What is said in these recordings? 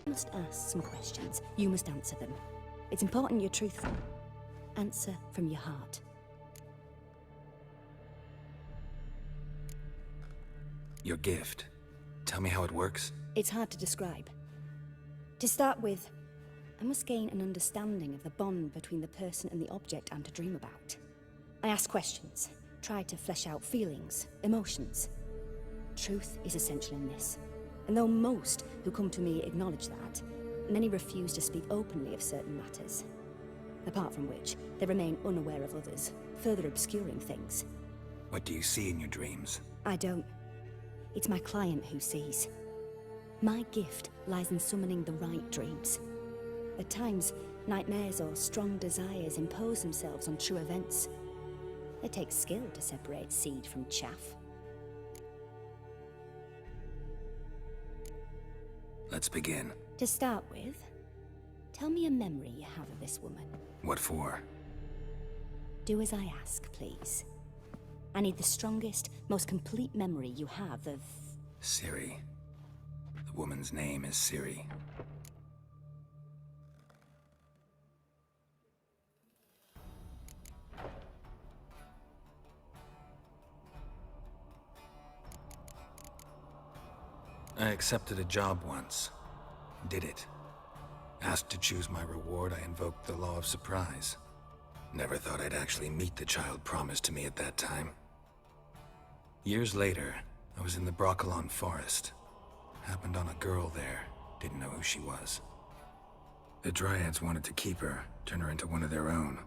must ask some questions. You must answer them. It's important you're truthful. Answer from your heart. Your gift. Tell me how it works. It's hard to describe. To start with, I must gain an understanding of the bond between the person and the object I'm to dream about. I ask questions, try to flesh out feelings, emotions. Truth is essential in this. And though most who come to me acknowledge that, many refuse to speak openly of certain matters. Apart from which, they remain unaware of others, further obscuring things. What do you see in your dreams? I don't. It's my client who sees. My gift lies in summoning the right dreams. At times, nightmares or strong desires impose themselves on true events. It takes skill to separate seed from chaff. Let's begin. To start with, tell me a memory you have of this woman. What for? Do as I ask, please. I need the strongest, most complete memory you have of... Ciri. The woman's name is Ciri. I accepted a job once. Did it. Asked to choose my reward, I invoked the law of surprise. Never thought I'd actually meet the child promised to me at that time. Years later, I was in the Brokilon forest. Happened on a girl there. Didn't know who she was. The Dryads wanted to keep her, turn her into one of their own.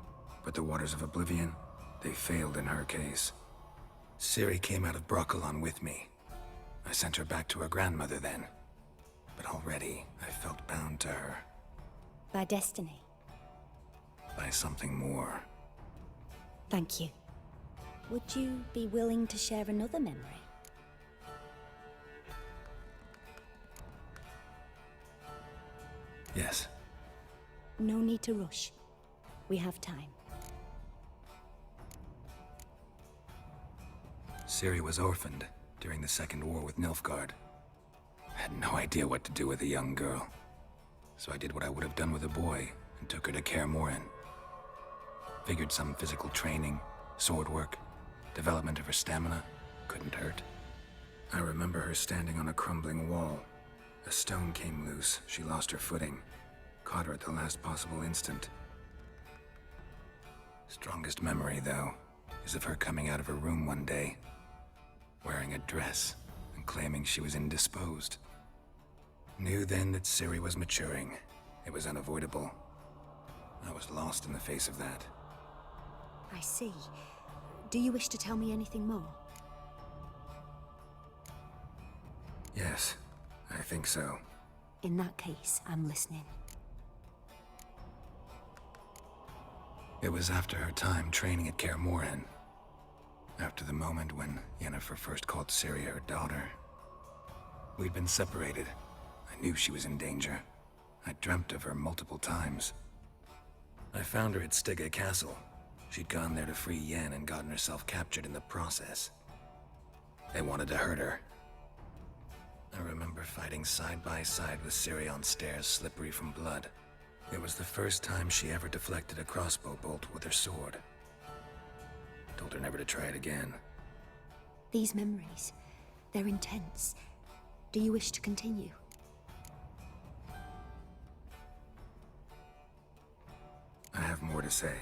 But the Waters of Oblivion, they failed in her case. Ciri came out of Brokilon with me. I sent her back to her grandmother then. But already, I felt bound to her. By destiny. By something more. Thank you. Would you be willing to share another memory? Yes. No need to rush. We have time. Ciri was orphaned during the Second War with Nilfgaard. Had no idea what to do with a young girl. So I did what I would have done with a boy and took her to Kaer Morhen. Figured some physical training, sword work, development of her stamina couldn't hurt. I remember her standing on a crumbling wall. A stone came loose, she lost her footing. Caught her at the last possible instant. Strongest memory, though, is of her coming out of her room one day, wearing a dress and claiming she was indisposed. Knew then that Ciri was maturing. It was unavoidable. I was lost in the face of that. I see. Do you wish to tell me anything more? Yes, I think so. In that case, I'm listening. It was after her time training at Kaer Morhen. After the moment when Yennefer first called Ciri her daughter. We'd been separated. I knew she was in danger. I dreamt of her multiple times. I found her at Stygga Castle. She'd gone there to free Yen and gotten herself captured in the process. They wanted to hurt her. I remember fighting side by side with Ciri on stairs slippery from blood. It was the first time she ever deflected a crossbow bolt with her sword. Told her never to try it again. These memories, they're intense. Do you wish to continue? I have more to say.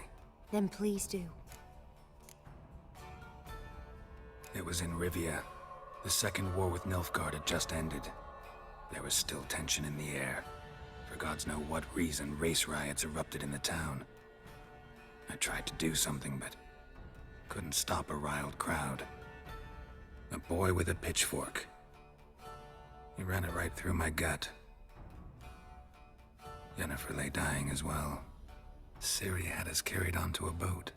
Then please do. It was in Rivia. The Second War with Nilfgaard had just ended. There was still tension in the air. For gods know what reason, race riots erupted in the town. I tried to do something, but couldn't stop a riled crowd. A boy with a pitchfork. He ran it right through my gut. Yennefer lay dying as well. Ciri had us carried onto a boat.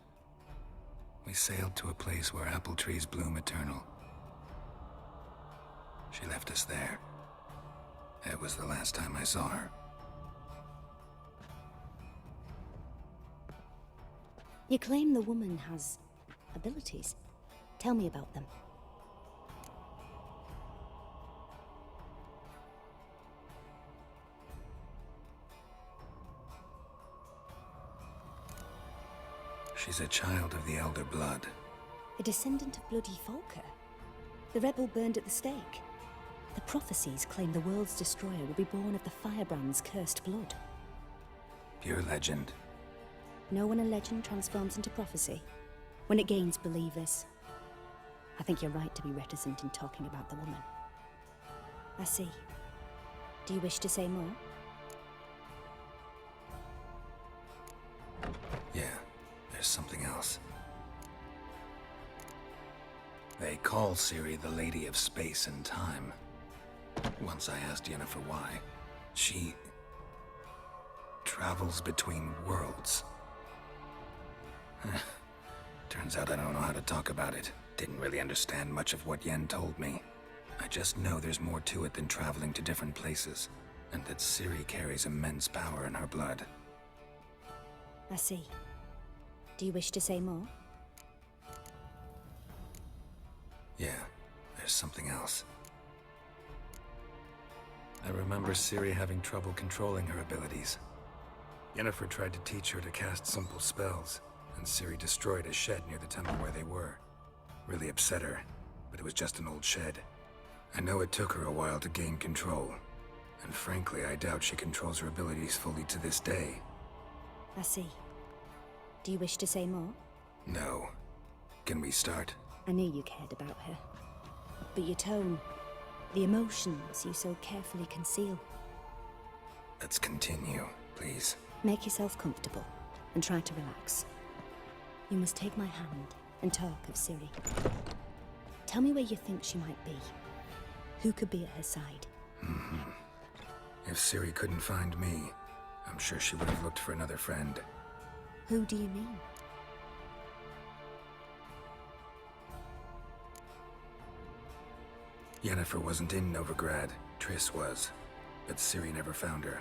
We sailed to a place where apple trees bloom eternal. She left us there. It was the last time I saw her. You claim the woman has abilities. Tell me about them. She's a child of the Elder Blood. A descendant of bloody Falker. The rebel burned at the stake. The prophecies claim the world's destroyer will be born of the Firebrand's cursed blood. Pure legend. Know when a legend transforms into prophecy? When it gains believers. I think you're right to be reticent in talking about the woman. I see. Do you wish to say more? Yeah, there's something else. They call Ciri the Lady of Space and Time. Once I asked Yennefer why. She travels between worlds. Turns out I don't know how to talk about it. Didn't really understand much of what Yen told me. I just know there's more to it than traveling to different places, and that Ciri carries immense power in her blood. I see. Do you wish to say more? Yeah, there's something else. I remember Ciri having trouble controlling her abilities. Yennefer tried to teach her to cast simple spells, and Ciri destroyed a shed near the temple where they were. Really upset her, but it was just an old shed. I know it took her a while to gain control, and frankly, I doubt she controls her abilities fully to this day. I see. Do you wish to say more? No. Can we start? I knew you cared about her. But your tone, the emotions you so carefully conceal. Let's continue, please. Make yourself comfortable, and try to relax. You must take my hand and talk of Ciri. Tell me where you think she might be. Who could be at her side? If Ciri couldn't find me, I'm sure she would have looked for another friend. Who do you mean? Yennefer wasn't in Novigrad. Triss was. But Ciri never found her.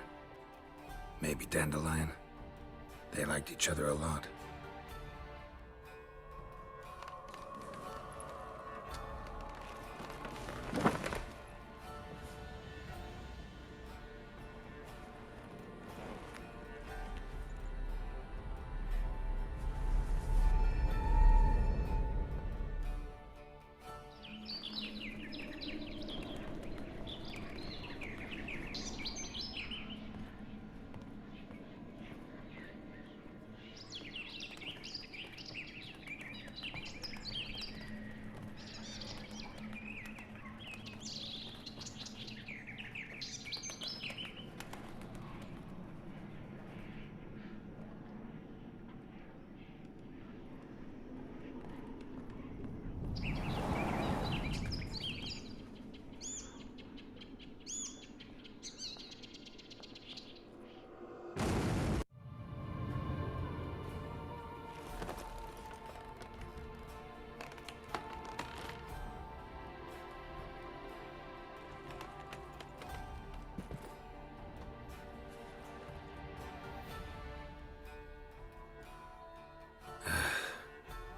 Maybe Dandelion? They liked each other a lot.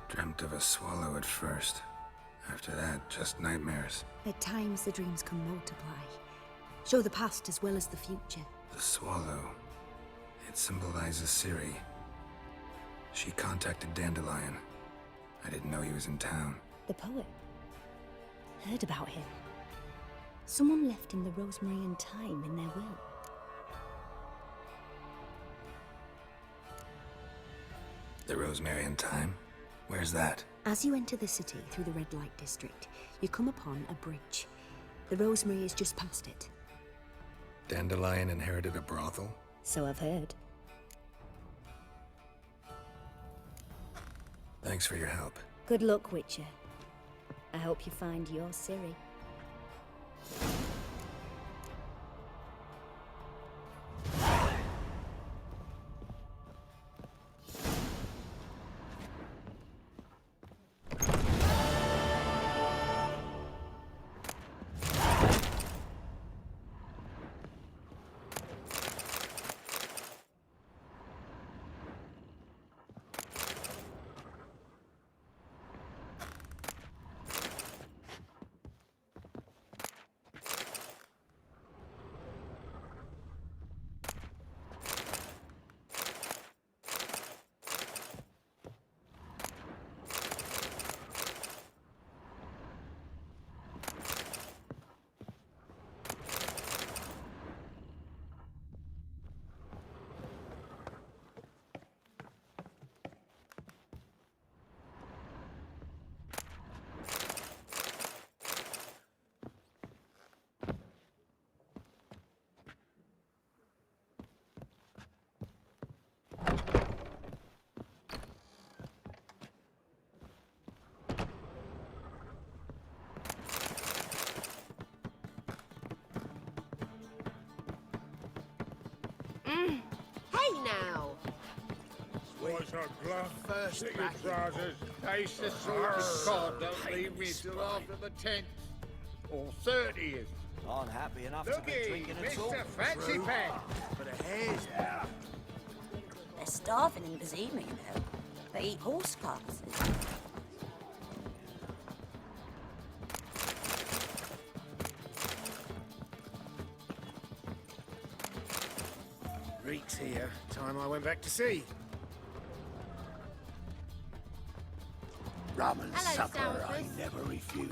Dreamt of a swallow at first. After that, just nightmares. At times, the dreams can multiply. Show the past as well as the future. The swallow. It symbolizes Ciri. She contacted Dandelion. I didn't know he was in town. The poet. Heard about him. Someone left him the rosemary and thyme in their will. The Rosemary and Thyme? Where's that? As you enter the city through the red light district, you come upon a bridge. The rosemary is just past it. Dandelion inherited a brothel? So I've heard. Thanks for your help. Good luck, Witcher. I hope you find your Ciri. Hey now! Was a glove, First chicken bracket. trousers, taste the sweet. God, don't leave me till after the 10th or 30th. I'm happy enough to be Looky, drinking at all. Mr. Fancy Pants. But a hair's They're starving in Vizima, you know. They eat horse carcasses. Reek's here. Time I went back to sea. rum and Hello, supper I Sounders. never refuse.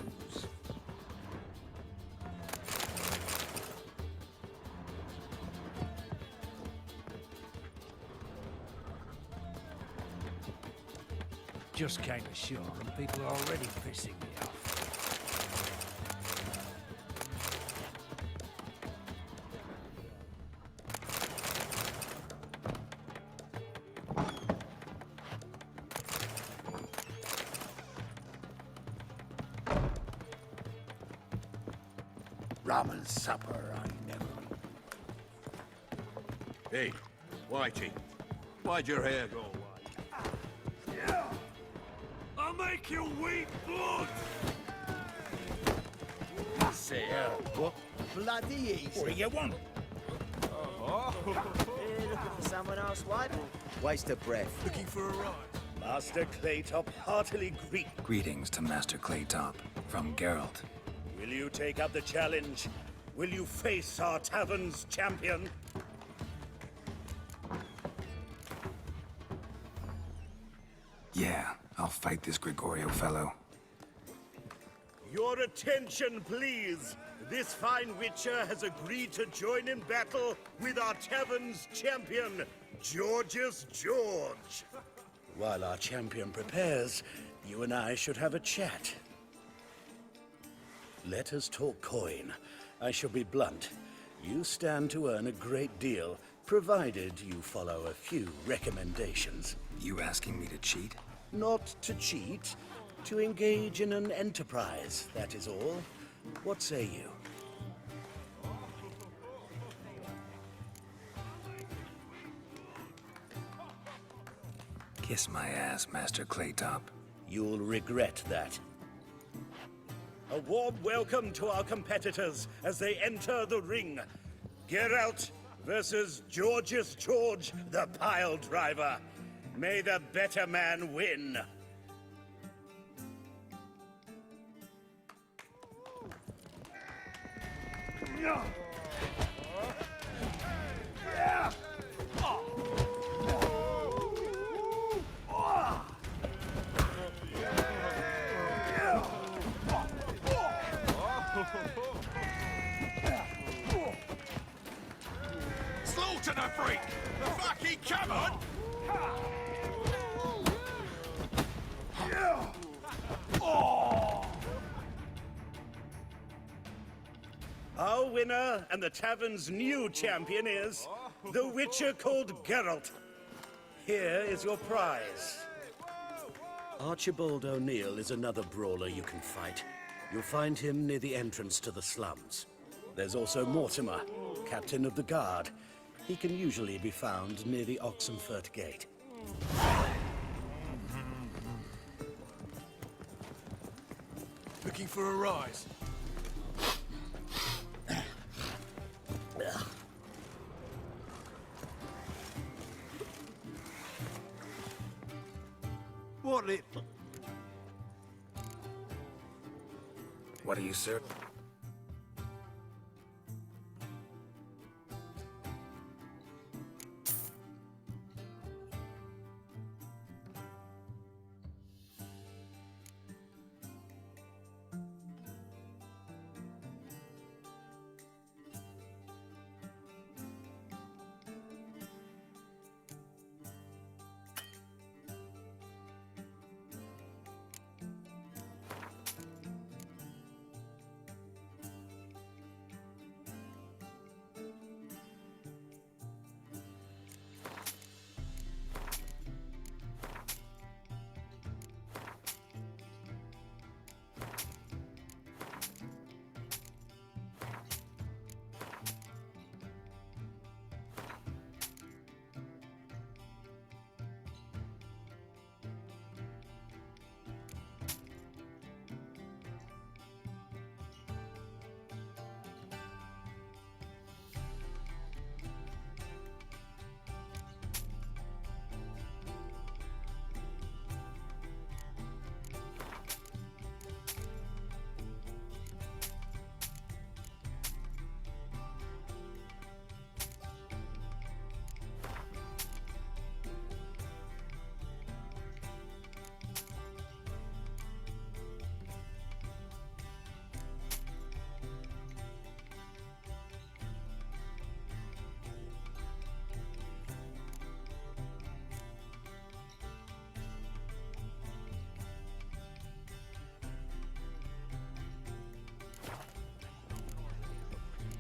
Just came ashore and people are already pissing me off. Rum and supper I never Hey, Whitey, why'd your hair go white? I'll make you weep blood! say. What? Bloody easy. What do you want? Looking for someone else, White? Waste of breath. Looking for a ride? Master Claytop heartily greet. Greetings to Master Claytop from Geralt. Will you take up the challenge? Will you face our tavern's champion? Yeah, I'll fight this Gregorio fellow. Your attention, please. This fine witcher has agreed to join in battle with our tavern's champion, George's George. While our champion prepares, you and I should have a chat. Let us talk coin. I shall be blunt. You stand to earn a great deal, provided you follow a few recommendations. You asking me to cheat? Not to cheat, to engage in an enterprise, that is all. What say you? Kiss my ass, Master Claytop. You'll regret that. A warm welcome to our competitors as they enter the ring. Geralt versus George's George, the pile driver. May the better man win. Slaughter the freak! Fucking come on! Our winner and the tavern's new champion is the Witcher called Geralt. Here is your prize. Archibald O'Neill is another brawler you can fight. You'll find him near the entrance to the slums. There's also Mortimer, captain of the guard. He can usually be found near the Oxenfurt Gate. Looking for a rise? What it... What are you, sir?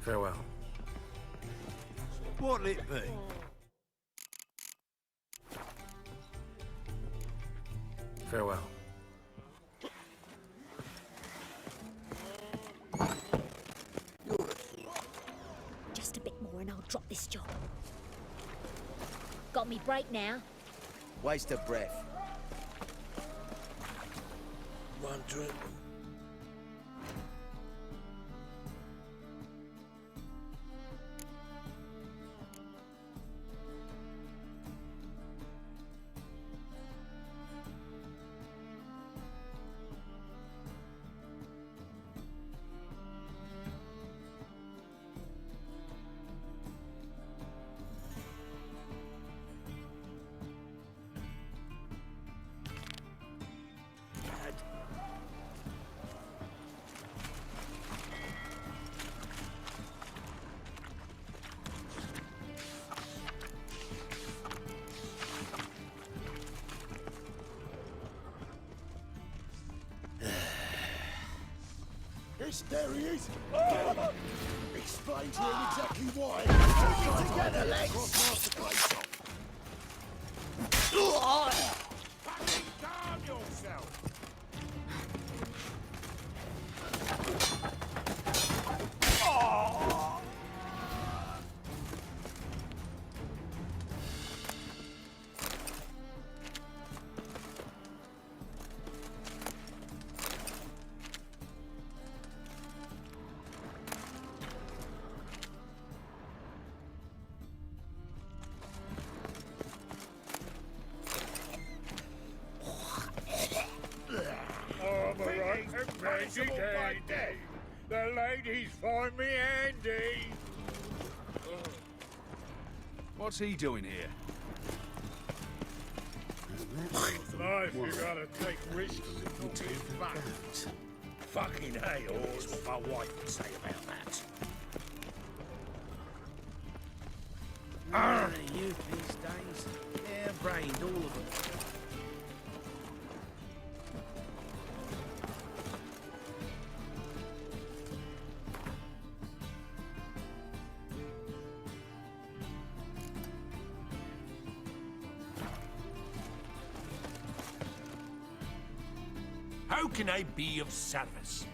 Farewell. What'll it be? Farewell. Just a bit more and I'll drop this job. Got me break now. Waste of breath. One drink. Yes, there he is. Explain to him exactly why. Get together, legs. Fucking calm yourself. Day. The ladies find me handy. What's he doing here? Life, you gotta take risks and not be fucked. Fucking hay, horse. What my wife would say about that. Youth these days. Hair-brained, all of them. How can I be of service?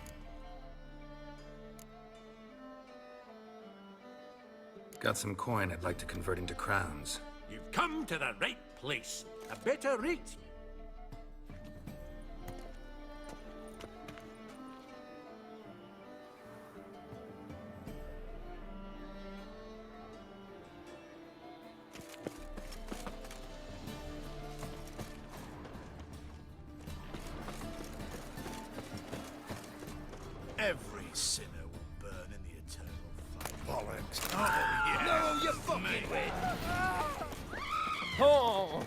Got some coin I'd like to convert into crowns. You've come to the right place. A better rate. Every sinner will burn in the eternal fire. Bollocks. Oh, yeah. No, you fucking win. Oh!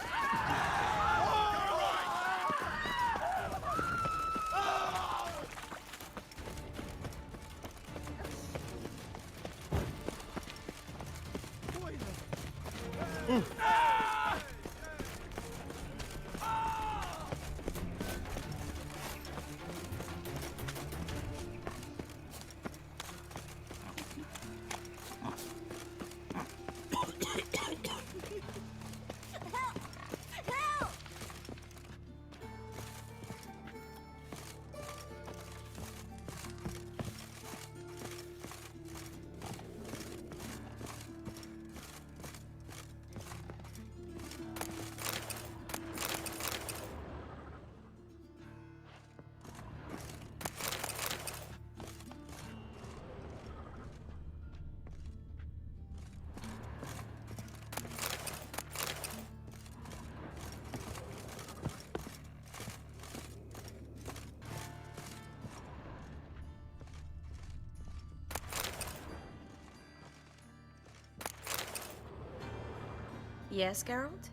Yes, Geralt?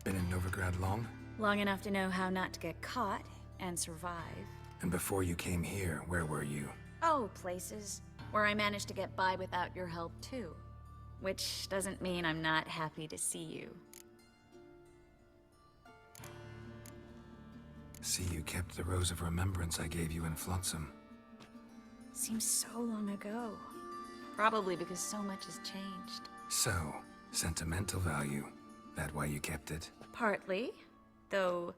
Been in Novigrad long? Long enough to know how not to get caught and survive. And before you came here, where were you? Oh, places where I managed to get by without your help, too. Which doesn't mean I'm not happy to see you. See, you kept the Rose of Remembrance I gave you in Flotsam. Seems so long ago. Probably because so much has changed. So, sentimental value. That why you kept it? Partly, though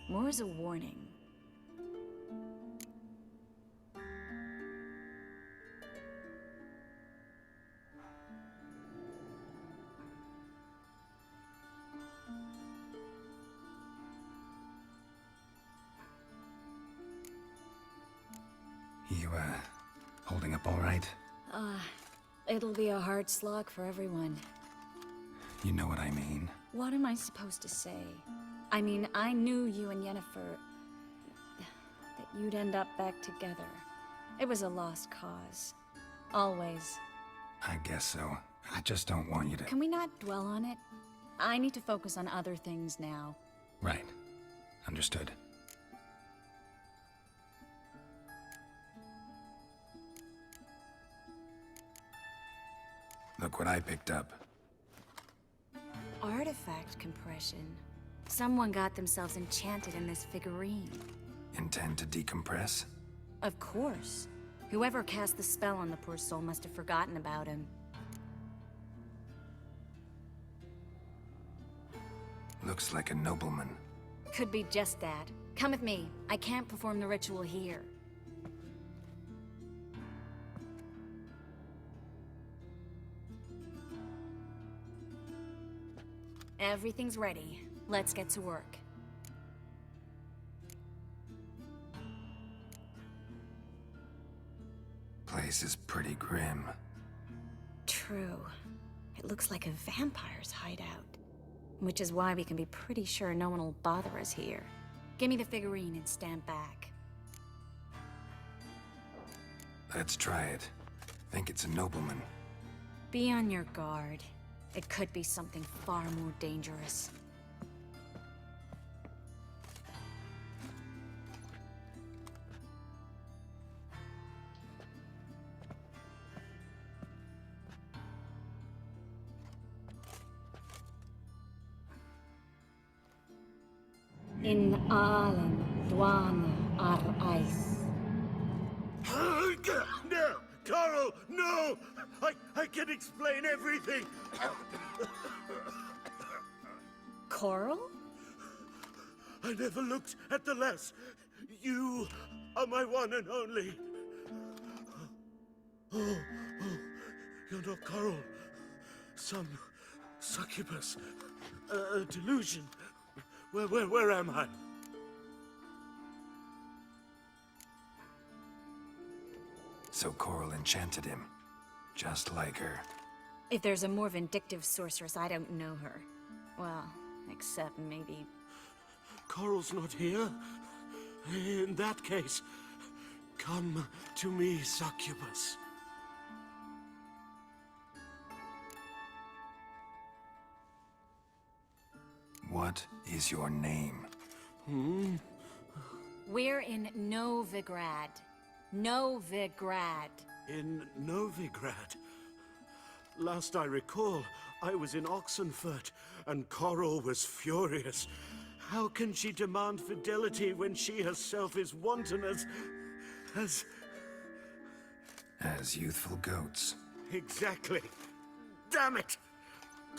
more as a warning. You, holding up all right? It'll be a hard slog for everyone. You know what I mean. What am I supposed to say? I mean, I knew you and Yennefer... that you'd end up back together. It was a lost cause. Always. I guess so. I just don't want you to... Can we not dwell on it? I need to focus on other things now. Right. Understood. Look what I picked up. Artifact compression. Someone got themselves enchanted in this figurine. Intend to decompress? Of course. Whoever cast the spell on the poor soul must have forgotten about him. Looks like a nobleman. Could be just that. Come with me. I can't perform the ritual here. Everything's ready. Let's get to work. Place is pretty grim. True. It looks like a vampire's hideout. Which is why we can be pretty sure no one will bother us here. Give me the figurine and stand back. Let's try it. Think it's a nobleman. Be on your guard. It could be something far more dangerous. In Alan Dwana ar Ice. No! Coral, no! I can explain everything! Coral? I never looked at the lass. You are my one and only. Oh, you're not Coral. Some succubus. A delusion. Where am I? So Coral enchanted him. Just like her. If there's a more vindictive sorceress, I don't know her. Well, except maybe... Coral's not here. In that case, come to me, succubus. What is your name? We're in Novigrad. Novigrad. In Novigrad. Last I recall, I was in Oxenfurt, and Coral was furious. How can she demand fidelity when she herself is wanton as youthful goats. Exactly. Damn it!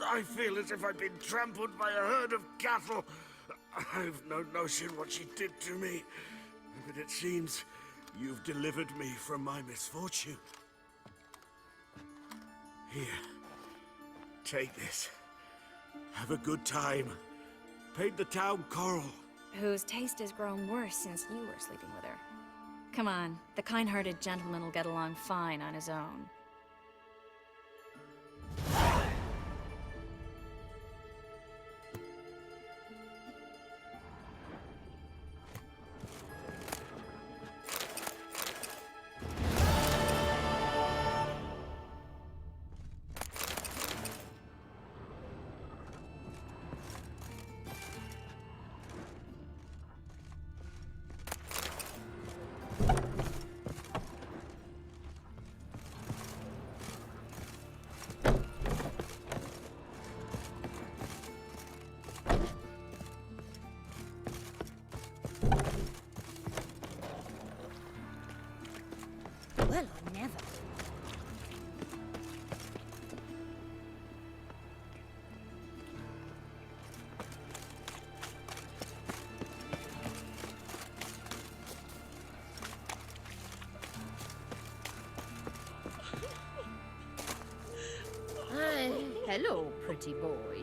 I feel as if I've been trampled by a herd of cattle. I've no notion what she did to me, but it seems you've delivered me from my misfortune. Here, take this. Have a good time. Paint the town Coral. Whose taste has grown worse since you were sleeping with her. Come on, the kind-hearted gentleman will get along fine on his own. Well, I never. Hello, pretty boy.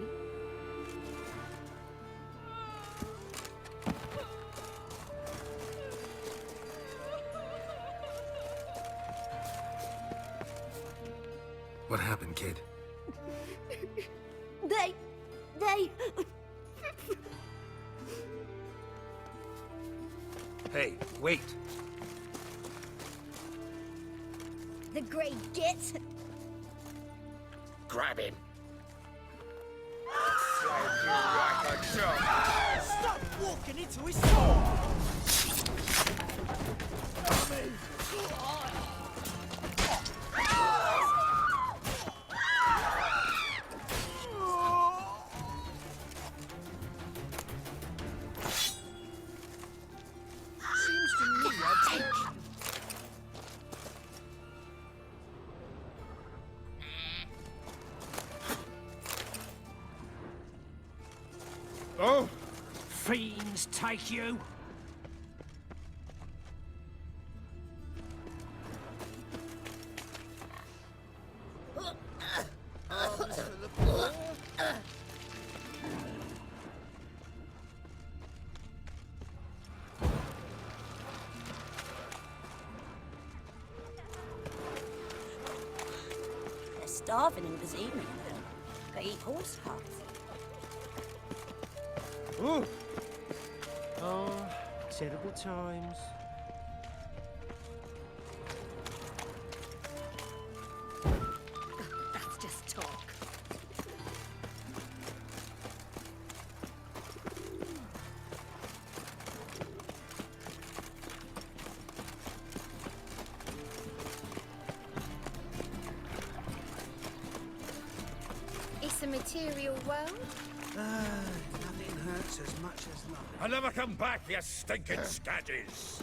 What happened, kid? They... Hey, wait! The Grey Git. Grab him. Stop walking into his sword! Seems to me I'd take... Oh, fiends take you. Arms for the poor. They're starving in Vizima, you know. They eat horse carts. Ooh. Oh, terrible times. That's just talk. It's a material world. Nothing hurts as much as nothing. I'll never come back, you stinking scaddies.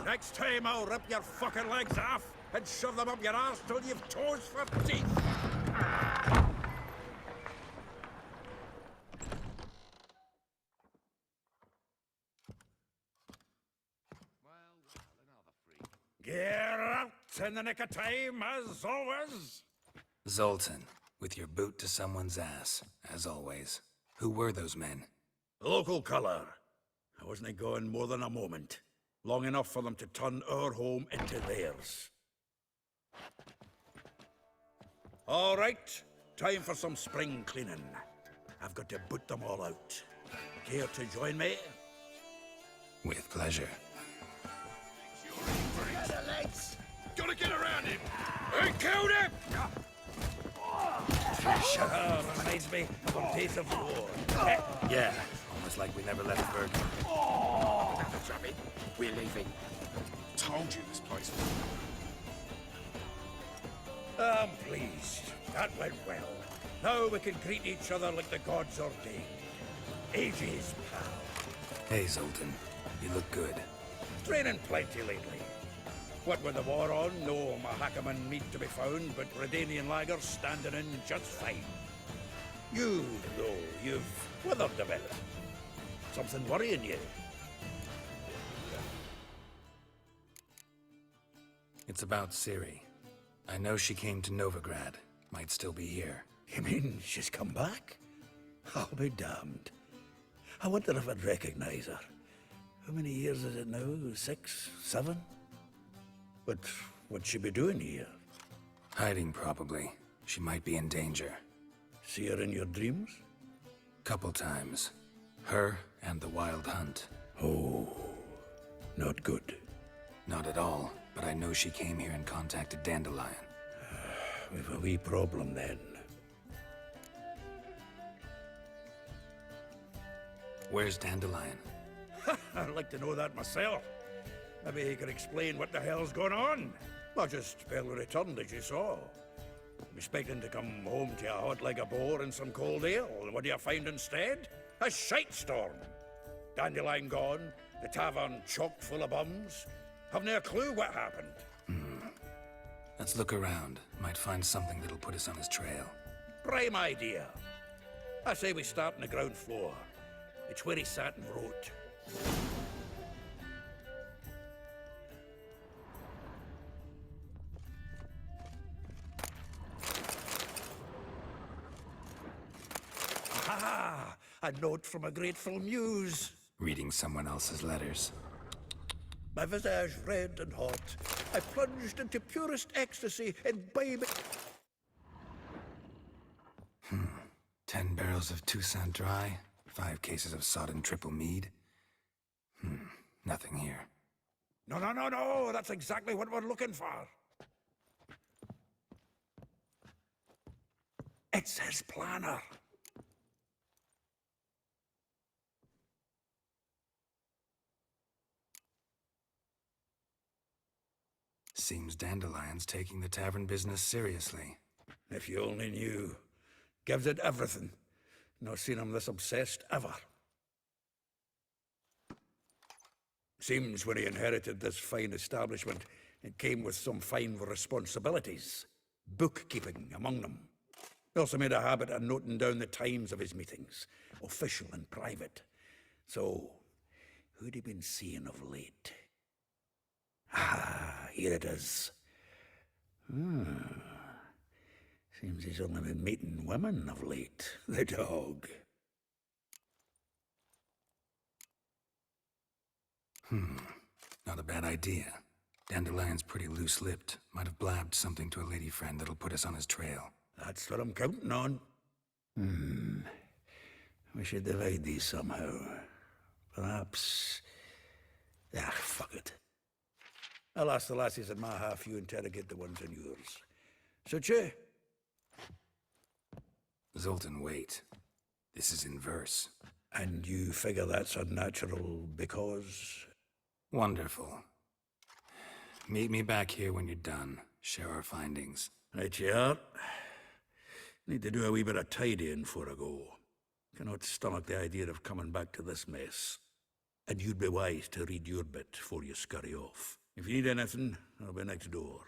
Next time I'll rip your fucking legs off and shove them up your arse till you've toes for teeth. Get out in the nick of time, as always. Zoltan, with your boot to someone's ass, as always. Who were those men? Local colour. I wasn't going more than a moment. Long enough for them to turn our home into theirs. All right, time for some spring cleaning. I've got to boot them all out. Care to join me? With pleasure. Gotta get around him! I killed him! Shut up, reminds me of a piece of war. Yeah, almost like we never left Bergen. That's right, we're leaving. Told you this place was... I'm pleased. That went well. Now we can greet each other like the gods ordained. Ages, pal. Hey, Zoltan. You look good. Training plenty lately. What with the war on, no Mahakaman meat to be found, but Redanian lagers standing in just fine. You, though, you've weathered a bit. Something worrying you? It's about Ciri. I know she came to Novigrad. Might still be here. You mean she's come back? I'll be damned. I wonder if I'd recognize her. How many years is it now? 6, 7? But what'd she be doing here? Hiding, probably. She might be in danger. See her in your dreams? Couple times. Her and the Wild Hunt. Oh, not good. Not at all, but I know she came here and contacted Dandelion. We've a wee problem then. Where's Dandelion? I'd like to know that myself. Maybe he could explain what the hell's going on. Not just barely returned, as you saw. I'm expecting to come home to a hot like a boar and some cold ale. And what do you find instead? A shite storm. Dandelion gone, the tavern chock full of bums. Have no clue what happened. Let's look around. Might find something that'll put us on his trail. Prime idea. I say we start on the ground floor. It's where he sat and wrote. Aha! A note from a grateful muse. Reading someone else's letters. My visage red and hot, I plunged into purest ecstasy, imbibing... 10 barrels of Toussaint Dry, 5 cases of sodden triple mead. Nothing here. No, that's exactly what we're looking for. It's his planner. Seems Dandelion's taking the tavern business seriously. If you only knew. Gives it everything. Not seen him this obsessed ever. Seems when he inherited this fine establishment, it came with some fine responsibilities. Bookkeeping among them. He also made a habit of noting down the times of his meetings, official and private. So, who'd he been seeing of late? Ah, here it is. Seems he's only been meeting women of late, the dog. Not a bad idea. Dandelion's pretty loose-lipped. Might have blabbed something to a lady friend that'll put us on his trail. That's what I'm counting on. We should divide these somehow. Perhaps... fuck it. I'll ask the lassies in my half, you interrogate the ones in yours. Such a... Zoltan, wait. This is in verse. And you figure that's unnatural because... Wonderful. Meet me back here when you're done. Share our findings. Right you are. Need to do a wee bit of tidying before I go. Cannot stomach the idea of coming back to this mess. And you'd be wise to read your bit before you scurry off. If you need anything, I'll be next door.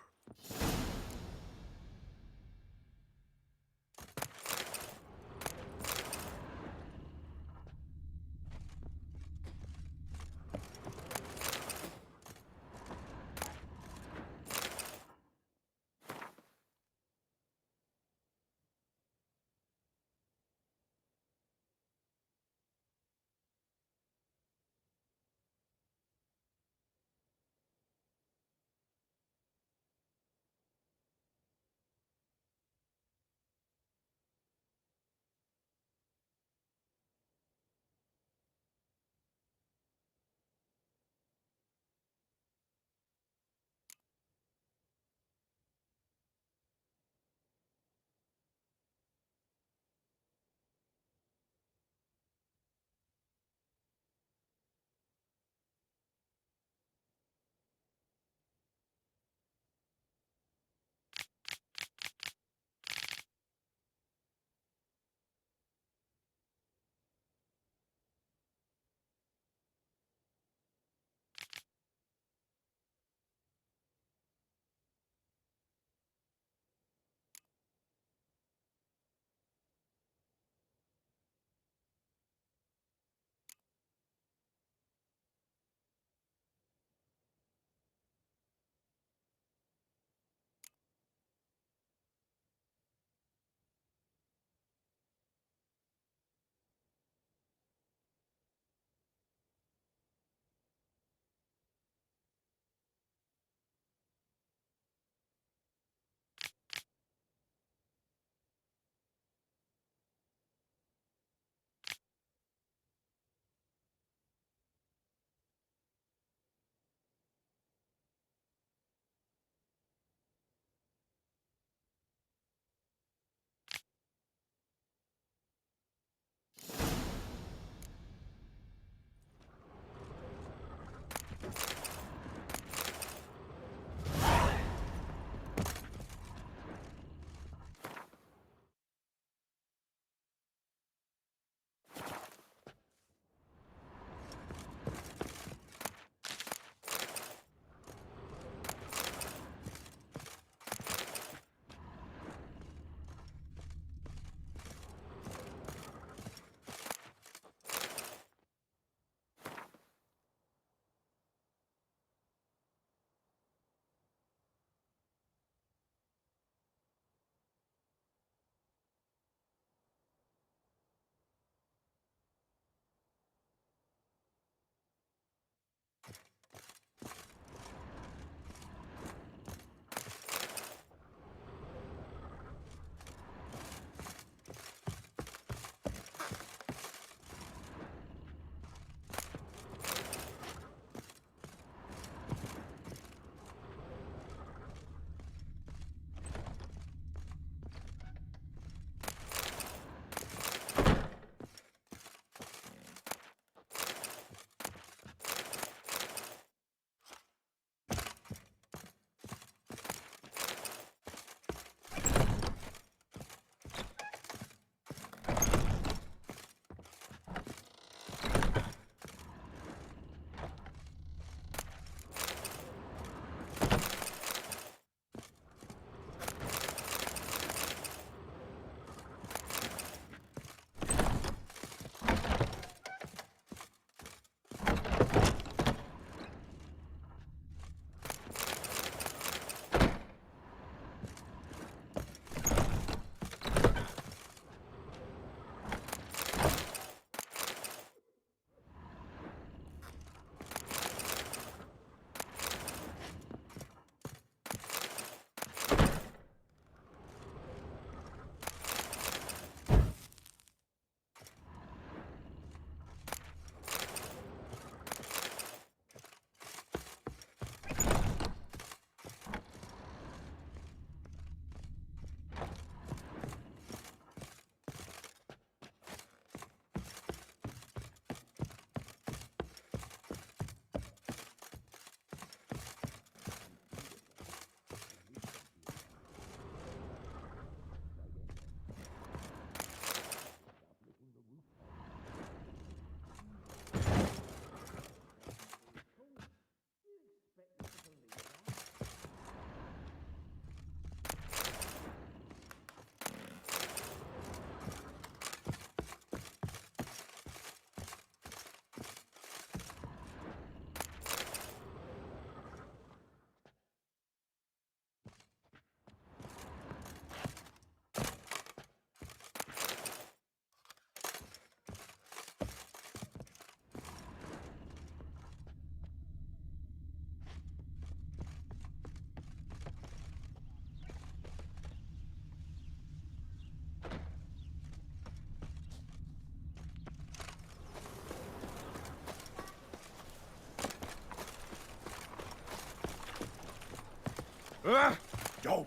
Don't.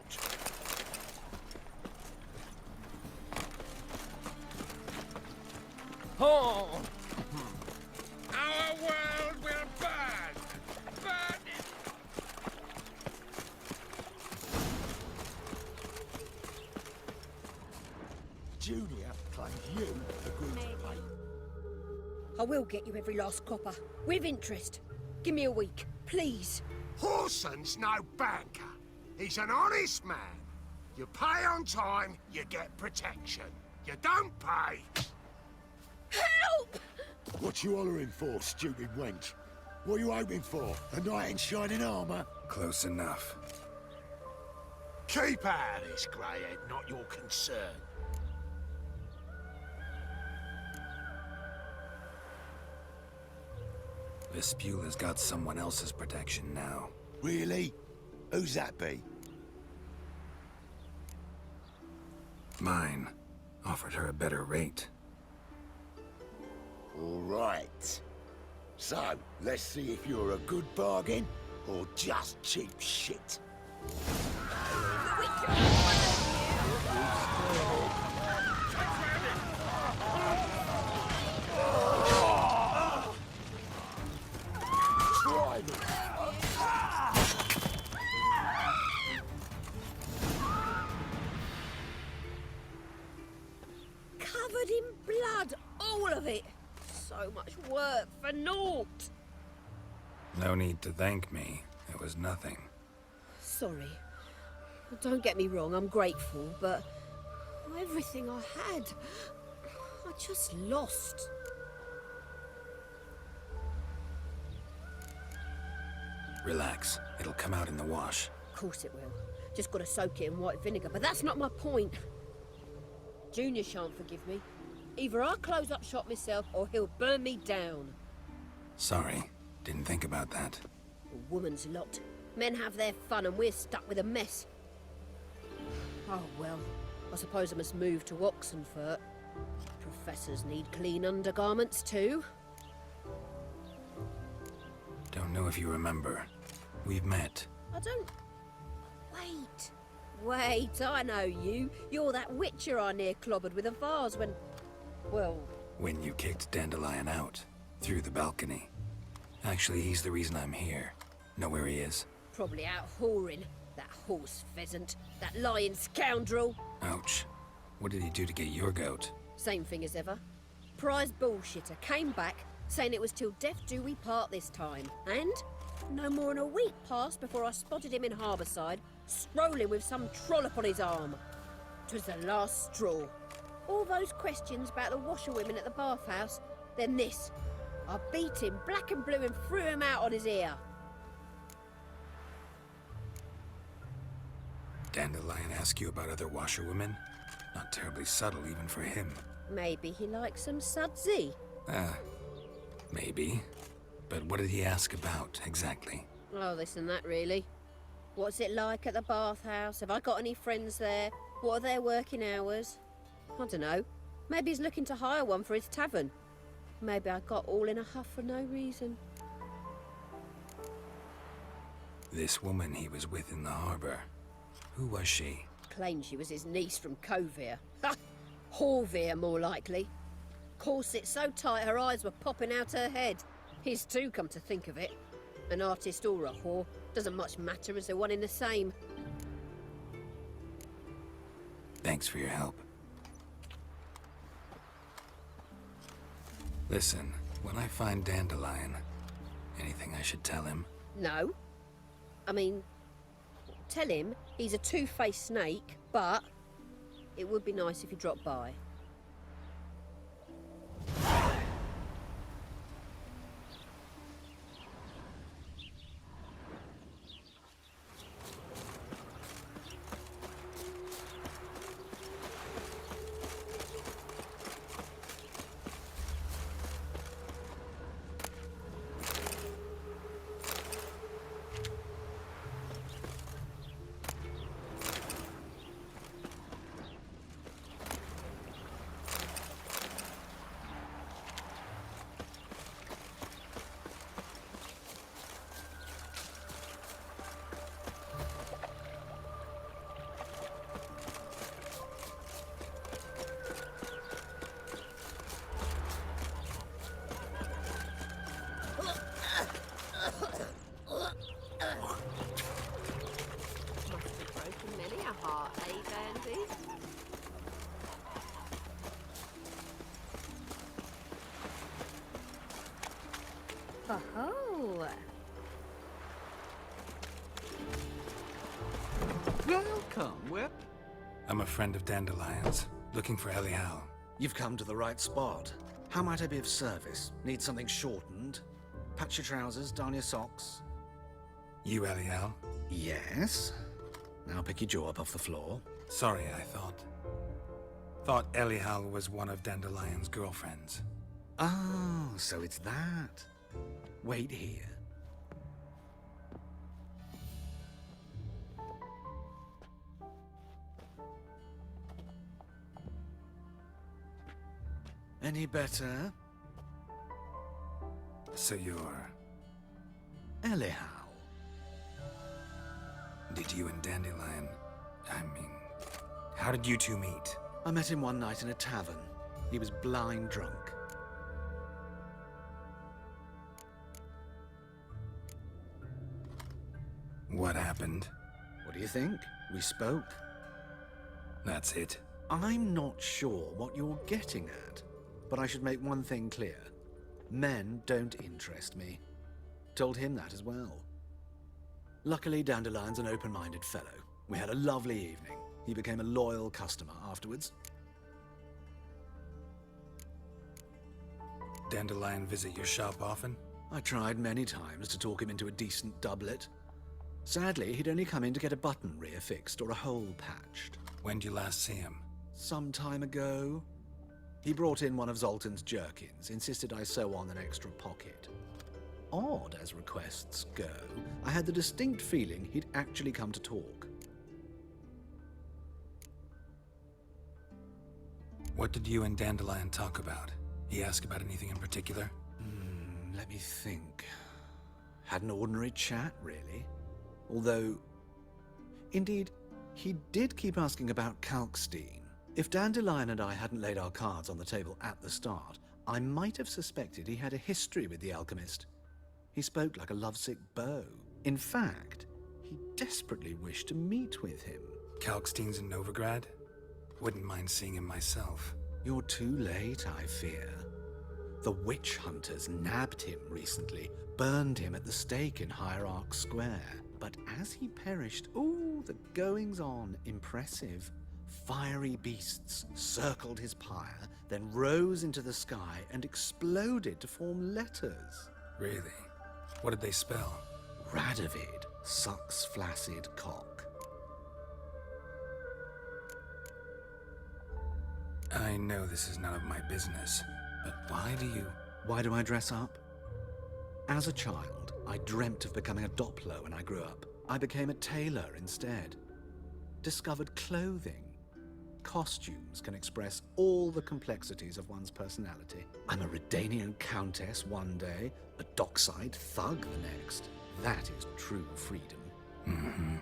Oh! Our world will burn! Burn it! Junior claims you agreed to pay. I will get you every last copper. With interest. Give me a week, please. Horson's no banker. He's an honest man. You pay on time, you get protection. You don't pay. Help! What you hollering for, stupid wench? What you hoping for? A knight in shining armour? Close enough. Keep out of this, Greyhead, not your concern. Vespula's got someone else's protection now. Really? Who's that be? Mine. Offered her a better rate. All right. So, let's see if you're a good bargain or just cheap shit. Try me. Covered in blood, all of it. So much work for naught. No need to thank me. It was nothing. Sorry. Don't get me wrong, I'm grateful, but everything I had, I just lost. Relax. It'll come out in the wash. Of course it will. Just gotta soak it in white vinegar, but that's not my point. Junior shan't forgive me. Either I'll close up shop myself or he'll burn me down. Sorry. Didn't think about that. A woman's lot. Men have their fun and we're stuck with a mess. Oh well, I suppose I must move to Oxenfurt. Professors need clean undergarments too. Don't know if you remember. We've met. I don't... Wait, I know you. You're that witcher I near clobbered with a vase when... Well... When you kicked Dandelion out. Through the balcony. Actually, he's the reason I'm here. Know where he is? Probably out whoring. That horse pheasant. That lying scoundrel. Ouch. What did he do to get your goat? Same thing as ever. Prize bullshitter came back, saying it was till death do we part this time. And no more than a week passed before I spotted him in Harbourside, strolling with some trollop on his arm. 'Twas the last straw. All those questions about the washerwomen at the bathhouse, then this. I beat him black and blue and threw him out on his ear. Dandelion ask you about other washerwomen? Not terribly subtle even for him. Maybe he likes some sudsy. Maybe. But what did he ask about, exactly? Oh, this and that, really. What's it like at the bathhouse? Have I got any friends there? What are their working hours? I don't know. Maybe he's looking to hire one for his tavern. Maybe I got all in a huff for no reason. This woman he was with in the harbor. Who was she? Claimed she was his niece from Kovir. Ha! Horvir, more likely. Corset so tight her eyes were popping out her head. His too, come to think of it. An artist or a whore. Doesn't much matter as they're one in the same. Thanks for your help. Listen, when I find Dandelion, anything I should tell him? No. I mean, tell him he's a two-faced snake, but it would be nice if he dropped by. Oh, Welcome. Well, I'm a friend of Dandelion's, looking for Elial. you've come to the right spot. How might I be of service? Need something shortened? Patch your trousers, darn your socks. You Elial? Yes. Now pick your jaw up off the floor. Sorry, I thought Elial was one of Dandelion's girlfriends. Oh, so it's that. Wait here. Any better? So you're... Elial. Did you and Dandelion... how did you two meet? I met him one night in a tavern. He was blind drunk. What happened? What do you think? We spoke. That's it. I'm not sure what you're getting at, but I should make one thing clear. Men don't interest me. Told him that as well. Luckily, Dandelion's an open-minded fellow. We had a lovely evening. He became a loyal customer afterwards. Dandelion visit your shop often? I tried many times to talk him into a decent doublet. Sadly, he'd only come in to get a button rear fixed or a hole patched. When'd you last see him? Some time ago. He brought in one of Zoltan's jerkins, insisted I sew on an extra pocket. Odd as requests go, I had the distinct feeling he'd actually come to talk. What did you and Dandelion talk about? He asked about anything in particular? Let me think. Had an ordinary chat, really. Although, indeed, he did keep asking about Kalkstein. If Dandelion and I hadn't laid our cards on the table at the start, I might have suspected he had a history with the alchemist. He spoke like a lovesick beau. In fact, he desperately wished to meet with him. Kalkstein's in Novigrad? Wouldn't mind seeing him myself. You're too late, I fear. The witch hunters nabbed him recently, burned him at the stake in Hierarch Square. But as he perished, ooh, the goings-on, impressive. Fiery beasts circled his pyre, then rose into the sky and exploded to form letters. Really? What did they spell? Radovid sucks flaccid cock. I know this is none of my business, but why do I dress up? As a child, I dreamt of becoming a Doppler when I grew up. I became a tailor instead. Discovered clothing. Costumes can express all the complexities of one's personality. I'm a Redanian countess one day, a dockside thug the next. That is true freedom. Mm-hmm.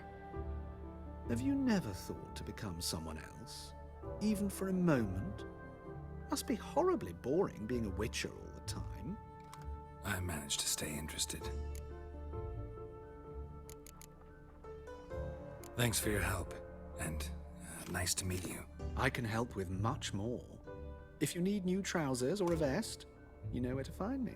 Have you never thought to become someone else? Even for a moment? Must be horribly boring being a witcher all the time. I managed to stay interested. Thanks for your help, and nice to meet you. I can help with much more. If you need new trousers or a vest, you know where to find me.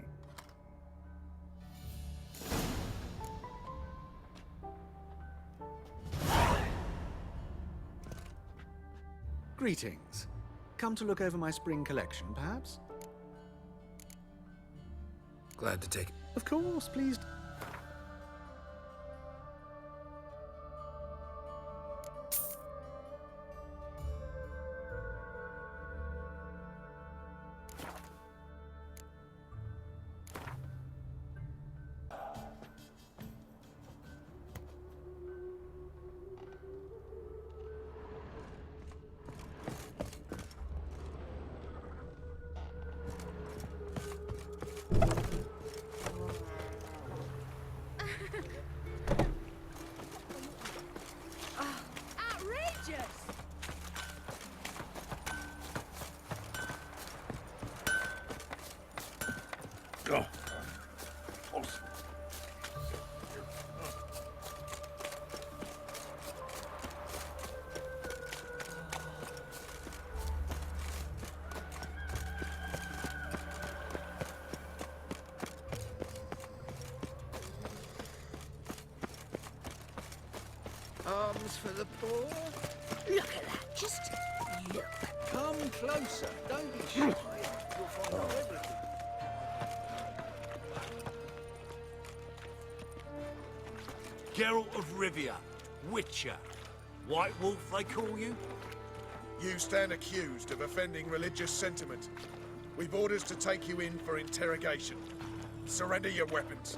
Greetings. Come to look over my spring collection, perhaps? Glad to take it. Of course, please. meals for the poor. Look at that, just look. Come closer, don't be shy. You'll find out everything. Geralt of Rivia, Witcher. White Wolf, they call you? You stand accused of offending religious sentiment. We've orders to take you in for interrogation. Surrender your weapons.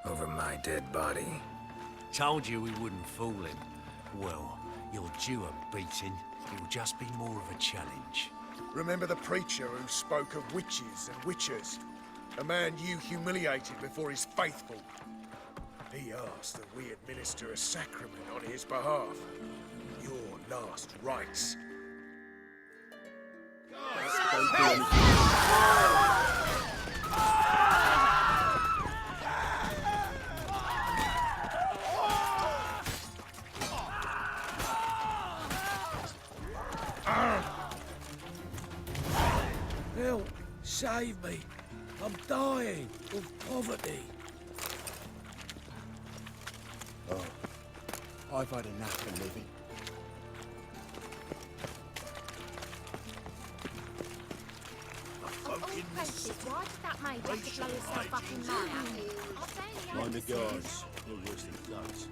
Over my dead body. Told you we wouldn't fool him. Well, you're due a beating. It'll just be more of a challenge. Remember the preacher who spoke of witches and witchers? A man you humiliated before his faithful. He asked that we administer a sacrament on his behalf. Your last rites. Help! Save me! I'm dying of poverty. Oh, I've had enough of living. Why did that maid have to blow herself up in my Mind the guards. You're worse than thugs.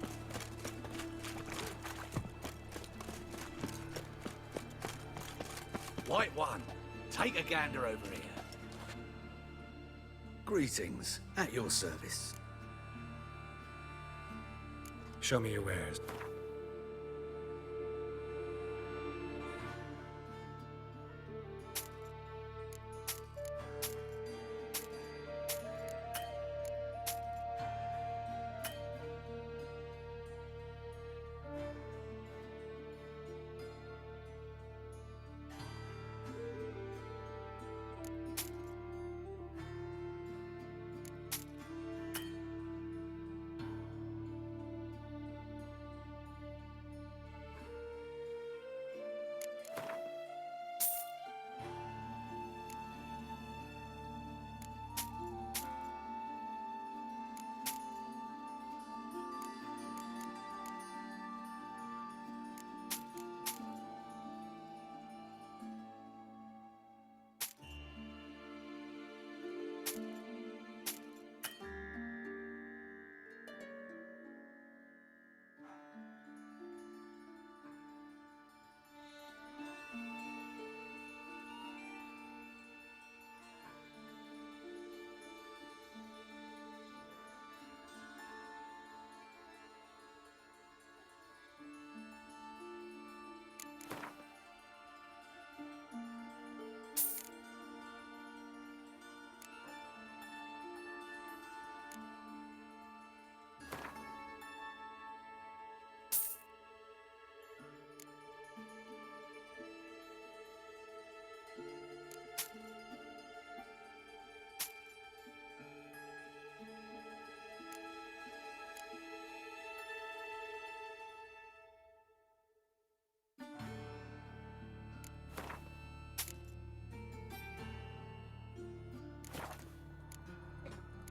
White One, take a gander over here. Greetings, at your service. Show me your wares.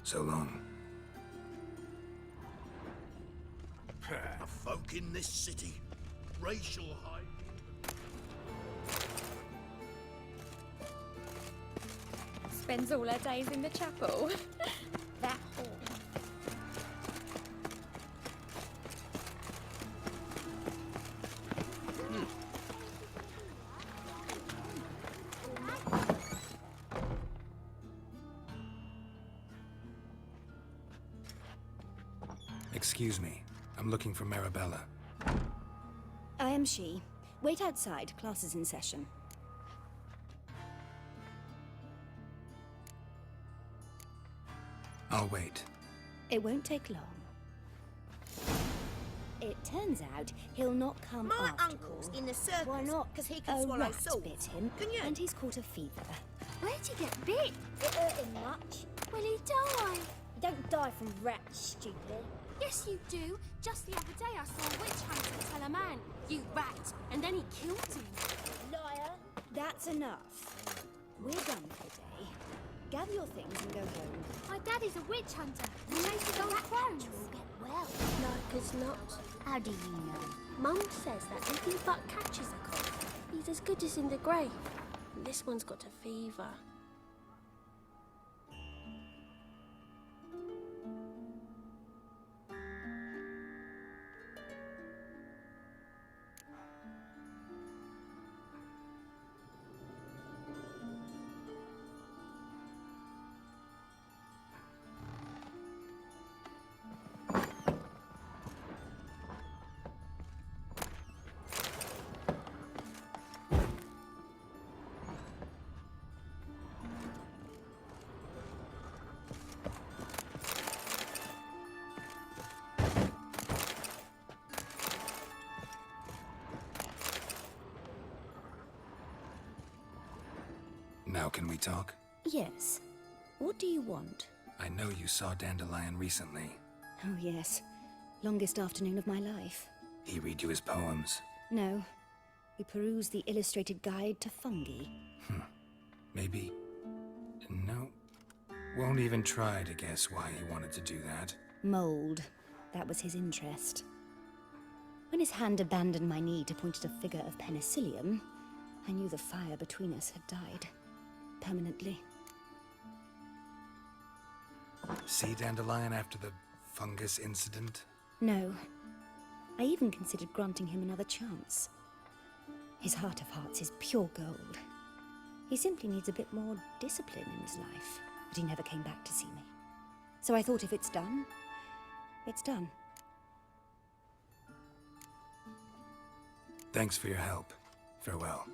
So long. A folk in this city. Racial hygiene. Spends all her days in the chapel. That whore. Excuse me. I'm looking for Marabella. I am she. Wait outside. Class is in session. I'll wait. It won't take long. It turns out he'll not come My after uncle's all. in the circus. Why not? Because he can A swallow rat salt. bit him, Can you? and he's caught a fever. Where'd you get bit? It hurt him much. Will he die? You don't die from rats, stupid. Yes, you do. Just the other day I saw a witch hunter tell a man, "You rat," and then he killed him. Liar. That's enough. We're done for the day. Gather your things and go home. My daddy's a witch hunter. He makes his own crones. will get well. Like as not. How do you know? Mum says that if he but catches a cough, he's as good as in the grave. And this one's got a fever. Now can we talk? Yes. What do you want? I know you saw Dandelion recently. Oh, yes. Longest afternoon of my life. He read you his poems. No. We perused the illustrated guide to fungi. Maybe... No. Won't even try to guess why he wanted to do that. Mold. That was his interest. When his hand abandoned my knee to point at a figure of penicillium, I knew the fire between us had died. Permanently. See Dandelion after the fungus incident? No. I even considered granting him another chance. His heart of hearts is pure gold. He simply needs a bit more discipline in his life. But he never came back to see me. So I thought if it's done, it's done. Thanks for your help. Farewell.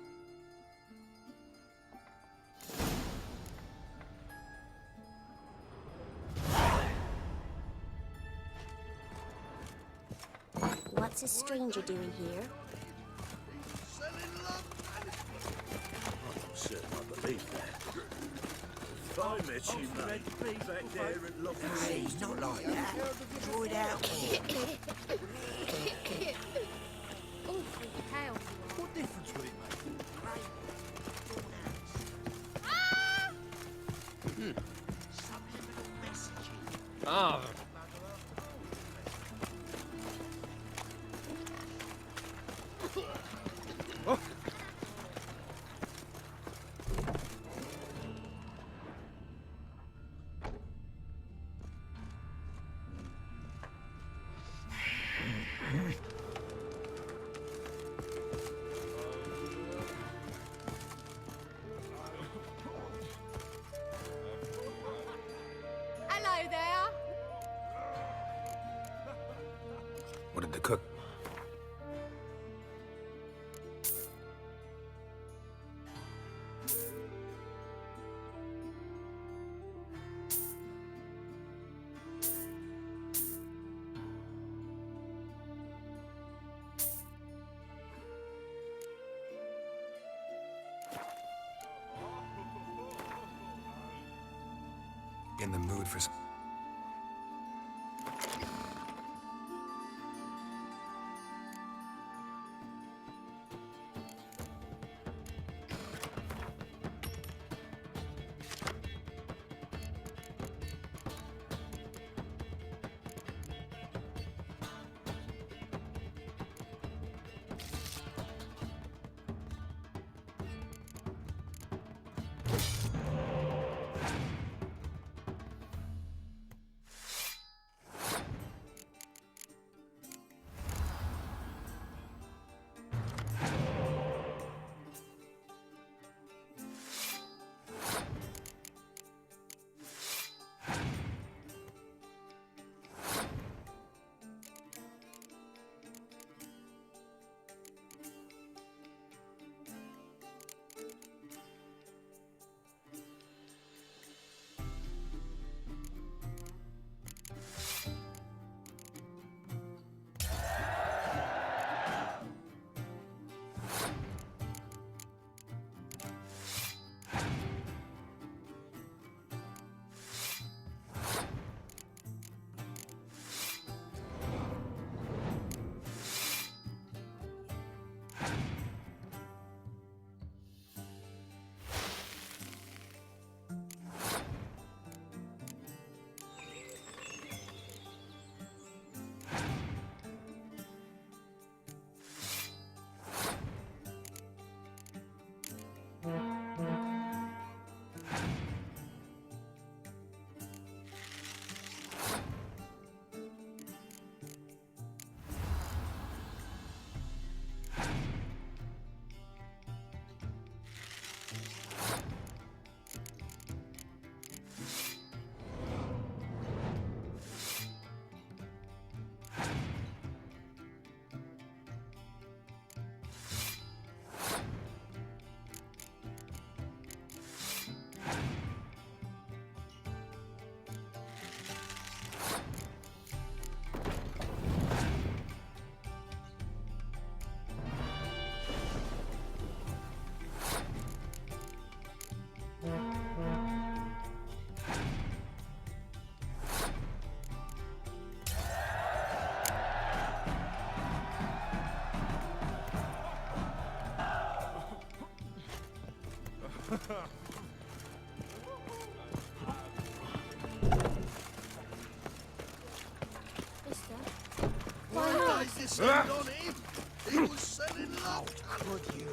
What's a stranger doing here? I'm certain I believe that. If I met you, mate, back there at Loch Hey, he's not like that. Draw it out. Awfully pale. What difference would it make? Subliminal messaging. Ah. Hello there. What did the cook... In the mood for some... Mister, Why is this thing on him? He was selling loft, would you?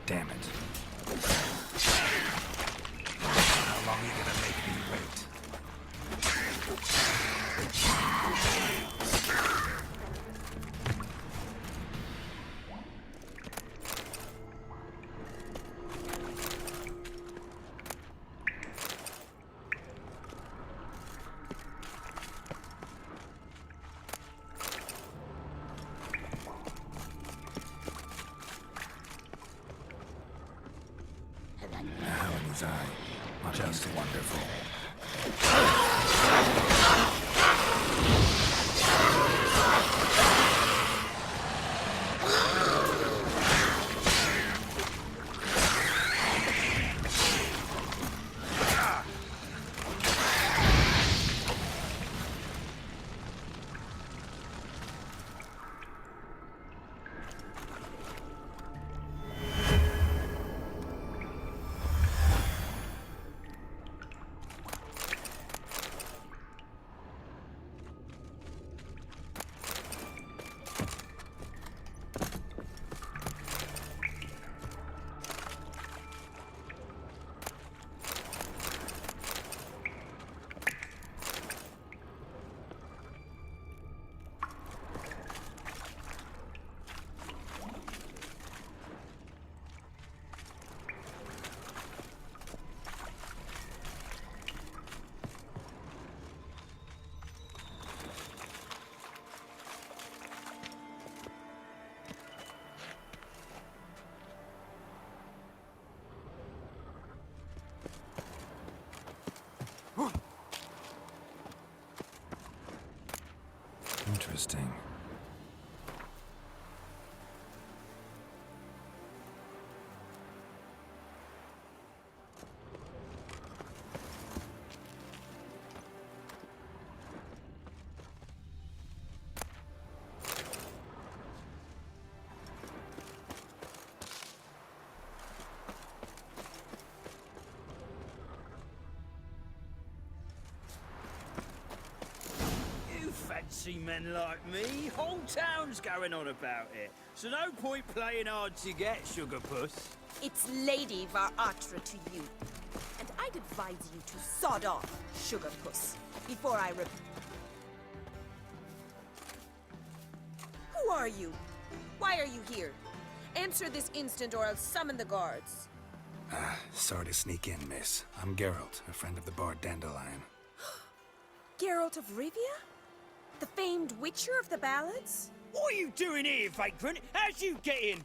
Damn it. How long are you gonna make me wait? How in his eye? Just wonderful. Interesting. Fancy men like me, whole town's going on about it. So no point playing hard to get, Sugar Puss. It's Lady Var-Atra to you. And I'd advise you to sod off, Sugar Puss, before I Who are you? Why are you here? Answer this instant or I'll summon the guards. Sorry to sneak in, miss. I'm Geralt, a friend of the bard Dandelion. Geralt of Rivia? The famed Witcher of the ballads? What are you doing here, vagrant? How'd you get in?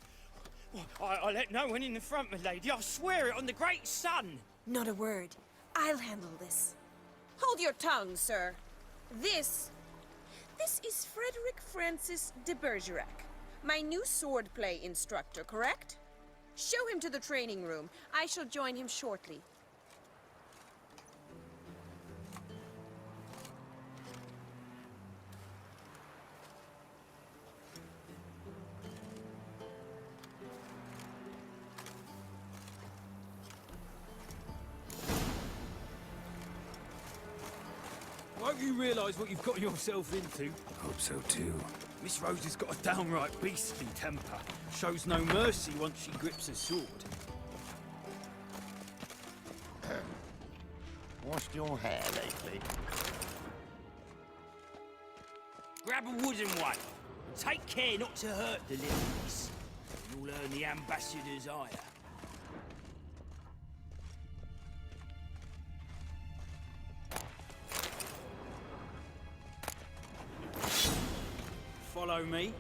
I let no one in the front, my lady. I swear it on the great sun. Not a word. I'll handle this. Hold your tongue, sir. This is Frederick Francis de Bergerac, my new swordplay instructor, correct? Show him to the training room. I shall join him shortly. Won't you realise what you've got yourself into? Hope so, too. Miss Rose has got a downright beastly temper. Shows no mercy once she grips a sword. Washed your hair lately? Grab a wooden one. Take care not to hurt the little miss. You'll earn the ambassador's ire. Follow me.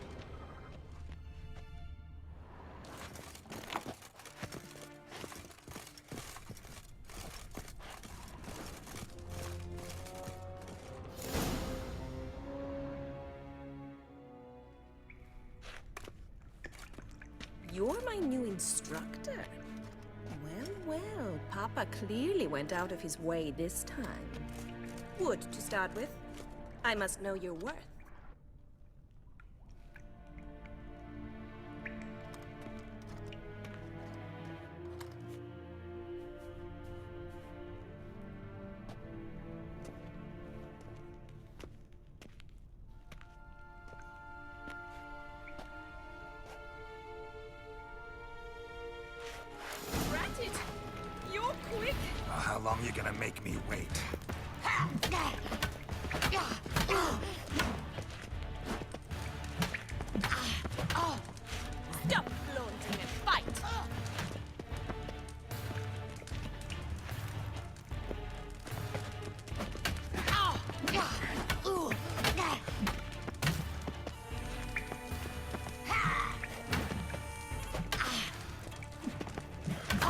you're my new instructor? Well, well, Papa clearly went out of his way this time. Wood, to start with. I must know your worth. Ratted! You're quick! How long you gonna make me wait? Stop flaunting and fight!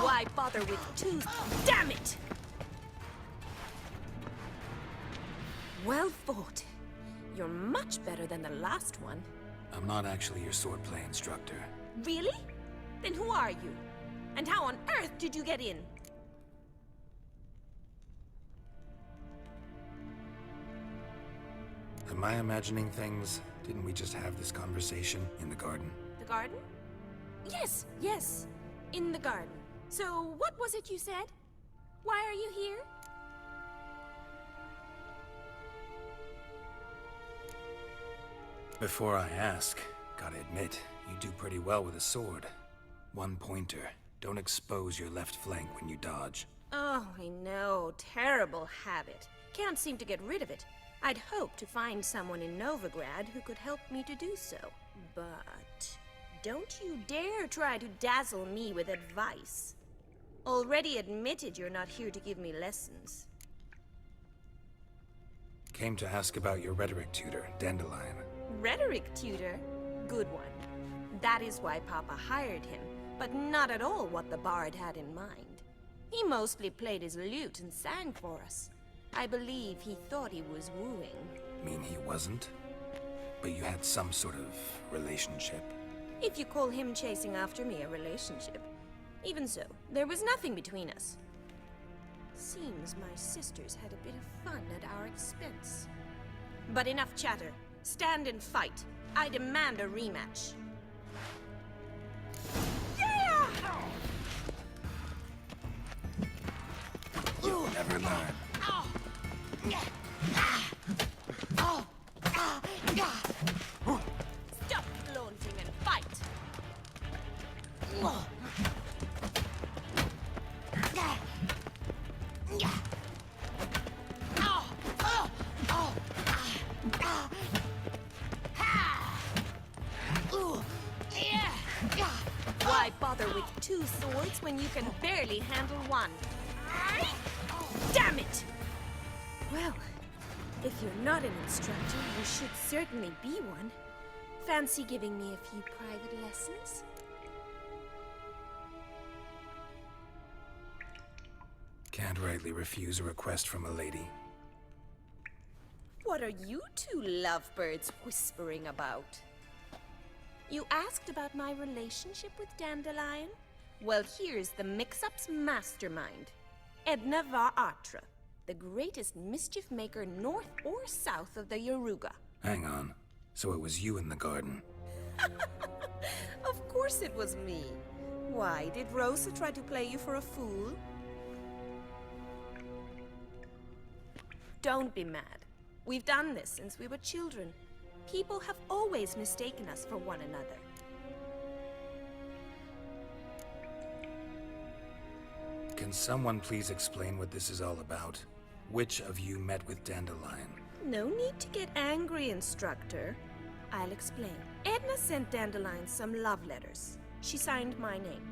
Why bother with two? Damn it! Well fought. You're much better than the last one. I'm not actually your swordplay instructor. Really? Then who are you? And how on earth did you get in? Am I imagining things? Didn't we just have this conversation in the garden? The garden? Yes, yes. In the garden. So, what was it you said? Why are you here? Before I ask, gotta admit, you do pretty well with a sword. One pointer. Don't expose your left flank when you dodge. Oh, I know. Terrible habit. Can't seem to get rid of it. I'd hoped to find someone in Novigrad who could help me to do so. But don't you dare try to dazzle me with advice. Already admitted you're not here to give me lessons. Came to ask about your rhetoric tutor, Dandelion. Rhetoric tutor? Good one. That is why Papa hired him, but not at all what the bard had in mind. He mostly played his lute and sang for us. I believe he thought he was wooing. Mean he wasn't? But you had some sort of relationship? If you call him chasing after me a relationship. Even so, there was nothing between us. Seems my sisters had a bit of fun at our expense. But enough chatter. Stand and fight. I demand a rematch. Yeah! You'll never learn. Stop flaunting and fight! Why bother with two swords when you can barely handle one? Damn it! Well, if you're not an instructor, you should certainly be one. Fancy giving me a few private lessons? Can't rightly refuse a request from a lady. What are you two lovebirds whispering about? You asked about my relationship with Dandelion? Well, here's the mix-up's mastermind. Edna var Atra, the greatest mischief maker north or south of the Yaruga. Hang on. So it was you in the garden? Of course it was me. Why, did Rosa try to play you for a fool? Don't be mad. We've done this since we were children. People have always mistaken us for one another. Can someone please explain what this is all about? Which of you met with Dandelion? No need to get angry, instructor. I'll explain. Edna sent Dandelion some love letters. She signed my name.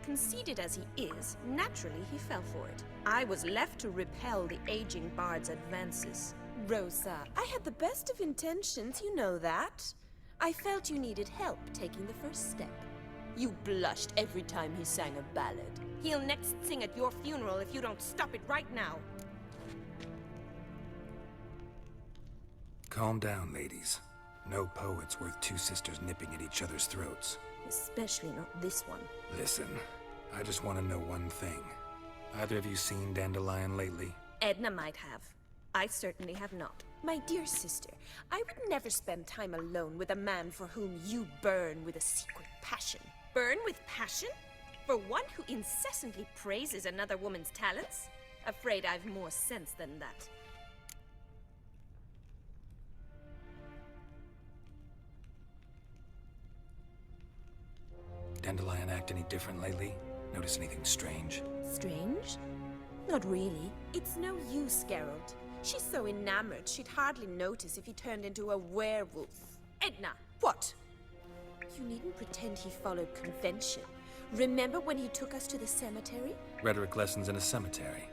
Conceited as he is, naturally he fell for it. I was left to repel the aging bard's advances. Rosa, I had the best of intentions, you know that. I felt you needed help taking the first step. You blushed every time he sang a ballad. He'll next sing at your funeral if you don't stop it right now. Calm down, ladies. No poet's worth two sisters nipping at each other's throats. Especially not this one. Listen, I just want to know one thing. Either of you seen Dandelion lately? Edna might have. I certainly have not. My dear sister, I would never spend time alone with a man for whom you burn with a secret passion. Burn with passion? For one who incessantly praises another woman's talents? Afraid I've more sense than that. Dandelion act any different lately? Notice anything strange? Strange? Not really. It's no use, Geralt. She's so enamored she'd hardly notice if he turned into a werewolf. Edna! What? You needn't pretend he followed convention. Remember when he took us to the cemetery? Rhetoric lessons in a cemetery.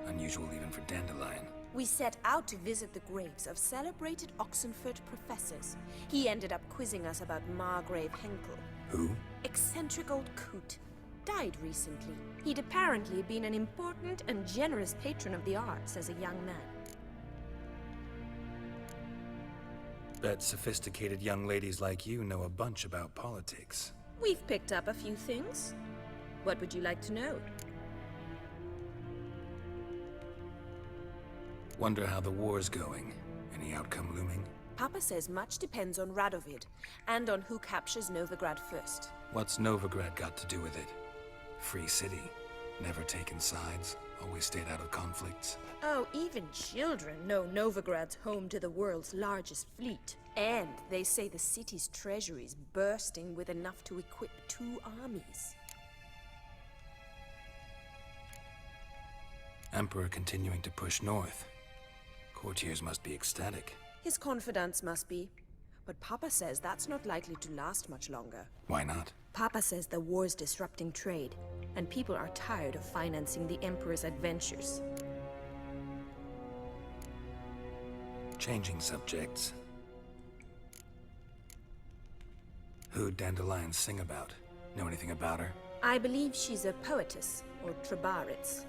Unusual even for Dandelion. We set out to visit the graves of celebrated Oxenford professors. He ended up quizzing us about Margrave Henkel. Who? Eccentric old coot. Died recently. He'd apparently been an important and generous patron of the arts as a young man. Bet sophisticated young ladies like you know a bunch about politics. We've picked up a few things. What would you like to know? Wonder how the war's going. Any outcome looming? Papa says much depends on Radovid, and on who captures Novigrad first. What's Novigrad got to do with it? Free city. Never taken sides. Always stayed out of conflicts. Oh, even children know Novigrad's home to the world's largest fleet. And they say the city's treasury's bursting with enough to equip 2 armies. Emperor continuing to push north. Courtiers must be ecstatic. His confidants must be. But Papa says that's not likely to last much longer. Why not? Papa says the war's disrupting trade, and people are tired of financing the Emperor's adventures. Changing subjects. Who'd Dandelion sing about? Know anything about her? I believe she's a poetess, or Trebaritz.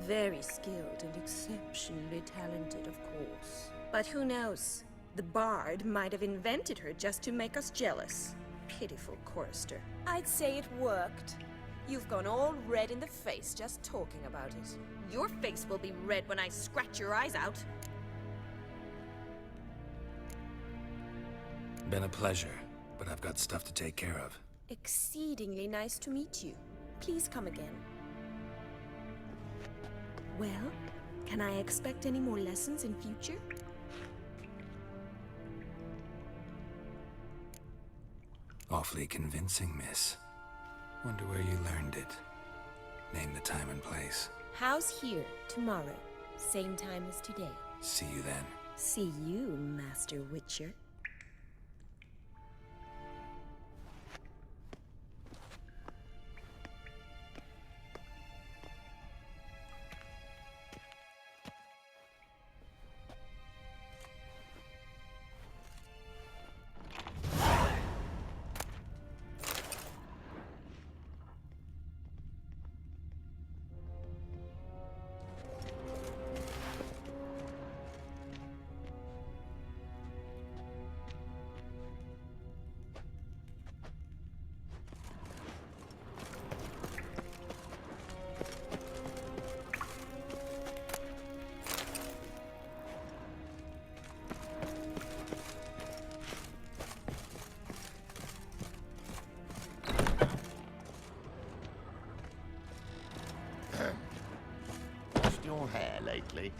Very skilled and exceptionally talented, of course. But who knows? The bard might have invented her just to make us jealous. Pitiful chorister. I'd say it worked. You've gone all red in the face just talking about it. Your face will be red when I scratch your eyes out. Been a pleasure, but I've got stuff to take care of. Exceedingly nice to meet you. Please come again. Well, can I expect any more lessons in future? Awfully convincing, miss. Wonder where you learned it. Name the time and place. How's here, tomorrow? Same time as today. See you then. See you, Master Witcher. Lost your hair lately?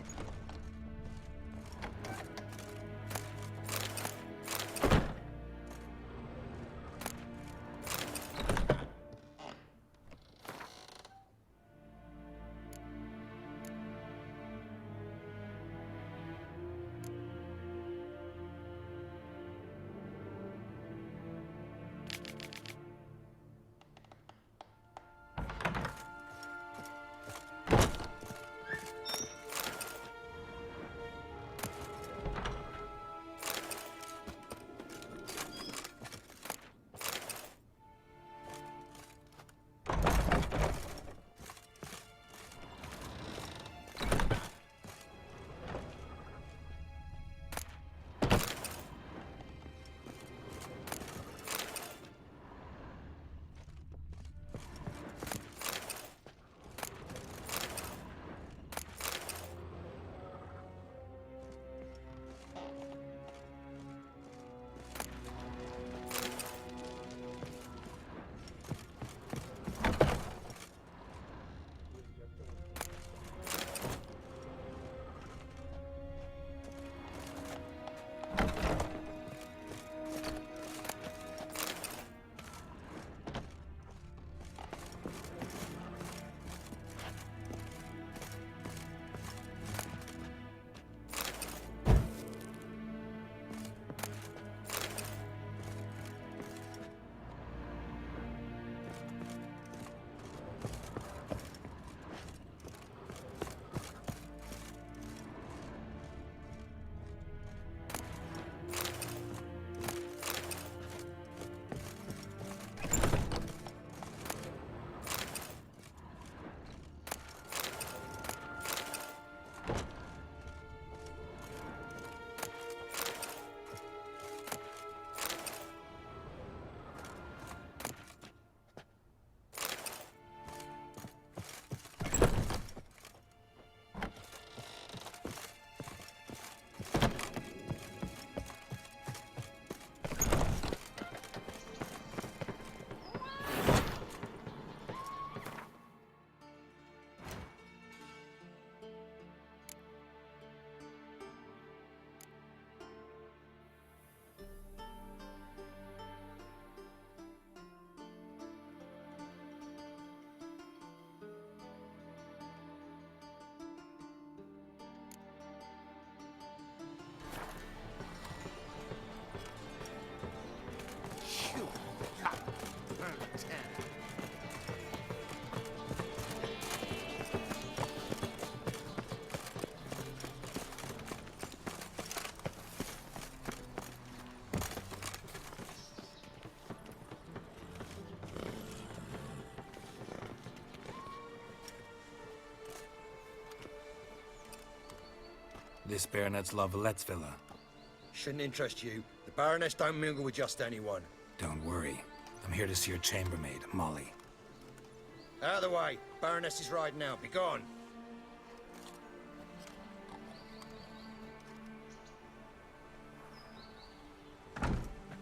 This Baronet's La Valette's villa. Shouldn't interest you. The Baroness don't mingle with just anyone. Don't worry. I'm here to see your chambermaid, Molly. Out of the way. Baroness is riding out. Be gone.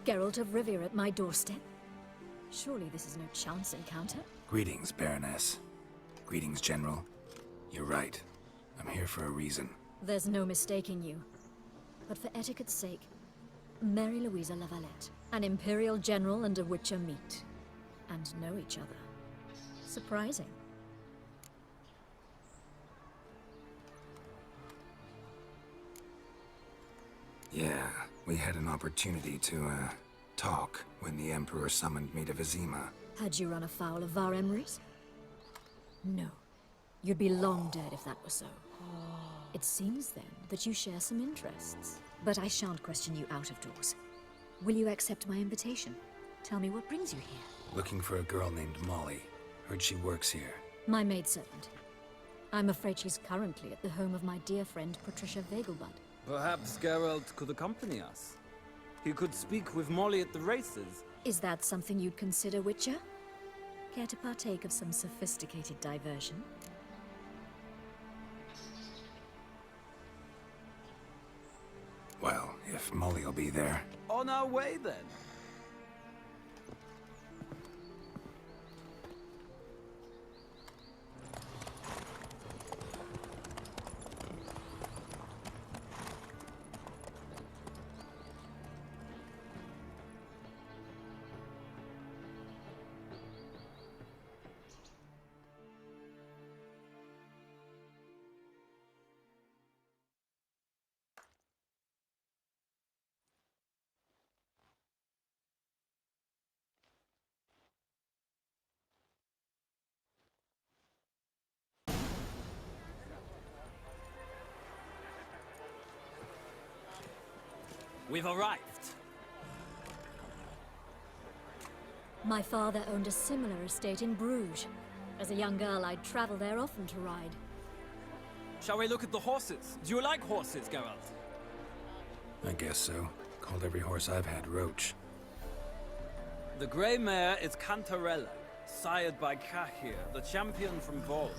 Geralt of Rivia at my doorstep? Surely this is no chance encounter? Greetings, Baroness. Greetings, General. You're right. I'm here for a reason. There's no mistaking you. But for etiquette's sake, Mary Louisa La Valette, an Imperial General and a Witcher meet. And know each other. Surprising. Yeah, we had an opportunity to, talk when the Emperor summoned me to Vizima. Had you run afoul of Var Emrys? No. You'd be long dead if that were so. It seems, then, that you share some interests. But I shan't question you out of doors. Will you accept my invitation? Tell me what brings you here. Looking for a girl named Molly. Heard she works here. My maidservant. I'm afraid she's currently at the home of my dear friend Patricia Vegelbud. Perhaps Geralt could accompany us. He could speak with Molly at the races. Is that something you'd consider, Witcher? Care to partake of some sophisticated diversion? Well, if Molly'll be there. On our way, then. We've arrived. My father owned a similar estate in Bruges. As a young girl, I'd travel there often to ride. Shall we look at the horses? Do you like horses, Geralt? I guess so. Called every horse I've had Roach. The grey mare is Cantarella, sired by Cahir, the champion from Vol.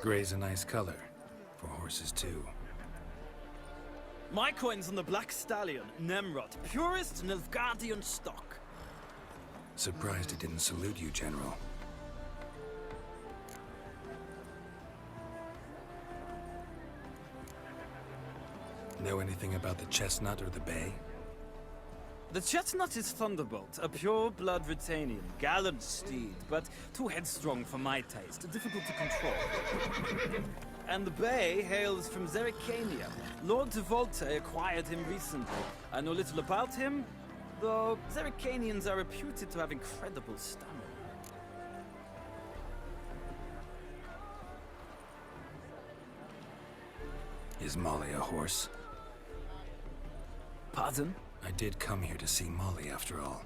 Gray's a nice color. For horses, too. My coin's on the Black Stallion, Nemrod, purest Nilfgaardian stock. Surprised it didn't salute you, General. Know anything about the Chestnut or the Bay? The Chestnut is Thunderbolt, a pure-blood Britannian, gallant steed, but too headstrong for my taste, difficult to control. And the Bay hails from Zerrikania. Lord de Volte acquired him recently. I know little about him, though Zerrikanians are reputed to have incredible stamina. Is Molly a horse? Pardon? I did come here to see Molly, after all.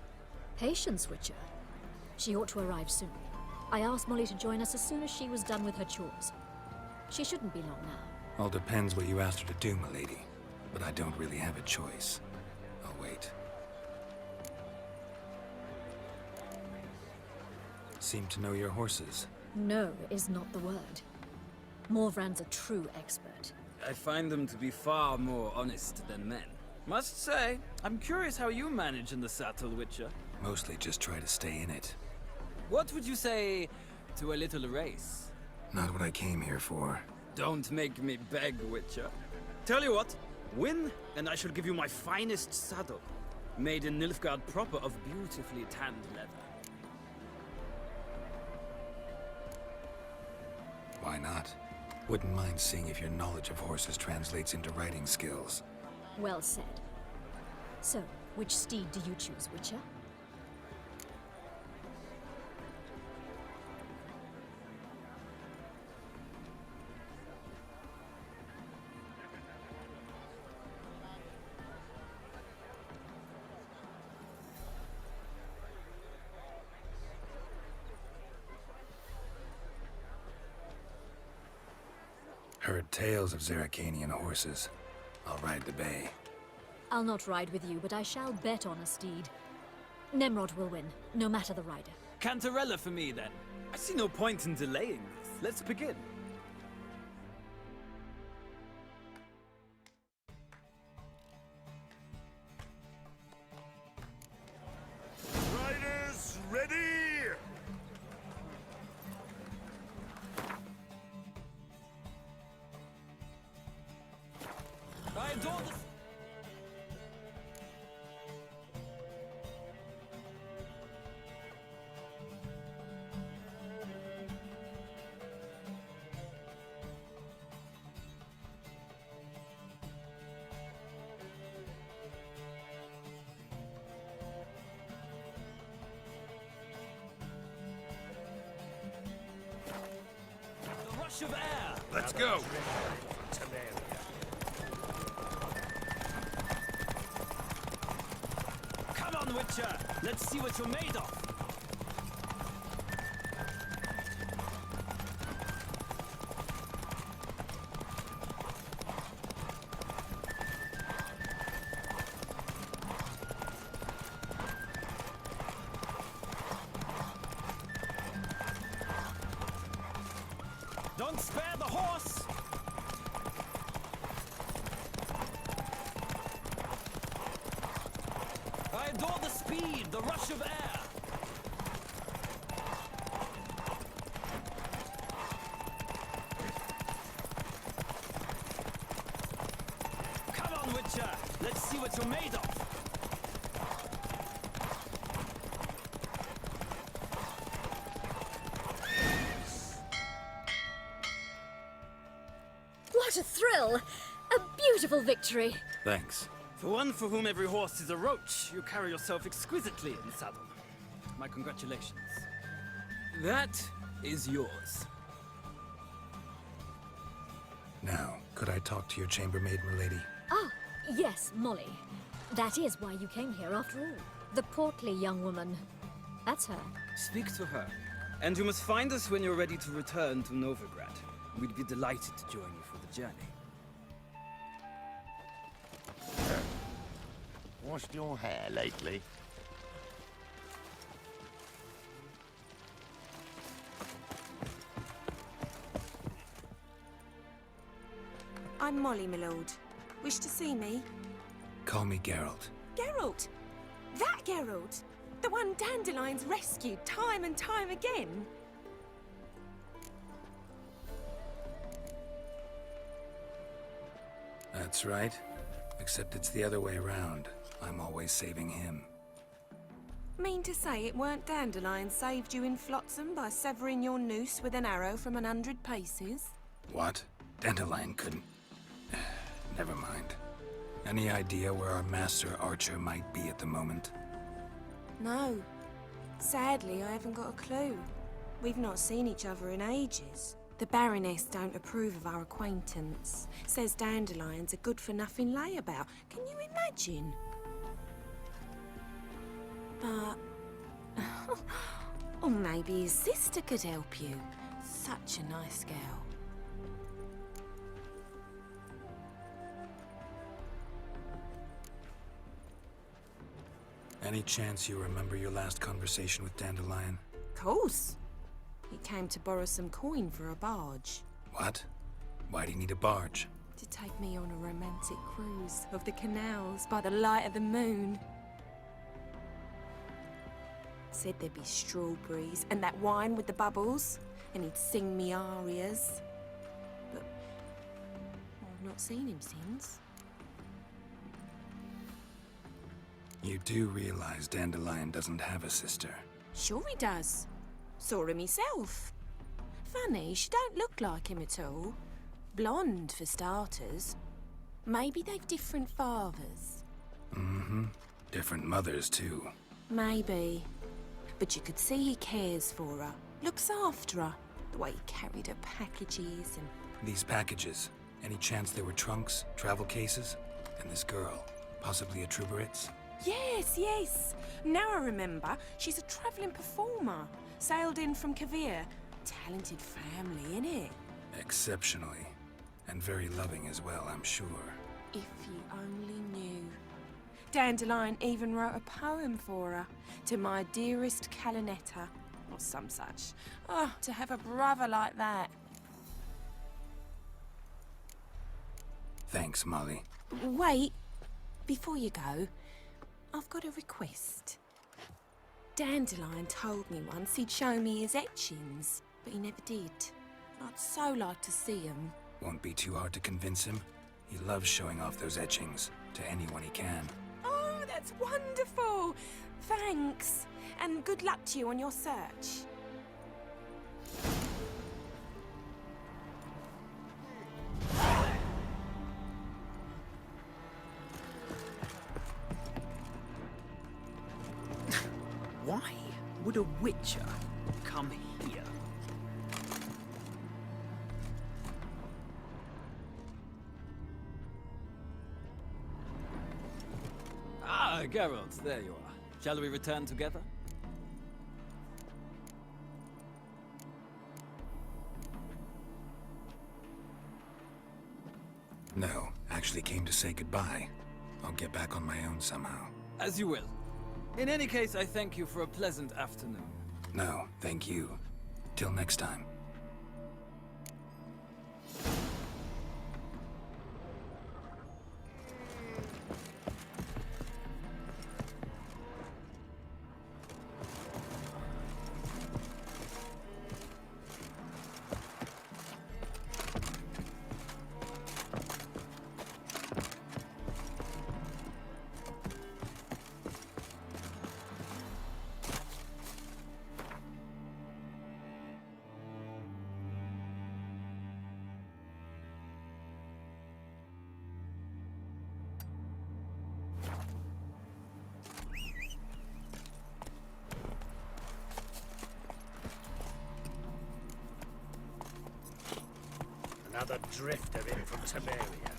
Patience, Witcher. She ought to arrive soon. I asked Molly to join us as soon as she was done with her chores. She shouldn't be long now. All depends what you asked her to do, milady. But I don't really have a choice. I'll wait. Seem to know your horses. No is not the word. Morvran's a true expert. I find them to be far more honest than men. Must say, I'm curious how you manage in the saddle, Witcher. Mostly just try to stay in it. What would you say to a little race? Not what I came here for. Don't make me beg, Witcher. Tell you what, win, and I shall give you my finest saddle. Made in Nilfgaard proper of beautifully tanned leather. Why not? Wouldn't mind seeing if your knowledge of horses translates into riding skills. Well said. So, which steed do you choose, Witcher? Heard tales of Zeracanian horses. I'll ride the bay. I'll not ride with you, but I shall bet on a steed. Nemrod will win, no matter the rider. Cantarella for me, then. I see no point in delaying this. Let's begin. Riders, ready! I adore the... The rush of air! Let's go! Come on, Witcher! Let's see what you're made of! Don't spare the horse! I adore the speed, the rush of air! Come on, Witcher! Let's see what you're made of! What a thrill! A beautiful victory! Thanks. For one for whom every horse is a roach, you carry yourself exquisitely in the saddle. My congratulations. That is yours. Now, could I talk to your chambermaid, milady? Ah, yes, Molly. That is why you came here after all. The portly young woman. That's her. Speak to her. And you must find us when you're ready to return to Novigrad. We'd be delighted to join you for the journey. Washed your hair lately? I'm Molly, my lord. Wish to see me? Call me Geralt. Geralt! That Geralt! The one Dandelion's rescued time and time again! That's right. Except it's the other way around. I'm always saving him. Mean to say it weren't Dandelion saved you in Flotsam by severing your noose with an arrow from 100 paces? What? Dandelion couldn't... Never mind. Any idea where our master archer might be at the moment? No. Sadly, I haven't got a clue. We've not seen each other in ages. The Baroness don't approve of our acquaintance. Says Dandelion's a good-for-nothing layabout. Can you imagine? But... or maybe his sister could help you. Such a nice girl. Any chance you remember your last conversation with Dandelion? Course. He came to borrow some coin for a barge. What? Why do you need a barge? To take me on a romantic cruise of the canals by the light of the moon. Said there'd be strawberries and that wine with the bubbles, and he'd sing me arias. But I've not seen him since. You do realize Dandelion doesn't have a sister. Sure he does. Saw him myself. Funny, she don't look like him at all. Blonde, for starters. Maybe they've different fathers. Mm-hmm. Different mothers, too. Maybe. But you could see he cares for her. Looks after her. The way he carried her packages and... These packages, any chance they were trunks, travel cases? And this girl, possibly a Truberitz? Yes, yes. Now I remember. She's a travelling performer. Sailed in from Kavir. Talented family, innit? Exceptionally. And very loving as well, I'm sure. If you only knew. Dandelion even wrote a poem for her. To my dearest Calinetta, or some such. Oh, to have a brother like that. Thanks, Molly. Wait, before you go, I've got a request. Dandelion told me once he'd show me his etchings, but he never did. I'd so like to see them. Won't be too hard to convince him. He loves showing off those etchings to anyone he can. Oh, that's wonderful! Thanks, and good luck to you on your search. Why would a witcher come here? Ah, Geralt, there you are. Shall we return together? No, actually came to say goodbye. I'll get back on my own somehow. As you will. In any case, I thank you for a pleasant afternoon. No, thank you. Till next time. Another drifter in from Temeria.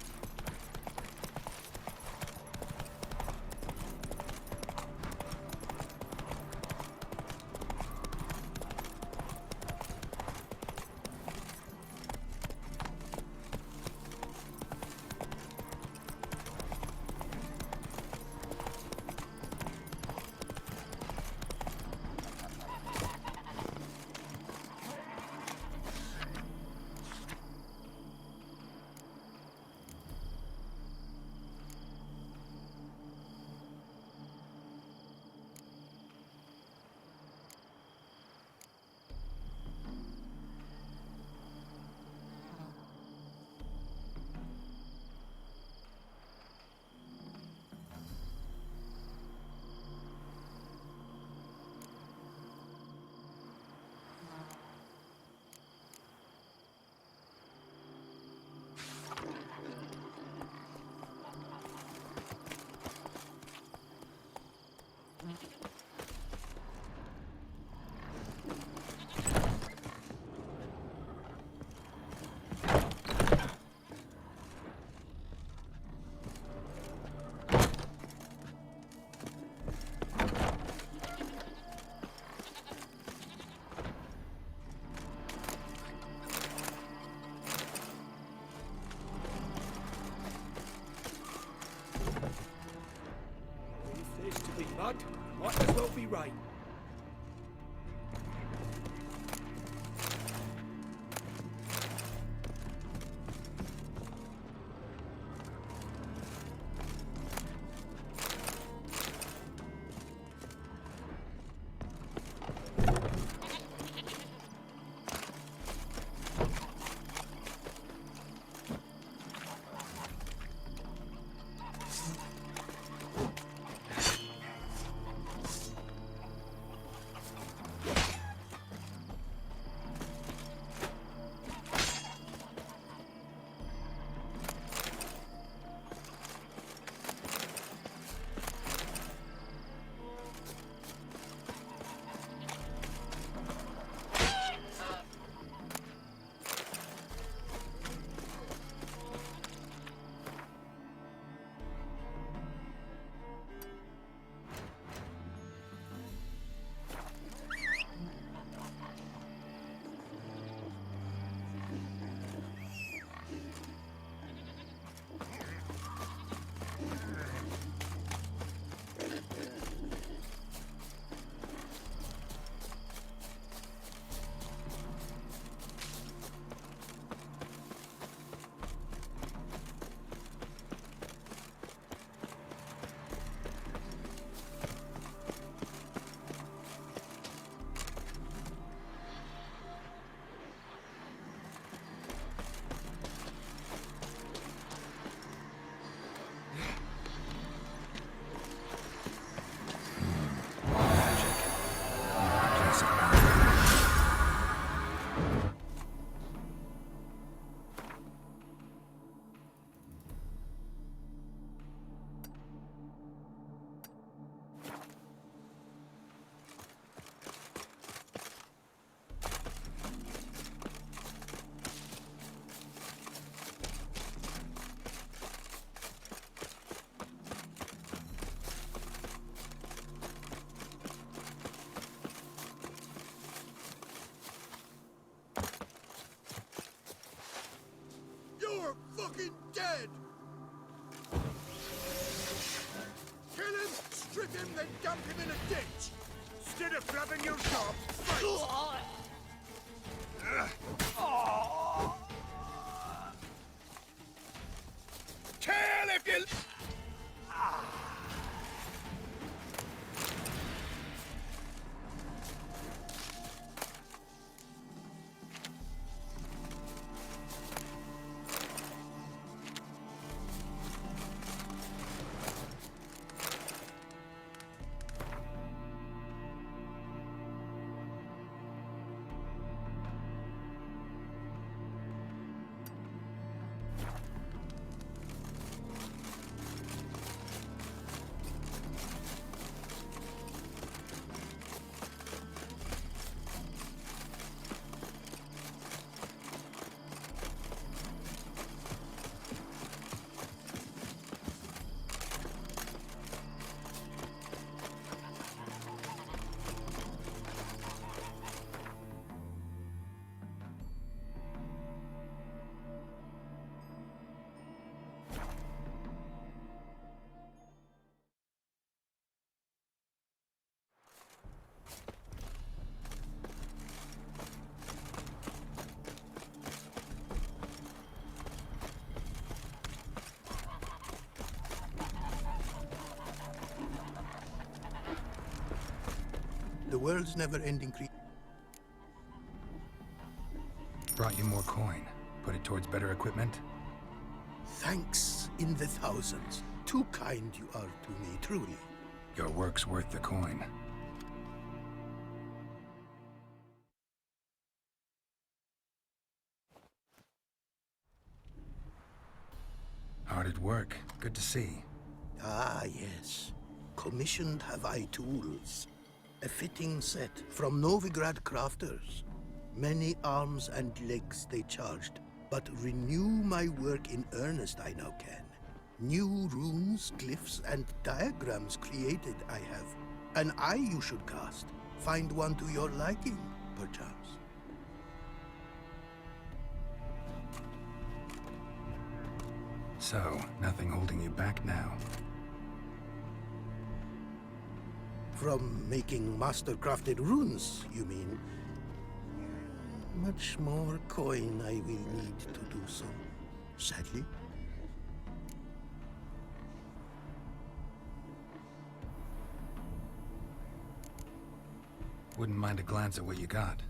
Mud, might as well be rain. dump him in a ditch! Instead of flubbing your job, fight! Kill if you... The world's never-ending Brought you more coin. Put it towards better equipment? Thanks in the thousands. Too kind you are to me, truly. Your work's worth the coin. Hard at work. Good to see. Ah, yes. Commissioned have I tools. A fitting set from Novigrad crafters. Many arms and legs they charged, but renew my work in earnest I now can. New runes, glyphs, and diagrams created I have. An eye you should cast. Find one to your liking, perchance. So, nothing holding you back now. From making master-crafted runes, you mean? Much more coin I will need to do so, sadly. Wouldn't mind a glance at what you got.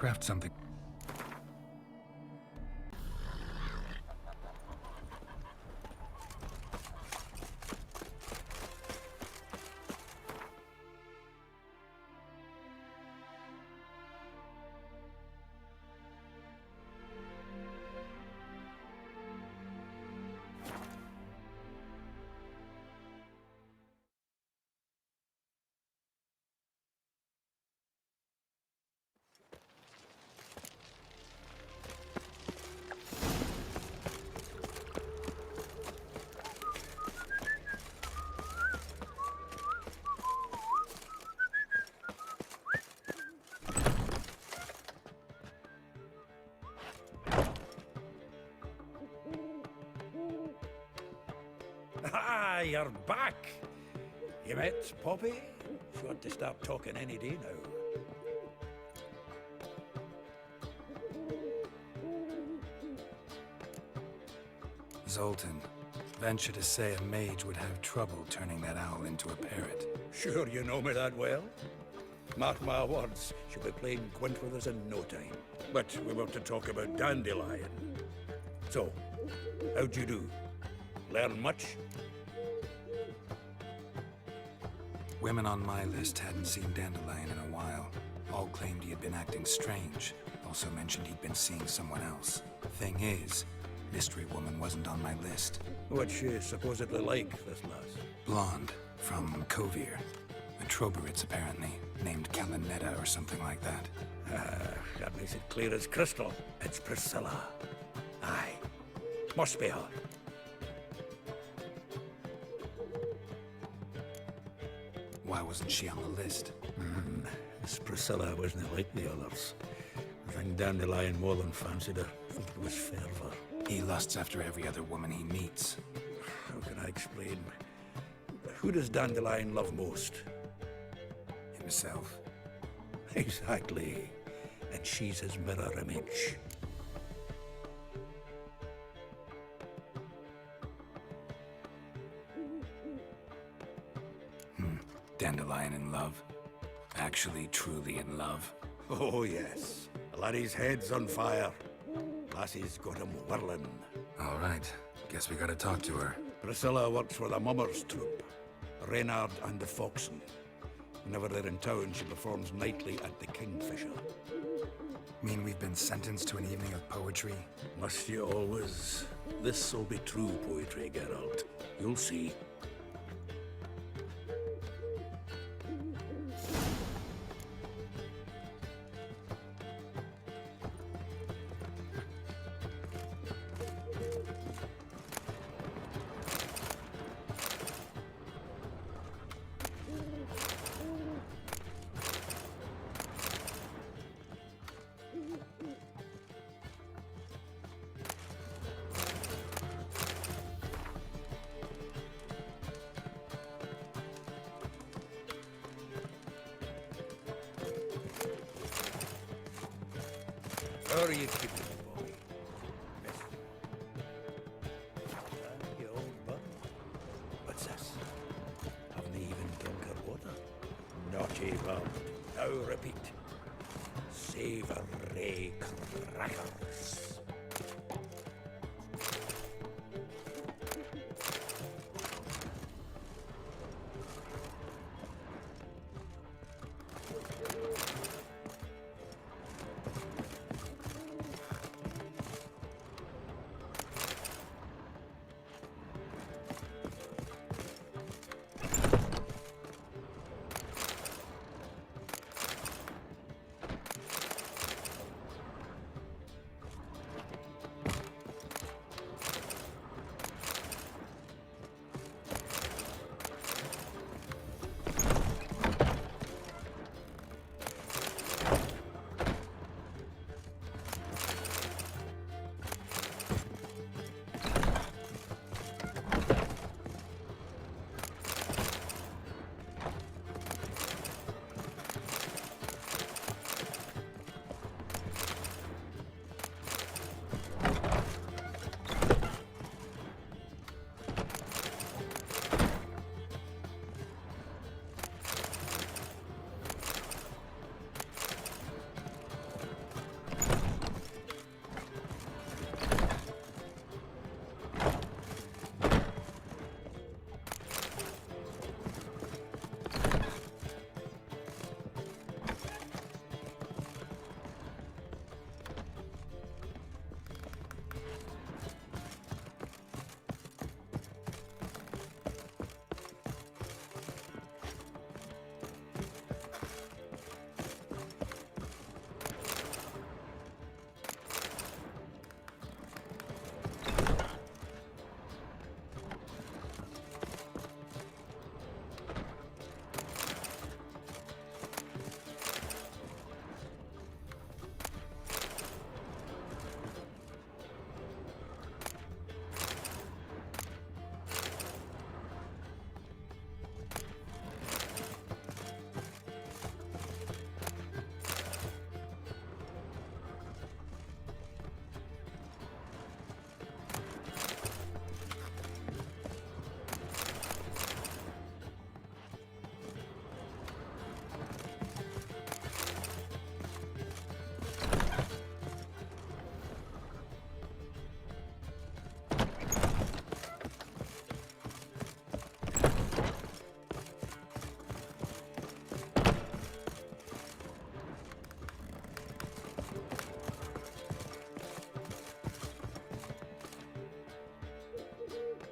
Craft something. Ah, you're back. You met Poppy? She ought to start talking any day now. Zoltan, venture to say a mage would have trouble turning that owl into a parrot. Sure you know me that well. Mark my words, she'll be playing Gwent with us in no time. But we want to talk about Dandelion. So, how'd you do? Learn much? Women on my list hadn't seen Dandelion in a while. All claimed he had been acting strange. Also mentioned he'd been seeing someone else. Thing is, Mystery Woman wasn't on my list. What's she supposedly like, this lass? Blonde, from Kovir. A Troberitz, apparently. Named Kalinetta or something like that. That makes it clear as crystal. It's Priscilla. Aye. Must be her. Why wasn't she on the list? This Priscilla wasn't like the others. I think Dandelion more than fancied her. I think it was fervour. He lusts after every other woman he meets. How can I explain? Who does Dandelion love most? Himself. Exactly. And she's his mirror image. Dandelion in love. Actually, truly in love. Oh, yes. The laddie's head's on fire. Lassie's got him whirling. All right. Guess we gotta talk to her. Priscilla works for the Mummers troupe. Reynard and the Foxen. Whenever they're in town, she performs nightly at the Kingfisher. Mean we've been sentenced to an evening of poetry? Must you always? This'll be true poetry, Geralt. You'll see. How are you keeping it, boy? You old bum. What's this? Haven't even drunk her water? Naughty bum. Now repeat. Savoury crackers.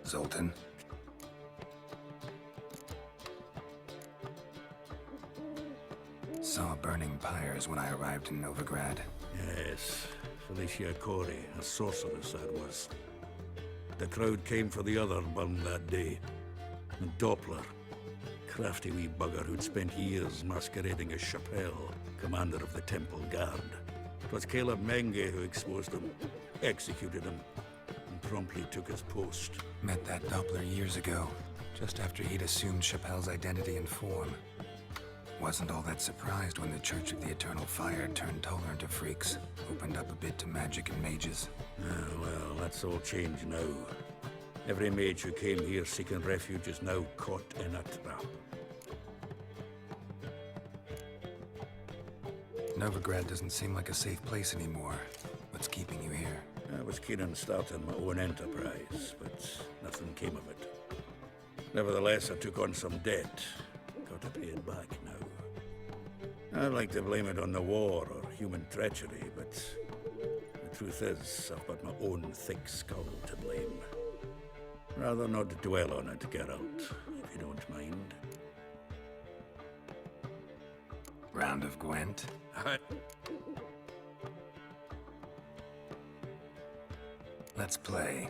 Zoltan. Saw burning pyres when I arrived in Novigrad. Yes, Felicia Corey, a sorceress that was. The crowd came for the other bun that day. And Doppler, crafty wee bugger who'd spent years masquerading as Chappelle, commander of the Temple Guard. It was Caleb Menge who exposed him, executed him, and promptly took his post. Met that Doppler years ago, just after he'd assumed Chappelle's identity and form. Wasn't all that surprised when the Church of the Eternal Fire turned tolerant of freaks, opened up a bit to magic and mages. Well, that's all changed now. Every mage who came here seeking refuge is now caught in a trap. Novigrad doesn't seem like a safe place anymore. What's keeping you here? I was keen on starting my own enterprise, but nothing came of it. Nevertheless, I took on some debt. Got to pay it back now. I'd like to blame it on the war or human treachery, but the truth is, I've got my own thick skull to blame. Rather not dwell on it, Geralt, if you don't mind. Round of Gwent? Let's play.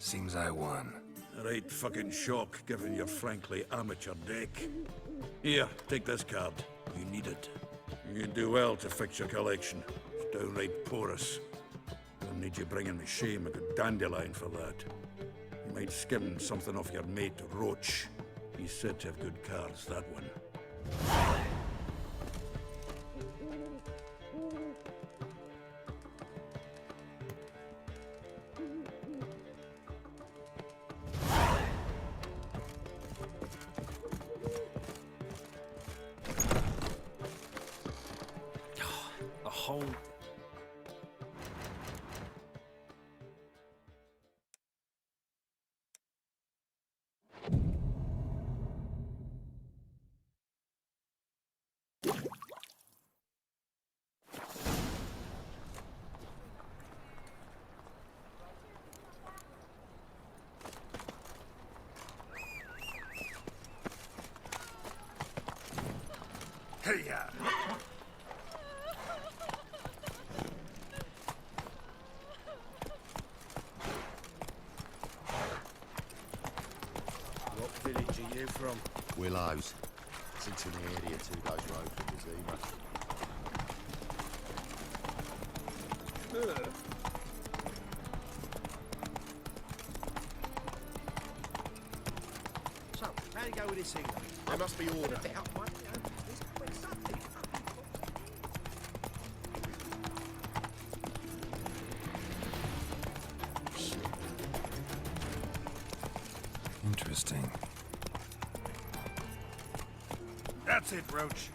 Seems I won. A right fucking shock, given your frankly amateur deck. Here, take this card. You need it. You'd do well to fix your collection. It's downright porous. Don't need you bringing me shame a good dandelion for that. You might skim something off your mate Roach. He's said to have good cards, that one. A whole... Hey-ya! What village are you from? Willows. It's in the area 2 days road from Vizima. So, how do you go with this thing? There must be order. Interesting. That's it, Roach.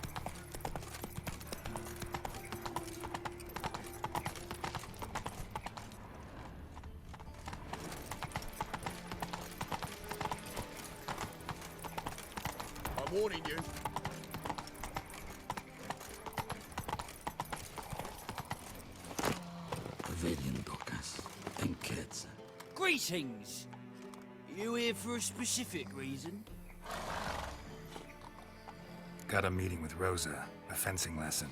I'm warning you. Pavilion Docas and kids. Greetings! You here for a specific reason? Got a meeting with Rosa. A fencing lesson.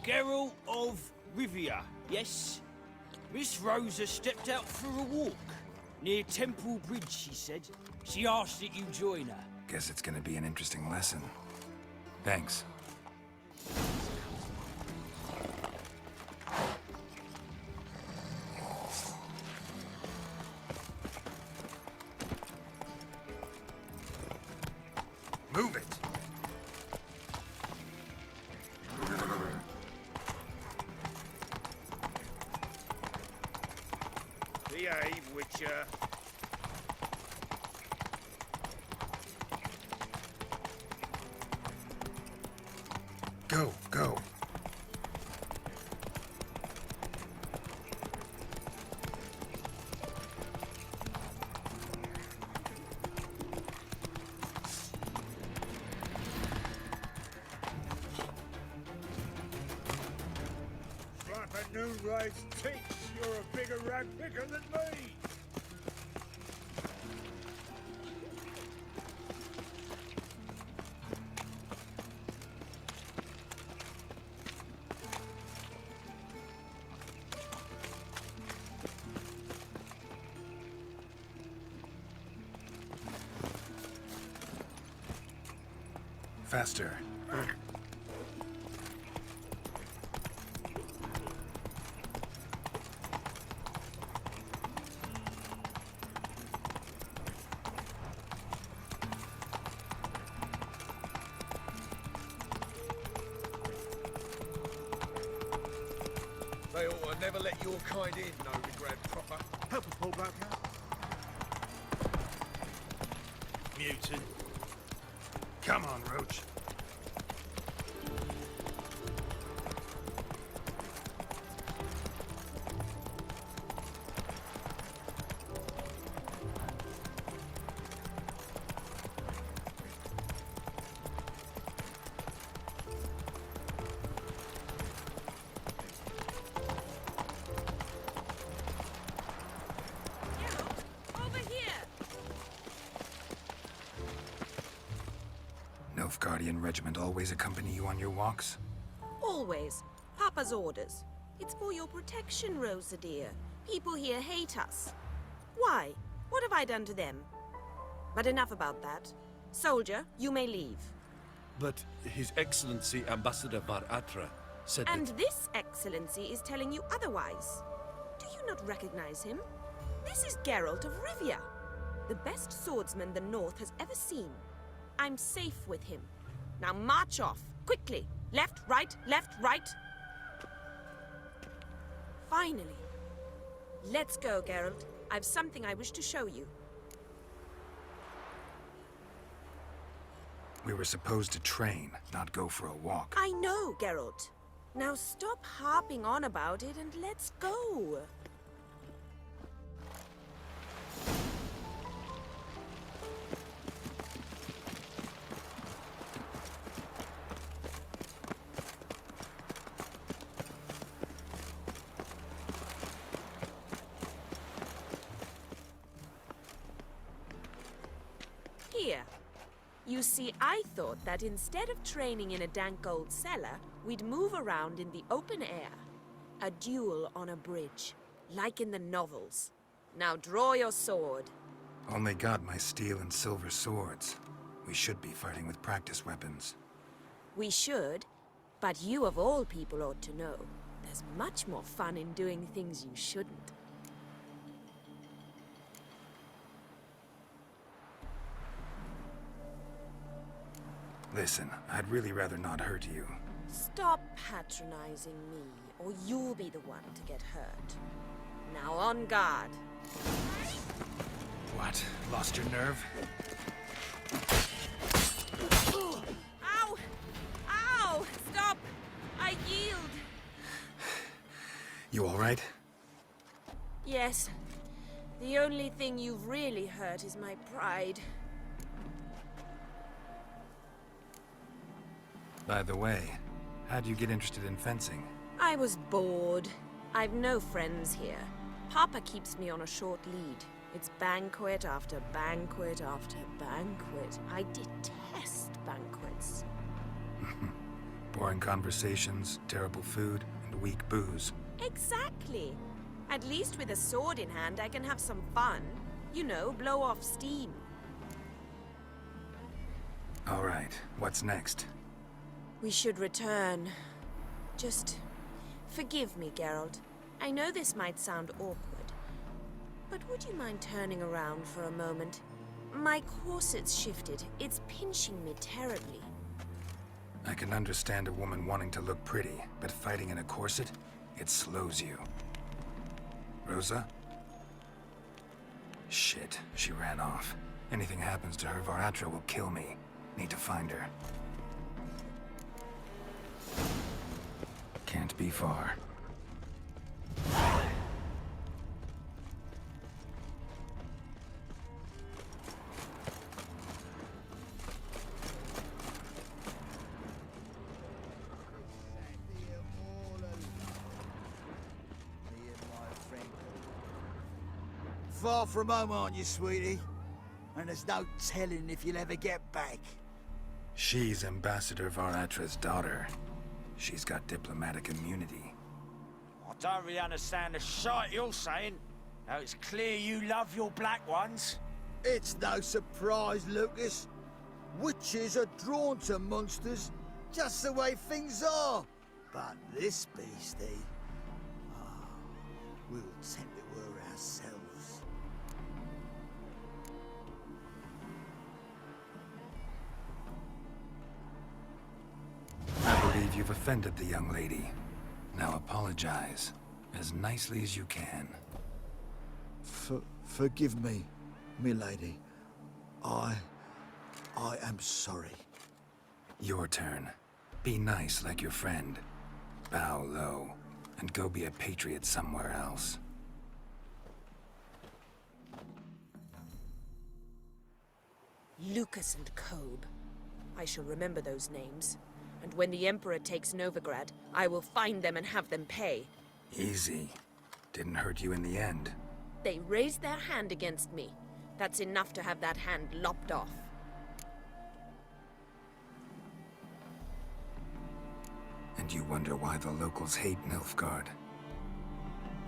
Geralt of Rivia, yes? Miss Rosa stepped out for a walk. Near Temple Bridge, she said. She asked that you join her. Guess it's gonna be an interesting lesson. Thanks. Move it. Behave, Witcher. Go, go. Slap a new raised teeth. You're a bigger rag picker than me. Faster. They ought to never let your kind in, Novigrad proper. Help a pull back out. Mutant. Come on, Roach. Over here! Nilfgaardian regiment always accompany you on your walks? Always. Papa's orders. It's for your protection, Rosa dear. People here hate us. Why? What have I done to them? But enough about that. Soldier, you may leave. But His Excellency Ambassador Var Atra said And that... this excellency is telling you otherwise. Do you not recognize him? This is Geralt of Rivia, the best swordsman the North has ever seen. I'm safe with him. Now march off, quickly. Left, right, right. Finally. Let's go, Geralt. I've something I wish to show you. We were supposed to train, not go for a walk. I know, Geralt. Now stop harping on about it and let's go. Here. You see, I thought that instead of training in a dank old cellar, we'd move around in the open air. A duel on a bridge, like in the novels. Now draw your sword. Only got my steel and silver swords. We should be fighting with practice weapons. We should, but you of all people ought to know. There's much more fun in doing things you shouldn't. Listen, I'd really rather not hurt you. Stop patronizing me, or you'll be the one to get hurt. Now on guard. What? Lost your nerve? Ow! Ow! Stop! I yield! You all right? Yes. The only thing you've really hurt is my pride. By the way, how'd you get interested in fencing? I was bored. I've no friends here. Papa keeps me on a short lead. It's banquet after banquet after banquet. I detest banquets. Boring conversations, terrible food, and weak booze. Exactly. At least with a sword in hand, I can have some fun. You know, blow off steam. All right, what's next? We should return. Just forgive me, Geralt. I know this might sound awkward, but would you mind turning around for a moment? My corset's shifted. It's pinching me terribly. I can understand a woman wanting to look pretty, but fighting in a corset, it slows you. Rosa? Shit, she ran off. Anything happens to her, Var Atra will kill me. Need to find her. Can't be far. Far from home, aren't you, sweetie? And there's no telling if you'll ever get back. She's Ambassador Var Atra's daughter. She's got diplomatic immunity. I don't really understand the shite you're saying. Now it's clear you love your black ones. It's no surprise, Lucas. Witches are drawn to monsters, just the way things are. But this beastie, we'll tend to her ourselves. I believe you've offended the young lady. Now apologize, as nicely as you can. Forgive me, milady. I am sorry. Your turn. Be nice like your friend. Bow low, and go be a patriot somewhere else. Lucas and Kobe. I shall remember those names. And when the Emperor takes Novigrad, I will find them and have them pay. Easy. Didn't hurt you in the end. They raised their hand against me. That's enough to have that hand lopped off. And you wonder why the locals hate Nilfgaard.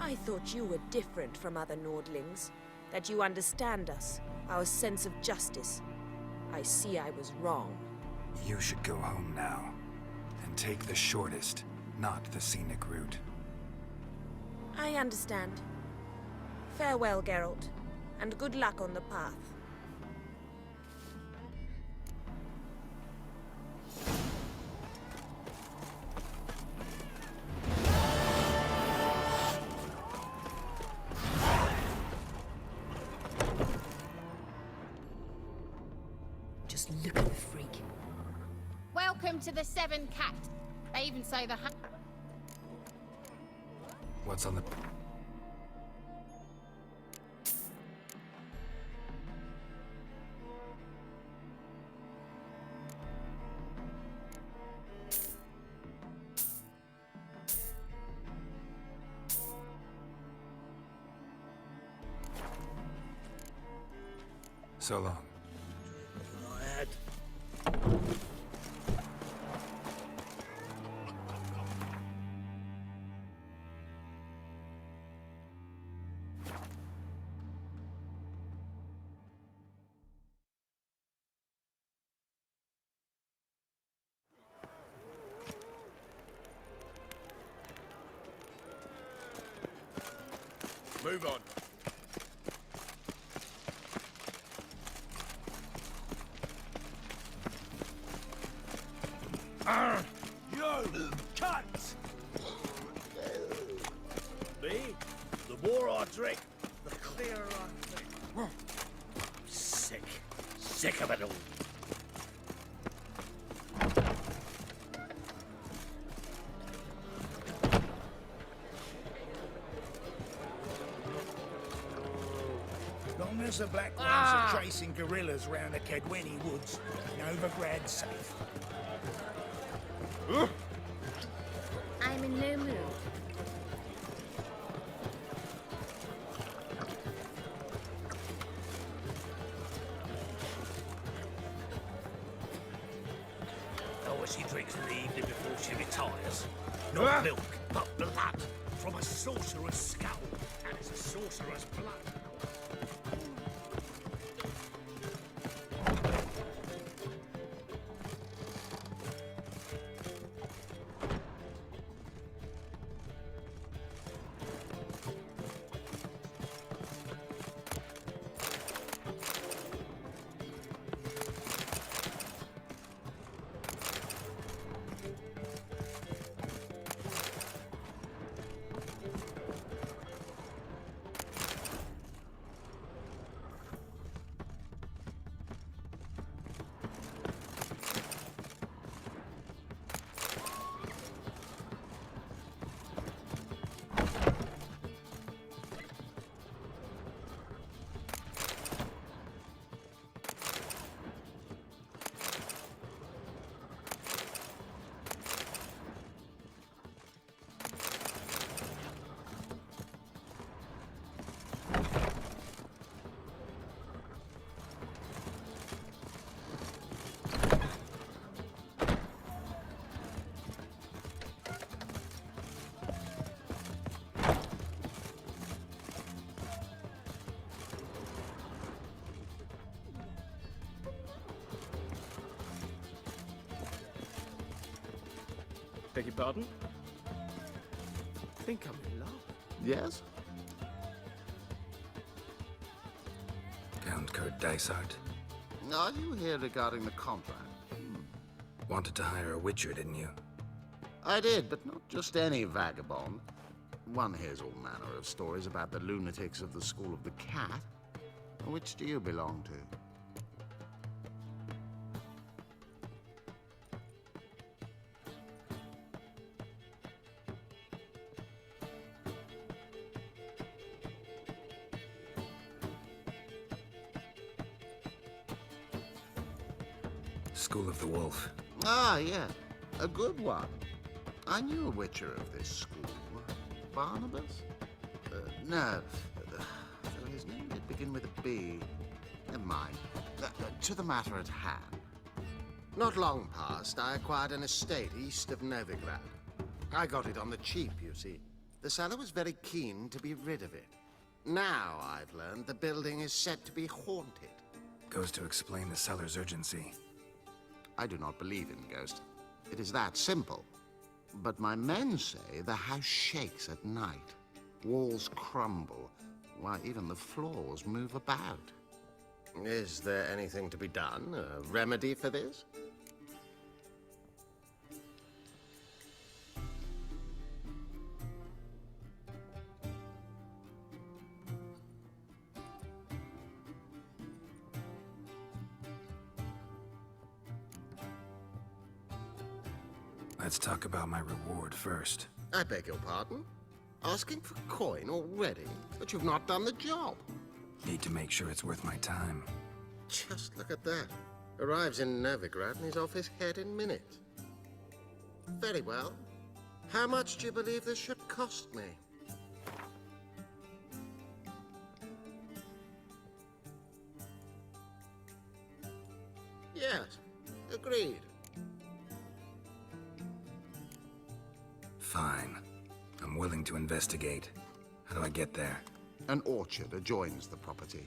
I thought you were different from other Nordlings. that you understand us, our sense of justice. I see I was wrong. You should go home now. And take the shortest, not the scenic route. I understand. Farewell, Geralt, and good luck on the path. Just look at the freak. Welcome to the Seven Cats. They even say the What's on the... So long. Move on. You cunt! Me? The more I drink, the clearer I think. Sick. Sick of it all. Long as the Black Ones are chasing guerrillas round the Kedweni woods, Novigrad's safe. I'm in no mood. Oh, she drinks in the evening before she retires. Not milk, but blood from a sorcerer's skull. And it's a sorcerer's blood. Beg your pardon? I think I'm in love. Yes? Count Kurt Dysart. Are you here regarding the contract? Wanted to hire a witcher, didn't you? I did, but not just any vagabond. One hears all manner of stories about the lunatics of the School of the Cat. Which do you belong to? School of the Wolf. Ah, yeah. A good one. I knew a witcher of this school. Barnabas? No. So his name did begin with a B. Never mind. To the matter at hand. Not long past, I acquired an estate east of Novigrad. I got it on the cheap, you see. The seller was very keen to be rid of it. Now I've learned the building is said to be haunted. Goes to explain the cellar's urgency. I do not believe in ghosts. It is that simple. But my men say the house shakes at night. Walls crumble, while even the floors move about. Is there anything to be done? A remedy for this? Let's talk about my reward first. I beg your pardon? Asking for coin already? But you've not done the job. Need to make sure it's worth my time. Just look at that. Arrives in Novigrad and he's off his head in minutes. Very well. How much do you believe this should cost me? Yes, agreed. Fine. I'm willing to investigate. How do I get there? An orchard adjoins the property.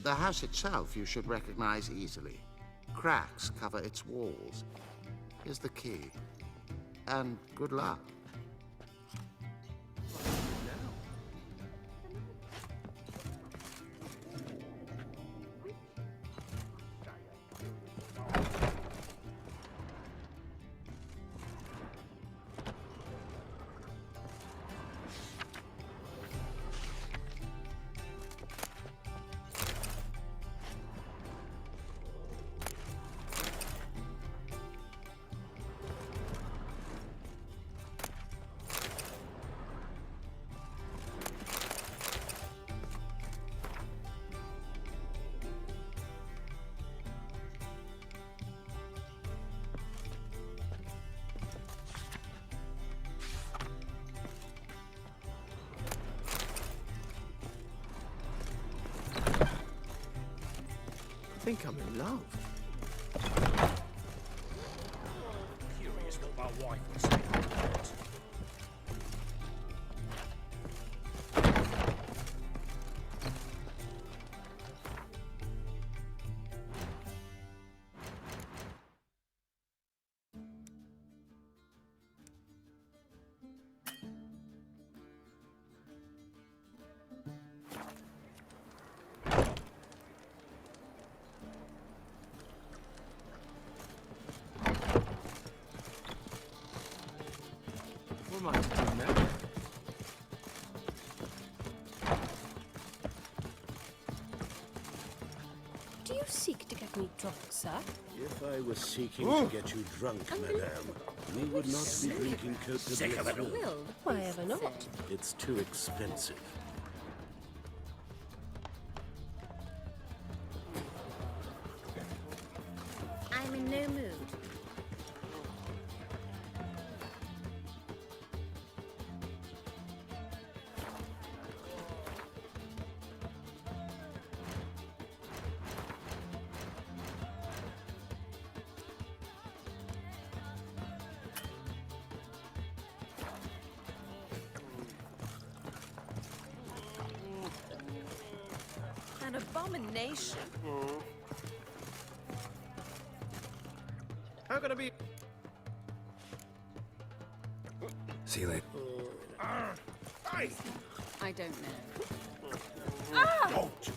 The house itself you should recognize easily. Cracks cover its walls. Here's the key. And good luck. I think I'm in love. Curious what my wife would say about that. What am I to do now? Do you seek to get me drunk, sir? If I was seeking to get you drunk, madame, we would not be drinking Cote de Sick of it all. Bleu. Why ever not? It's too expensive. I'm in no mood. An abomination. How can I be? See you later. Hey! I don't know. Don't!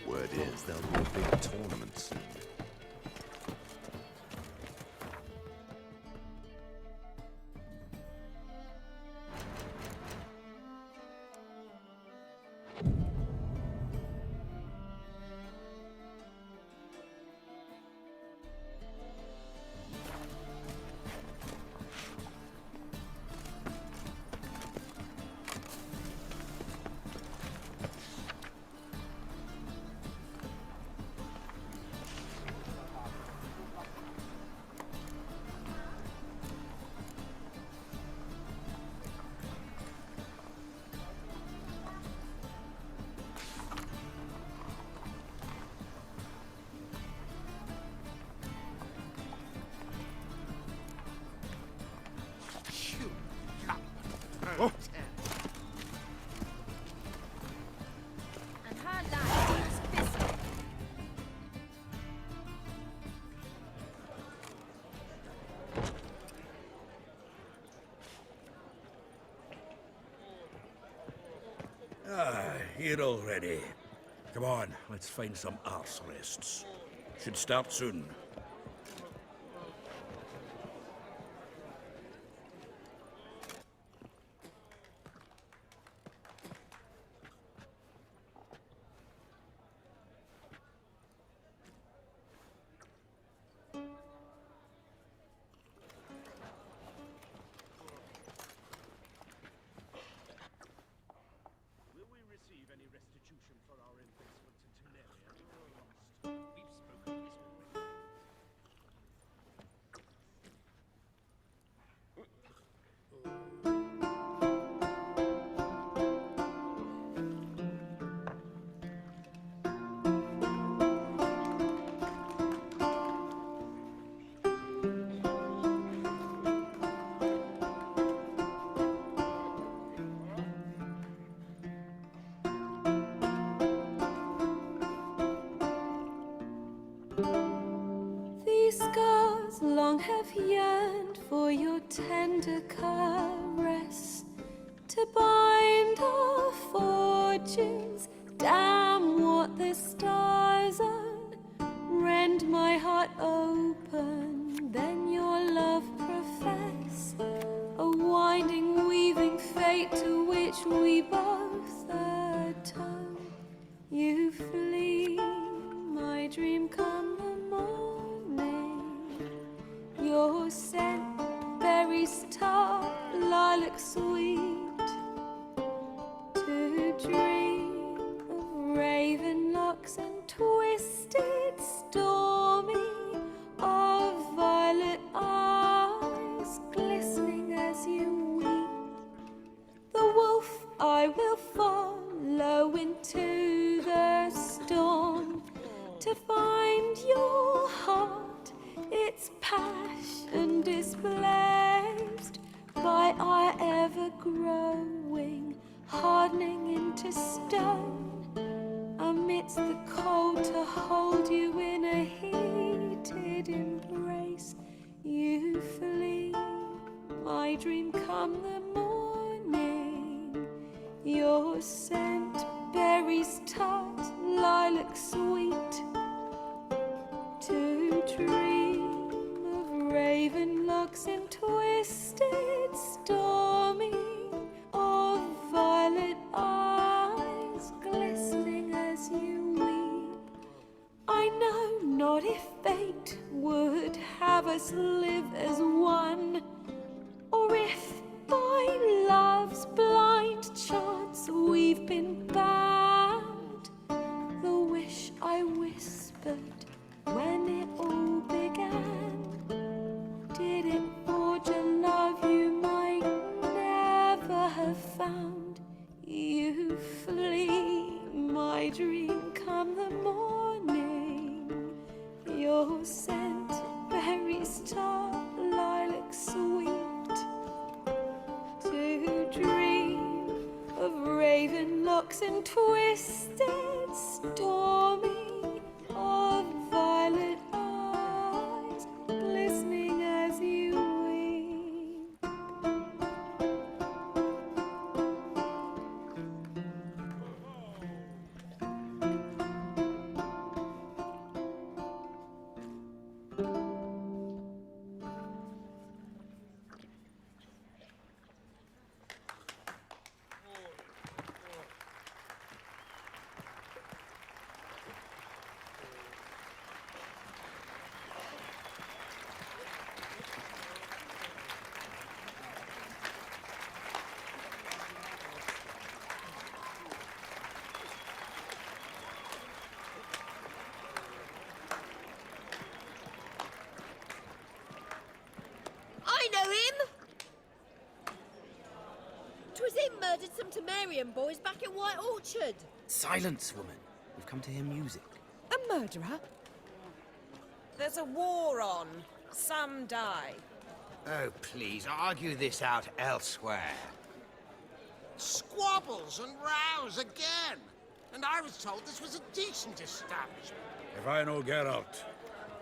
Word is there'll be a big tournament soon. Here already. Come on, let's find some arse rests. Should start soon. These scars long have yearned for your tender caress, to bind our fortunes. Damn what the stars own. Rend my heart open, then your love profess. A winding, weaving fate to which we both atone. You flee, my dream come the morning. Your scent, berries tart, lilac sweet. To dream of raven locks and twisted, stormy, of violet eyes glistening as you weep. The wolf I will follow into the storm, to find your heart, its passion displaced by our ever-growing, hardening into stone. Amidst the cold, to hold you in a heated embrace. You flee, my dream come the morning. Your scent, berries tart, lilac sweet. To dream of raven locks and twisted, stormy, of violet eyes glistening as you weep. I know not if fate would have us live as one, or if by love's blind chance we've been bound. The wish I whispered when it all began, did it forge a love you might never have found? You flee, my dream come the morning. Your scent, berries tart, lilac sweet. To dream of raven locks and twisted, stormy, of violet eyes glistening as you weep. I know him! 'Twas him murdered some Temerian boys back in White Orchard. Silence, woman. We've come to hear music. A murderer? There's a war on. Some die. Oh, please, argue this out elsewhere. Squabbles and rows again. And I was told this was a decent establishment. If I know Geralt,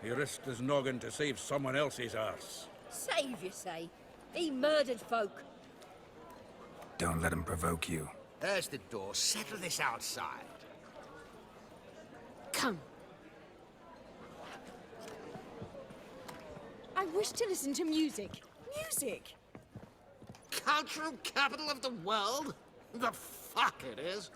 he risked his noggin to save someone else's arse. Save, you say? He murdered folk. Don't let him provoke you. There's the door. Settle this outside. Come. I wish to listen to music. Music! Cultural capital of the world? The fuck it is.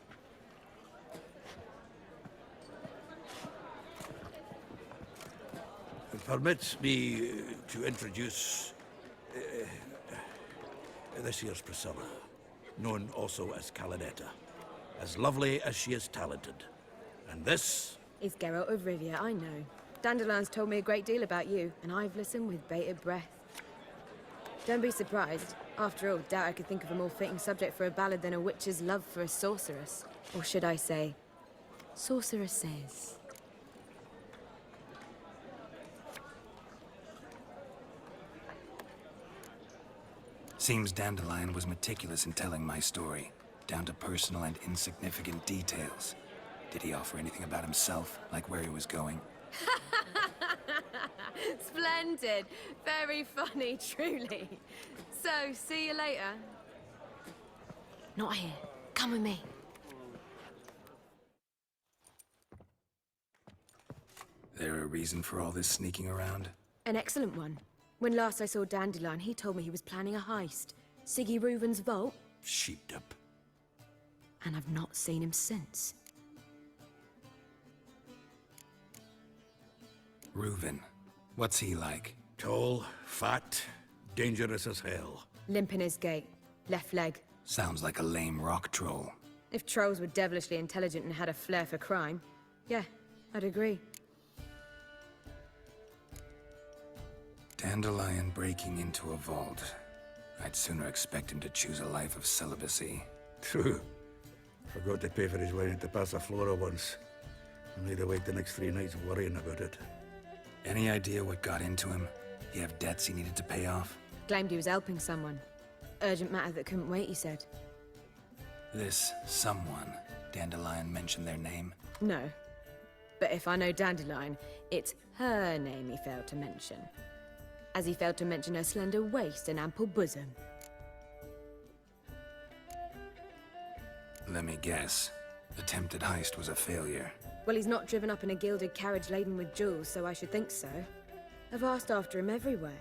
Permit me to introduce this here's Priscilla, known also as Calinetta. As lovely as she is talented. And this? It's Geralt of Rivia, I know. Dandelion's told me a great deal about you, and I've listened with bated breath. Don't be surprised. After all, doubt I could think of a more fitting subject for a ballad than a witch's love for a sorceress. Or should I say, sorceresses. Seems Dandelion was meticulous in telling my story, down to personal and insignificant details. Did he offer anything about himself, like where he was going? Splendid. Very funny, truly. So, see you later. Not here. Come with me. There a reason for all this sneaking around? An excellent one. When last I saw Dandelion, he told me he was planning a heist. Siggy Reuven's vault. Sheeped up. And I've not seen him since. Reuven. What's he like? Tall, fat, dangerous as hell. Limp in his gait. Left leg. Sounds like a lame rock troll. If trolls were devilishly intelligent and had a flair for crime, yeah, I'd agree. Dandelion breaking into a vault. I'd sooner expect him to choose a life of celibacy. True. Forgot to pay for his way into Passiflora once. I made to wait the next 3 nights worrying about it. Any idea what got into him? He have debts he needed to pay off? Claimed he was helping someone. Urgent matter that couldn't wait, he said. This someone, Dandelion mentioned their name? No. But if I know Dandelion, it's her name he failed to mention. As he failed to mention her slender waist and ample bosom. Let me guess. Attempted heist was a failure. Well, he's not driven up in a gilded carriage laden with jewels, so I should think so. I've asked after him everywhere,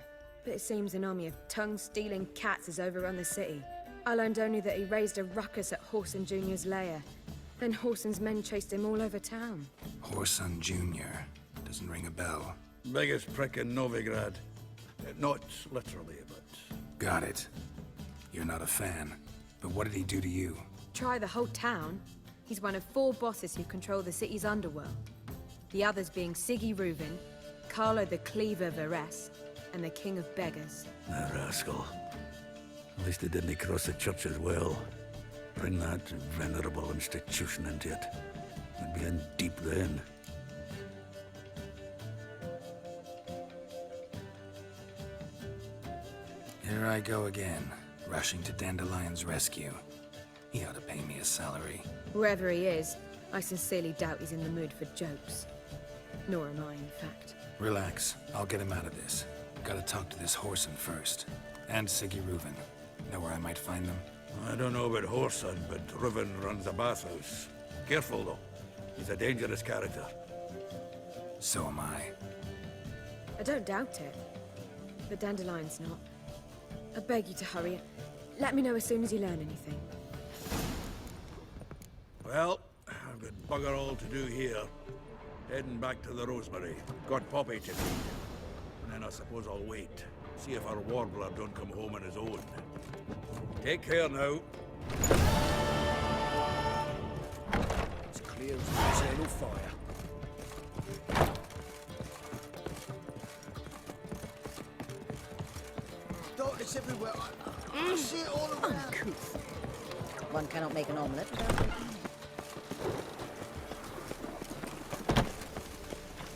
but it seems an army of tongue-stealing cats has overrun the city. I learned only that he raised a ruckus at Whoreson Jr.'s lair. Then Whoreson's men chased him all over town. Whoreson Jr. Doesn't ring a bell. Biggest prick in Novigrad. Not literally, but... Got it. You're not a fan. But what did he do to you? Try the whole town. He's one of 4 bosses who control the city's underworld. The others being Siggy Reuven, Carlo the Cleaver Varese, and the King of Beggars. A rascal. At least he didn't cross the church as well. Bring that venerable institution into it. We'd be in deep then. Here I go again, rushing to Dandelion's rescue. He ought to pay me a salary. Wherever he is, I sincerely doubt he's in the mood for jokes. Nor am I, in fact. Relax. I'll get him out of this. Gotta talk to this Whoreson first. And Siggy Reuven. Know where I might find them? I don't know about Whoreson, but Reuven runs a bathhouse. Careful, though. He's a dangerous character. So am I. I don't doubt it. But Dandelion's not. I beg you to hurry. Let me know as soon as you learn anything. Well, I've got bugger all to do here. Heading back to the Rosemary. Got Poppy to meet. And then I suppose I'll wait. See if our warbler don't come home on his own. Take care now. It's clear as an eternal fire. Darkness everywhere. I see it all around. Uncouth. One cannot make an omelette without breaking.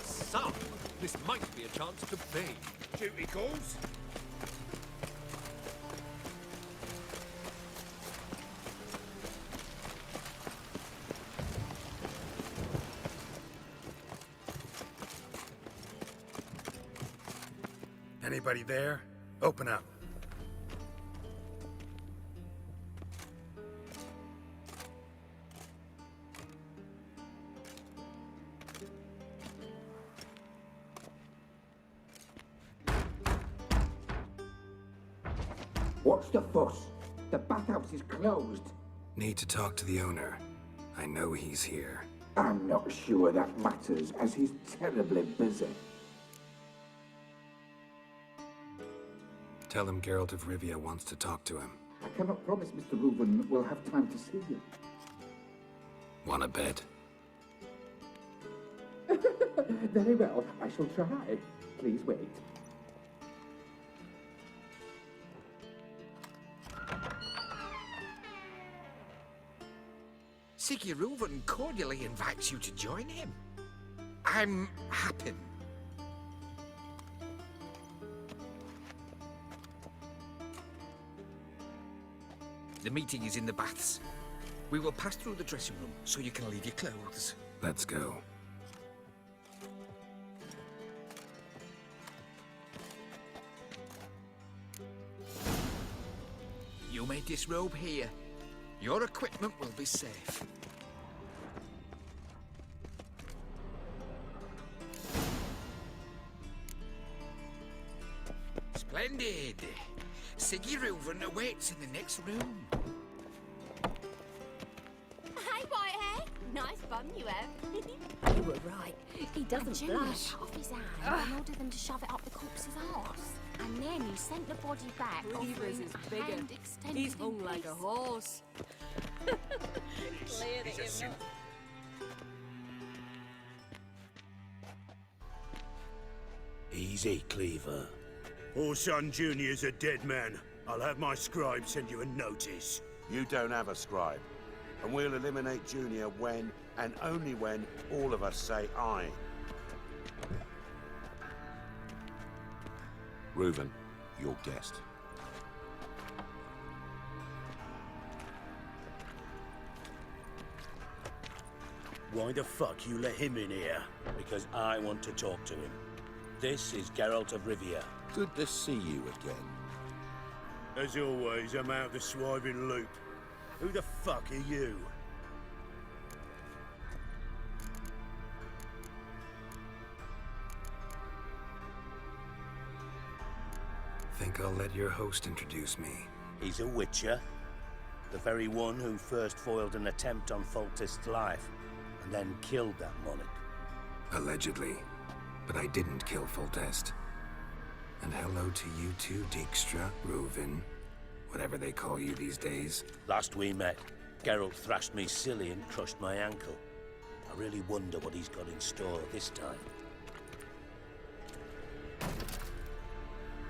So, this might be a chance to bathe. Duty calls. Anybody there? Open up. What's the fuss? The bathhouse is closed. Need to talk to the owner. I know he's here. I'm not sure that matters, as he's terribly busy. Tell him Geralt of Rivia wants to talk to him. I cannot promise Mr. Reuven will have time to see you. Wanna bet? Very well, I shall try. Please wait. Siggy Reuven cordially invites you to join him. I'm happy. The meeting is in the baths. We will pass through the dressing room so you can leave your clothes. Let's go. You may disrobe here. Your equipment will be safe. Splendid. Siggy Reuven awaits in the next room. Hey, Whitehair. Nice bum you have. You were right. He doesn't Junior blush. cut off his hand and ordered them to shove it up the corpse's arse. And then he sent the body back, offering a hand extended He's in hung like a peace. horse. Clear that you're not. Easy, Cleaver. Orson Jr.'s a dead man. I'll have my scribe send you a notice. You don't have a scribe. And we'll eliminate Junior when, and only when, all of us say aye. Reuven, your guest. Why the fuck you let him in here? Because I want to talk to him. This is Geralt of Rivia. Good to see you again. As always, I'm out of the swiving loop. Who the fuck are you? Think I'll let your host introduce me. He's a witcher. The very one who first foiled an attempt on Foltest's life, and then killed that monarch. Allegedly. But I didn't kill Foltest. And hello to you too, Dijkstra, Reuven, whatever they call you these days. Last we met, Geralt thrashed me silly and crushed my ankle. I really wonder what he's got in store this time.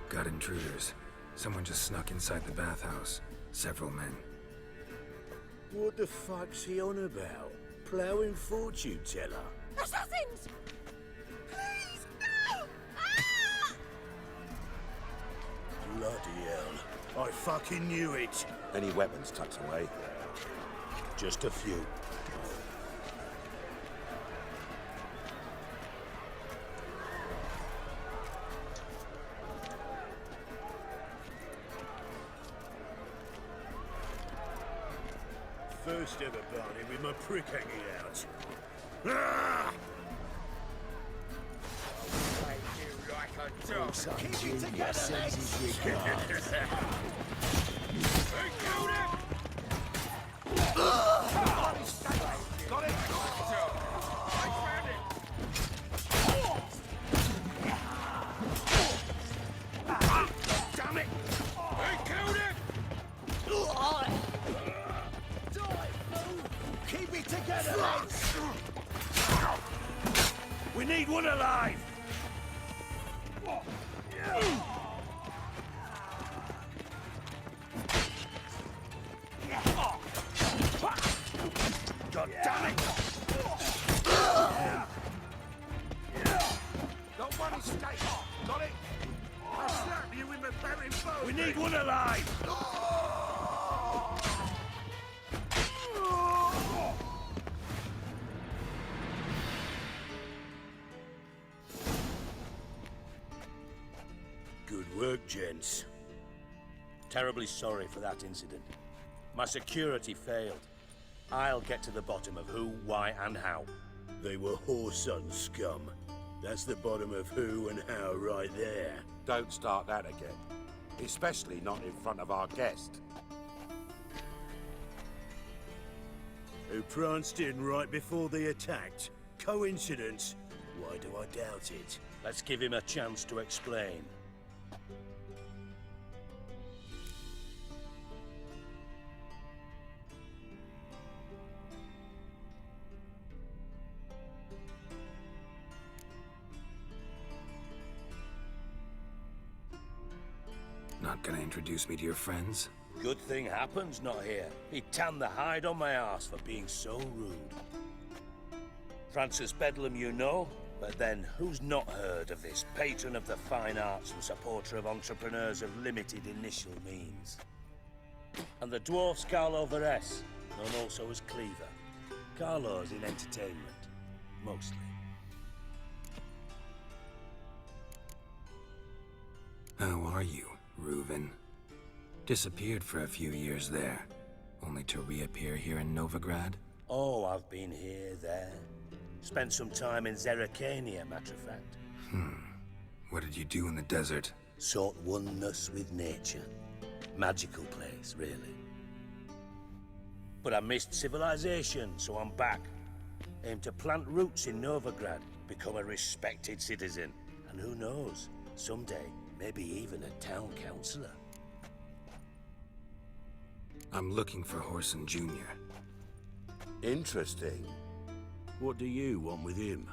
Got intruders. Someone just snuck inside the bathhouse. Several men. What the fuck's he on about? Ploughing fortune teller? Assassins! Please, no! Ah! Bloody hell. I fucking knew it. Any weapons tucked away? Just a few. First ever Barney with my prick hanging out. Ah! Keep it together, mates! Got it! I found it! Damn it! I killed it! Keep it together, mates! We need one alive! God damn it! Got one escape. Got it? I'll slap you with my barren bow! We need one alive! Good work, gents. Terribly sorry for that incident. My security failed. I'll get to the bottom of who, why, and how. They were whoreson scum. That's the bottom of who and how right there. Don't start that again. especially not in front of our guest. Who pranced in right before they attacked. Coincidence? Why do I doubt it? Let's give him a chance to explain. Not gonna introduce me to your friends? Good thing Happen's not here. He'd tan the hide on my arse for being so rude. Francis Bedlam you know, but then who's not heard of this patron of the fine arts and supporter of entrepreneurs of limited initial means? And the dwarf's Carlo Varese, known also as Cleaver. Carlo's in entertainment, mostly. How are you, Reuven? Disappeared for a few years there, only to reappear here in Novigrad? Oh, I've been here, there. Spent some time in Zerrikania, matter of fact. What did you do in the desert? Sought oneness with nature. Magical place, really. But I missed civilization, so I'm back. Aim to plant roots in Novigrad, become a respected citizen. And who knows, someday, maybe even a town councillor. I'm looking for Whoreson Jr. Interesting. What do you want with him?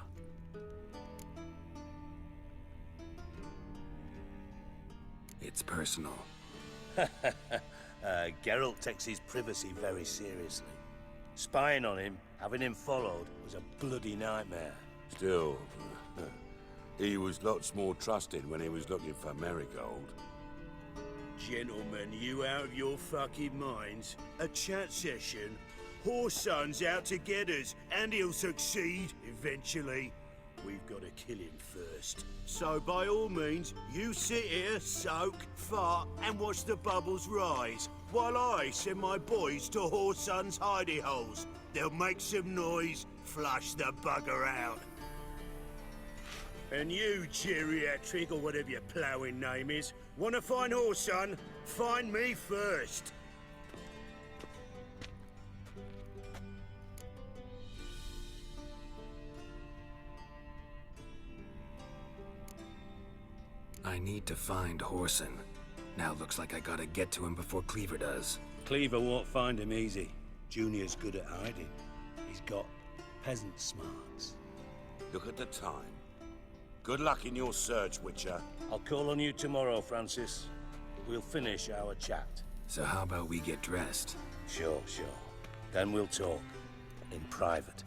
It's personal. Geralt takes his privacy very seriously. Spying on him, having him followed, was a bloody nightmare. Still, he was lots more trusted when he was looking for Marigold. Gentlemen, you out of your fucking minds? A chat session? Whoreson's out to get us, and he'll succeed, eventually. We've got to kill him first. So by all means, you sit here, soak, fart, and watch the bubbles rise, while I send my boys to Whoreson's hidey holes. They'll make some noise, flush the bugger out. And you, geriatric, or whatever your ploughing name is, want to find Whoreson? Find me first. I need to find Whoreson. Now looks like I gotta get to him before Cleaver does. Cleaver won't find him easy. Junior's good at hiding. He's got peasant smarts. Look at the time. Good luck in your search, Witcher. I'll call on you tomorrow, Francis. We'll finish our chat. So how about we get dressed? Sure. Then we'll talk. In private.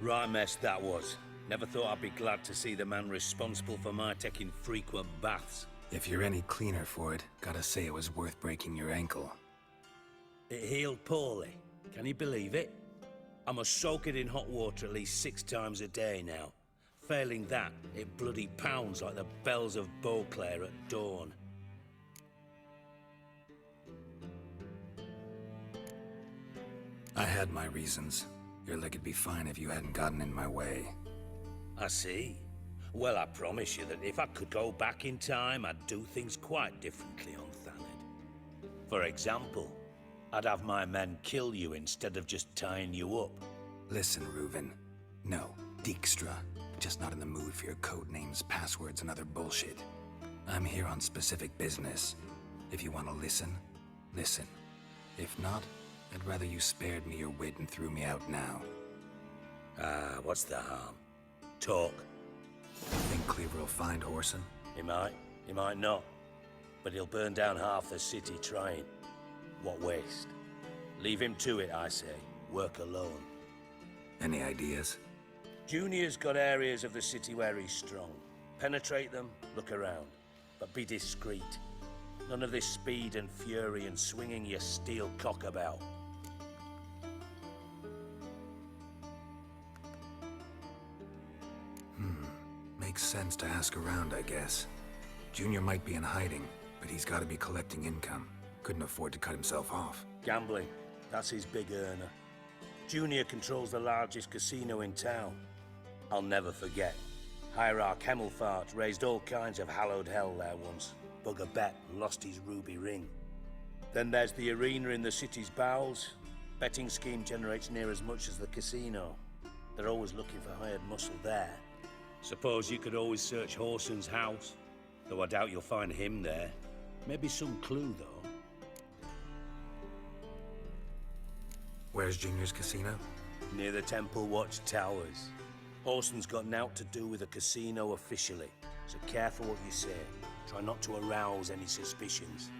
Right mess that was. Never thought I'd be glad to see the man responsible for my taking frequent baths. If you're any cleaner for it, gotta say it was worth breaking your ankle. It healed poorly. Can you believe it? I must soak it in hot water at least 6 times a day now. Failing that, it bloody pounds like the bells of Beauclair at dawn. I had my reasons. Your leg'd be fine if you hadn't gotten in my way. I see. Well, I promise you that if I could go back in time, I'd do things quite differently on Thanedd. For example, I'd have my men kill you instead of just tying you up. Listen, Reuven. No, Dijkstra. Just not in the mood for your code names, passwords, and other bullshit. I'm here on specific business. If you want to listen, listen. If not, I'd rather you spared me your wit and threw me out now. What's the harm? Talk. Think Cleaver will find Whoreson? He might not. But he'll burn down half the city trying. What waste? Leave him to it, I say. Work alone. Any ideas? Junior's got areas of the city where he's strong. Penetrate them, look around. But be discreet. None of this speed and fury and swinging your steel cock about. Makes sense to ask around, I guess. Junior might be in hiding, but he's gotta be collecting income. Couldn't afford to cut himself off. Gambling. That's his big earner. Junior controls the largest casino in town. I'll never forget. Hierarch Hemelfart raised all kinds of hallowed hell there once. Bugger Bet lost his ruby ring. Then there's the arena in the city's bowels. Betting scheme generates near as much as the casino. They're always looking for hired muscle there. Suppose you could always search Horson's house, though I doubt you'll find him there. Maybe some clue, though. Where's Junior's casino? Near the Temple Watch Towers. Horson's got naught to do with the casino officially, so careful what you say. Try not to arouse any suspicions.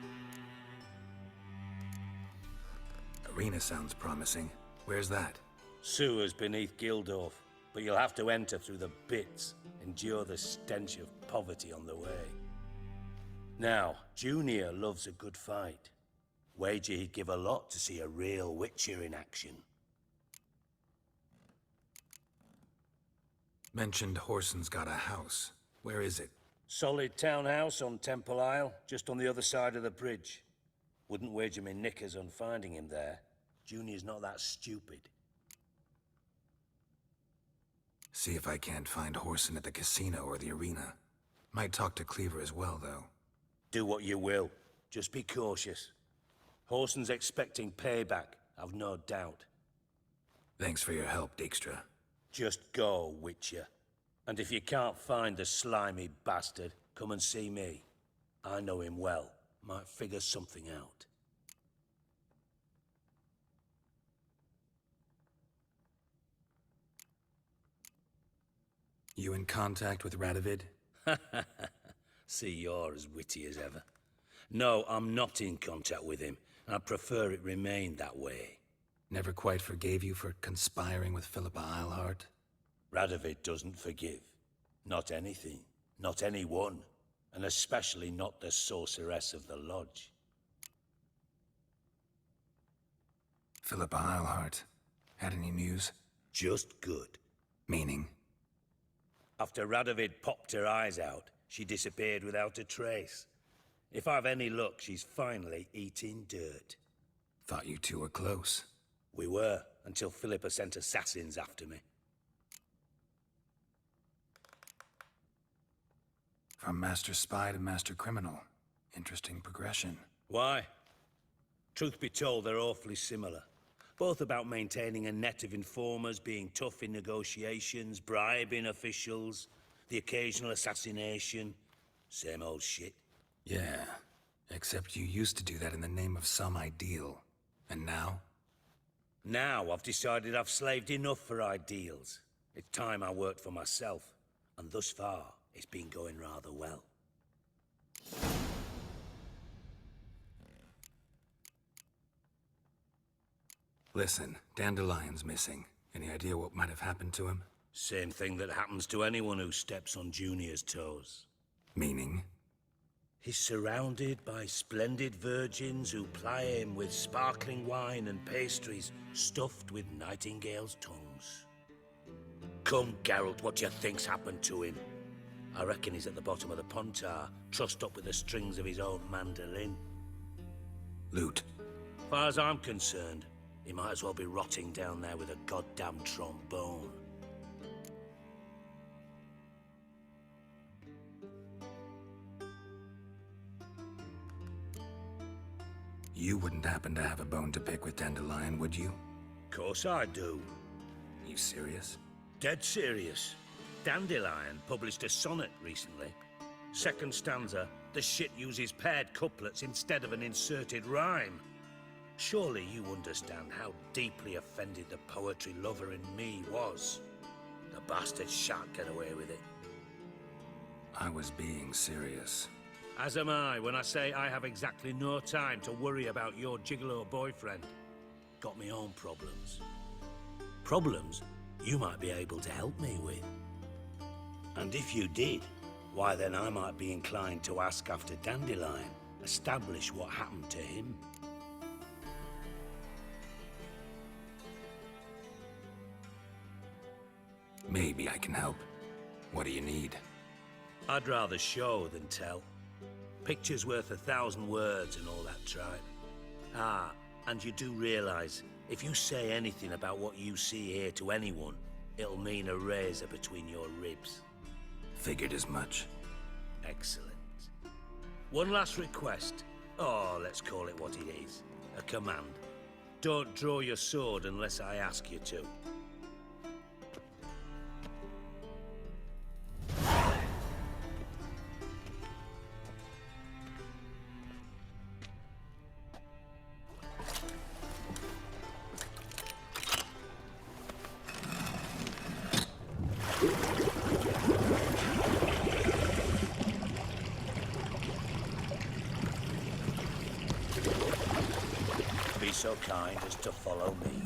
Arena sounds promising. Where's that? Sewers beneath Gildorf, but you'll have to enter through the bits, endure the stench of poverty on the way. Now, Junior loves a good fight. Wager he'd give a lot to see a real Witcher in action. Mentioned Horson's got a house. Where is it? Solid townhouse on Temple Isle, just on the other side of the bridge. Wouldn't wager me knickers on finding him there. Junior's not that stupid. See if I can't find Horson at the casino or the arena. Might talk to Cleaver as well, though. Do what you will. Just be cautious. Horson's expecting payback, I've no doubt. Thanks for your help, Dijkstra. Just go, Witcher. And if you can't find the slimy bastard, come and see me. I know him well. Might figure something out. You in contact with Radovid? See, you're as witty as ever. No, I'm not in contact with him. I'd prefer it remained that way. Never quite forgave you for conspiring with Philippa Eilhart? Radovid doesn't forgive. Not anything. Not anyone. And especially not the sorceress of the Lodge. Philippa Eilhart. Had any news? Just good. Meaning? After Radovid popped her eyes out, she disappeared without a trace. If I've any luck, she's finally eating dirt. Thought you two were close. We were, until Philippa sent assassins after me. From master spy to master criminal. Interesting progression. Why? Truth be told, they're awfully similar. Both about maintaining a net of informers, being tough in negotiations, bribing officials, the occasional assassination. Same old shit. Yeah, except you used to do that in the name of some ideal. And now? Now I've decided I've slaved enough for ideals. It's time I worked for myself. And thus far, it's been going rather well. Listen, Dandelion's missing. Any idea what might have happened to him? Same thing that happens to anyone who steps on Junior's toes. Meaning? He's surrounded by splendid virgins who ply him with sparkling wine and pastries stuffed with nightingales' tongues. Come, Geralt, what do you think's happened to him? I reckon he's at the bottom of the Pontar, trussed up with the strings of his own mandolin. Loot. Far as I'm concerned, he might as well be rotting down there with a goddamn trombone. You wouldn't happen to have a bone to pick with Dandelion, would you? Course I do. You serious? Dead serious. Dandelion published a sonnet recently. Second stanza, the shit uses paired couplets instead of an inserted rhyme. Surely you understand how deeply offended the poetry lover in me was. The bastard shan't get away with it. I was being serious. As am I when I say I have exactly no time to worry about your gigolo boyfriend. Got me own problems. Problems you might be able to help me with. And if you did, why then I might be inclined to ask after Dandelion, establish what happened to him. Maybe I can help. What do you need? I'd rather show than tell. Picture's worth 1,000 words and all that tribe. Ah, and you do realize, if you say anything about what you see here to anyone, it'll mean a razor between your ribs. Figured as much. Excellent. One last request. Oh, let's call it what it is. A command. Don't draw your sword unless I ask you to. Be so kind as to follow me.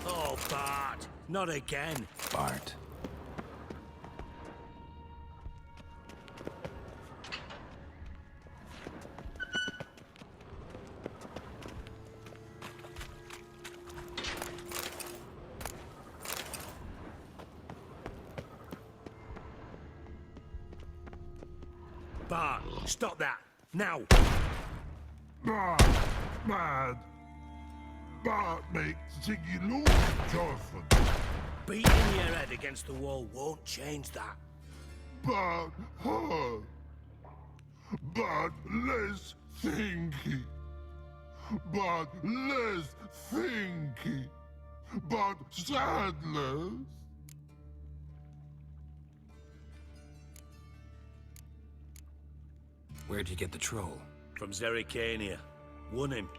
Oh, Bart! Not again! Bart. Bart, stop that! Now! Bart, mad. Bart makes Ziggy lose, Jorfin. Beating your head against the wall won't change that. Bart, hard. Bart, less thinky. Bart, less thinky. Bart, sadness. Where'd you get the troll? From Zerrikania. Won him.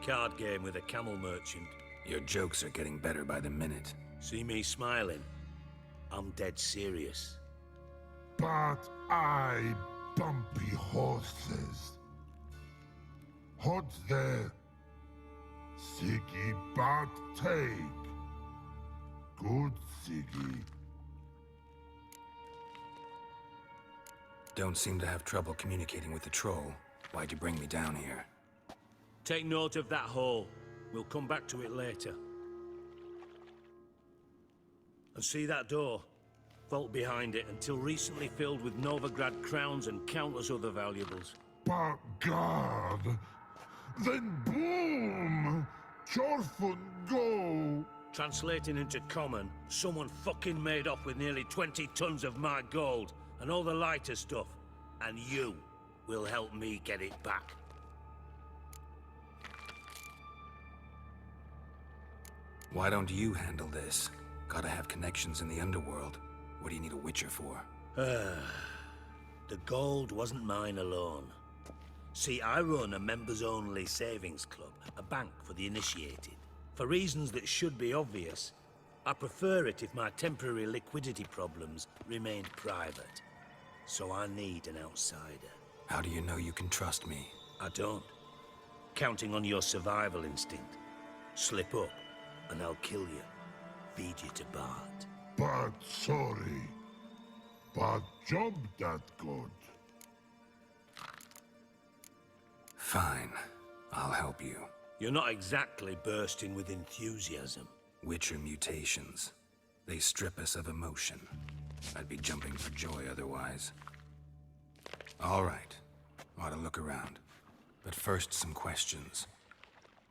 Card game with a camel merchant. Your jokes are getting better by the minute. See me smiling? I'm dead serious. But I bumpy horses. Hot there. Siggy Bart take. Good Siggy. Don't seem to have trouble communicating with the troll. Why'd you bring me down here? Take note of that hole. We'll come back to it later. And see that door? Vault behind it, until recently filled with Novigrad crowns and countless other valuables. But God, then boom! Jorfin go! Translating into common, someone fucking made off with nearly 20 tons of my gold, and all the lighter stuff. And you will help me get it back. Why don't you handle this? Gotta have connections in the underworld. What do you need a Witcher for? The gold wasn't mine alone. See, I run a members-only savings club, a bank for the initiated. For reasons that should be obvious, I prefer it if my temporary liquidity problems remained private. So I need an outsider. How do you know you can trust me? I don't. Counting on your survival instinct. Slip up, and I'll kill you. Feed you to Bart. But sorry. But job that good. Fine. I'll help you. You're not exactly bursting with enthusiasm. Witcher mutations. They strip us of emotion. I'd be jumping for joy otherwise. All right. Ought to look around. But first, some questions.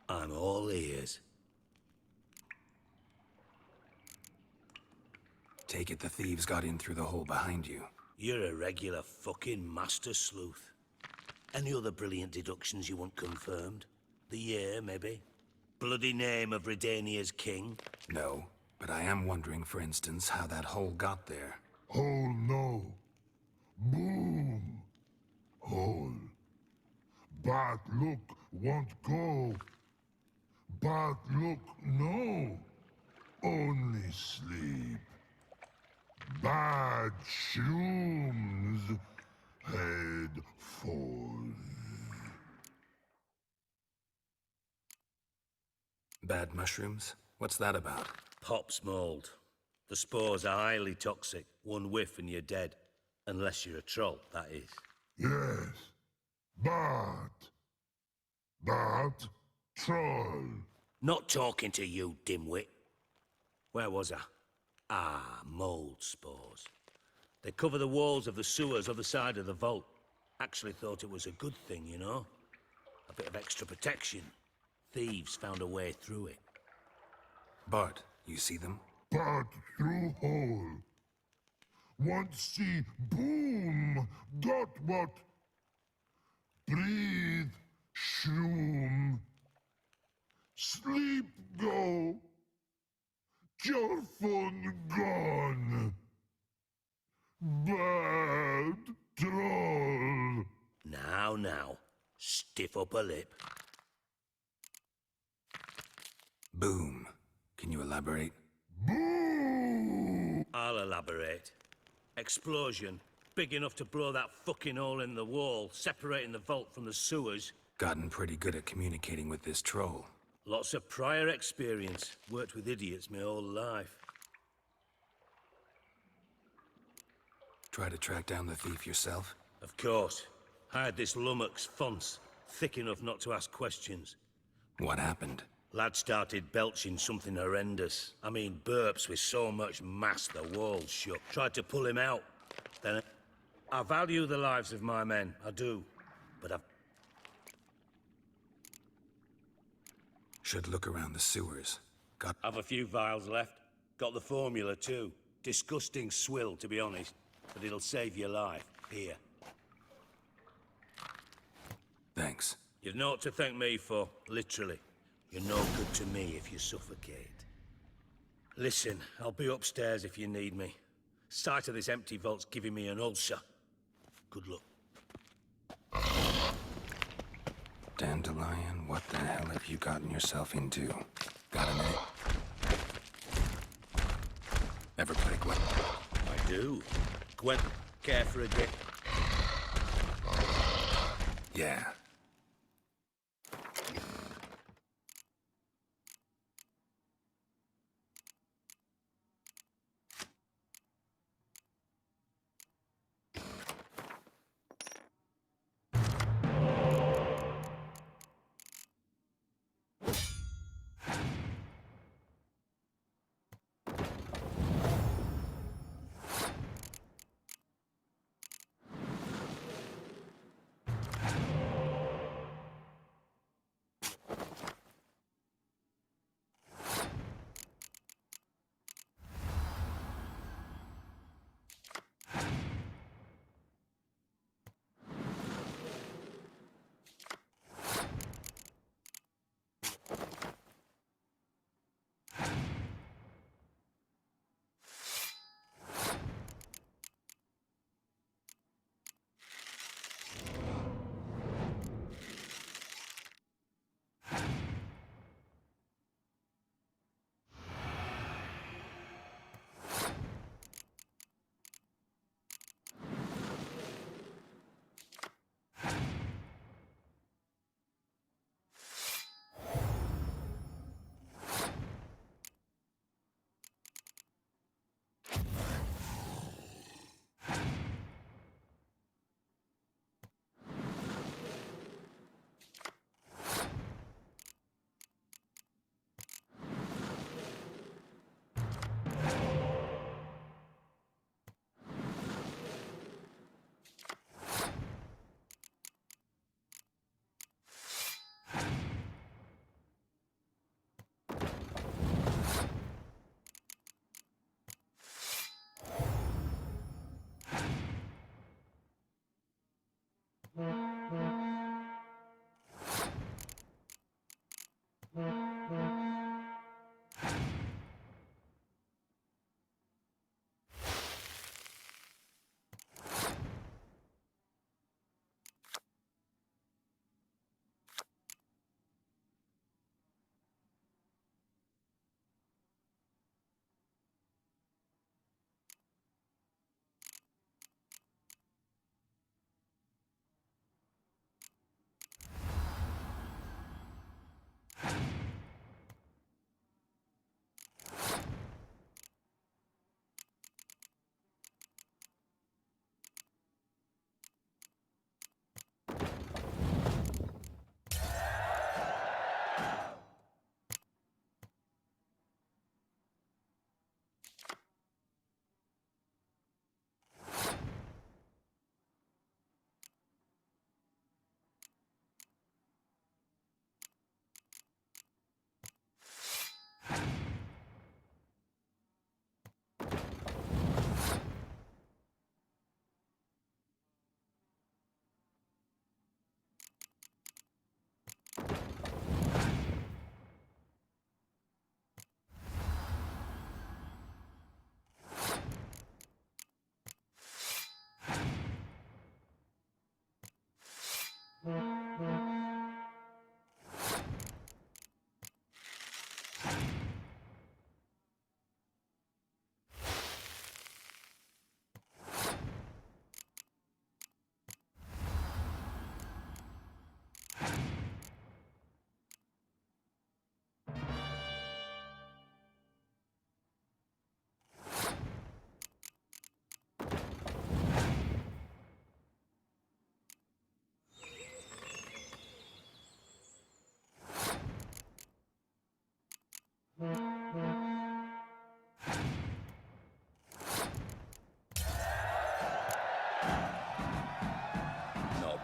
I'm all ears. Take it the thieves got in through the hole behind you. You're a regular fucking master sleuth. Any other brilliant deductions you want confirmed? The year, maybe? Bloody name of Redania's king? No, but I am wondering, for instance, how that hole got there. Hole no. Boom. Hole. But look, won't go. But look, no. Only sleep. Bad shrooms. Head falls. Bad mushrooms? What's that about? Pop's mold. The spores are highly toxic. One whiff and you're dead. Unless you're a troll, that is. Yes. But troll. Not talking to you, dimwit. Where was I? Ah, mold spores. They cover the walls of the sewers other side of the vault. Actually thought it was a good thing, you know? A bit of extra protection. Thieves found a way through it. Bart, you see them? But through hole. Once see boom. Got what? Breathe. Shroom. Sleep go. Your phone gone. Bad troll. Now. Stiff upper lip. Boom. Can you elaborate? Boom! I'll elaborate. Explosion. Big enough to blow that fucking hole in the wall, separating the vault from the sewers. Gotten pretty good at communicating with this troll. Lots of prior experience. Worked with idiots my whole life. Try to track down the thief yourself? Of course. Hired this lummox, Fonce. Thick enough not to ask questions. What happened? Lad started belching something horrendous. I mean, burps with so much mass the walls shook. Tried to pull him out. Then I value the lives of my men, I do. But I've... Should look around the sewers. Have a few vials left. Got the formula too. Disgusting swill, to be honest. But it'll save your life. Here. Thanks. You've naught to thank me for, literally. You're no good to me if you suffocate. Listen, I'll be upstairs if you need me. Sight of this empty vault's giving me an ulcer. Good luck. Dandelion, what the hell have you gotten yourself into? Got a minute? Ever play Gwent? I do. Gwent, care for a bit? Yeah.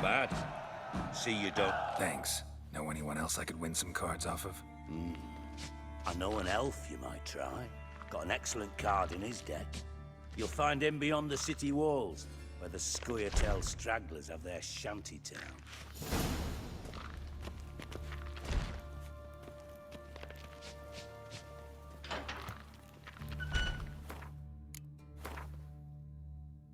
bad. See you don't... Thanks. Know anyone else I could win some cards off of? I know an elf you might try. Got an excellent card in his deck. You'll find him beyond the city walls, where the Scoia'tael stragglers have their shanty town.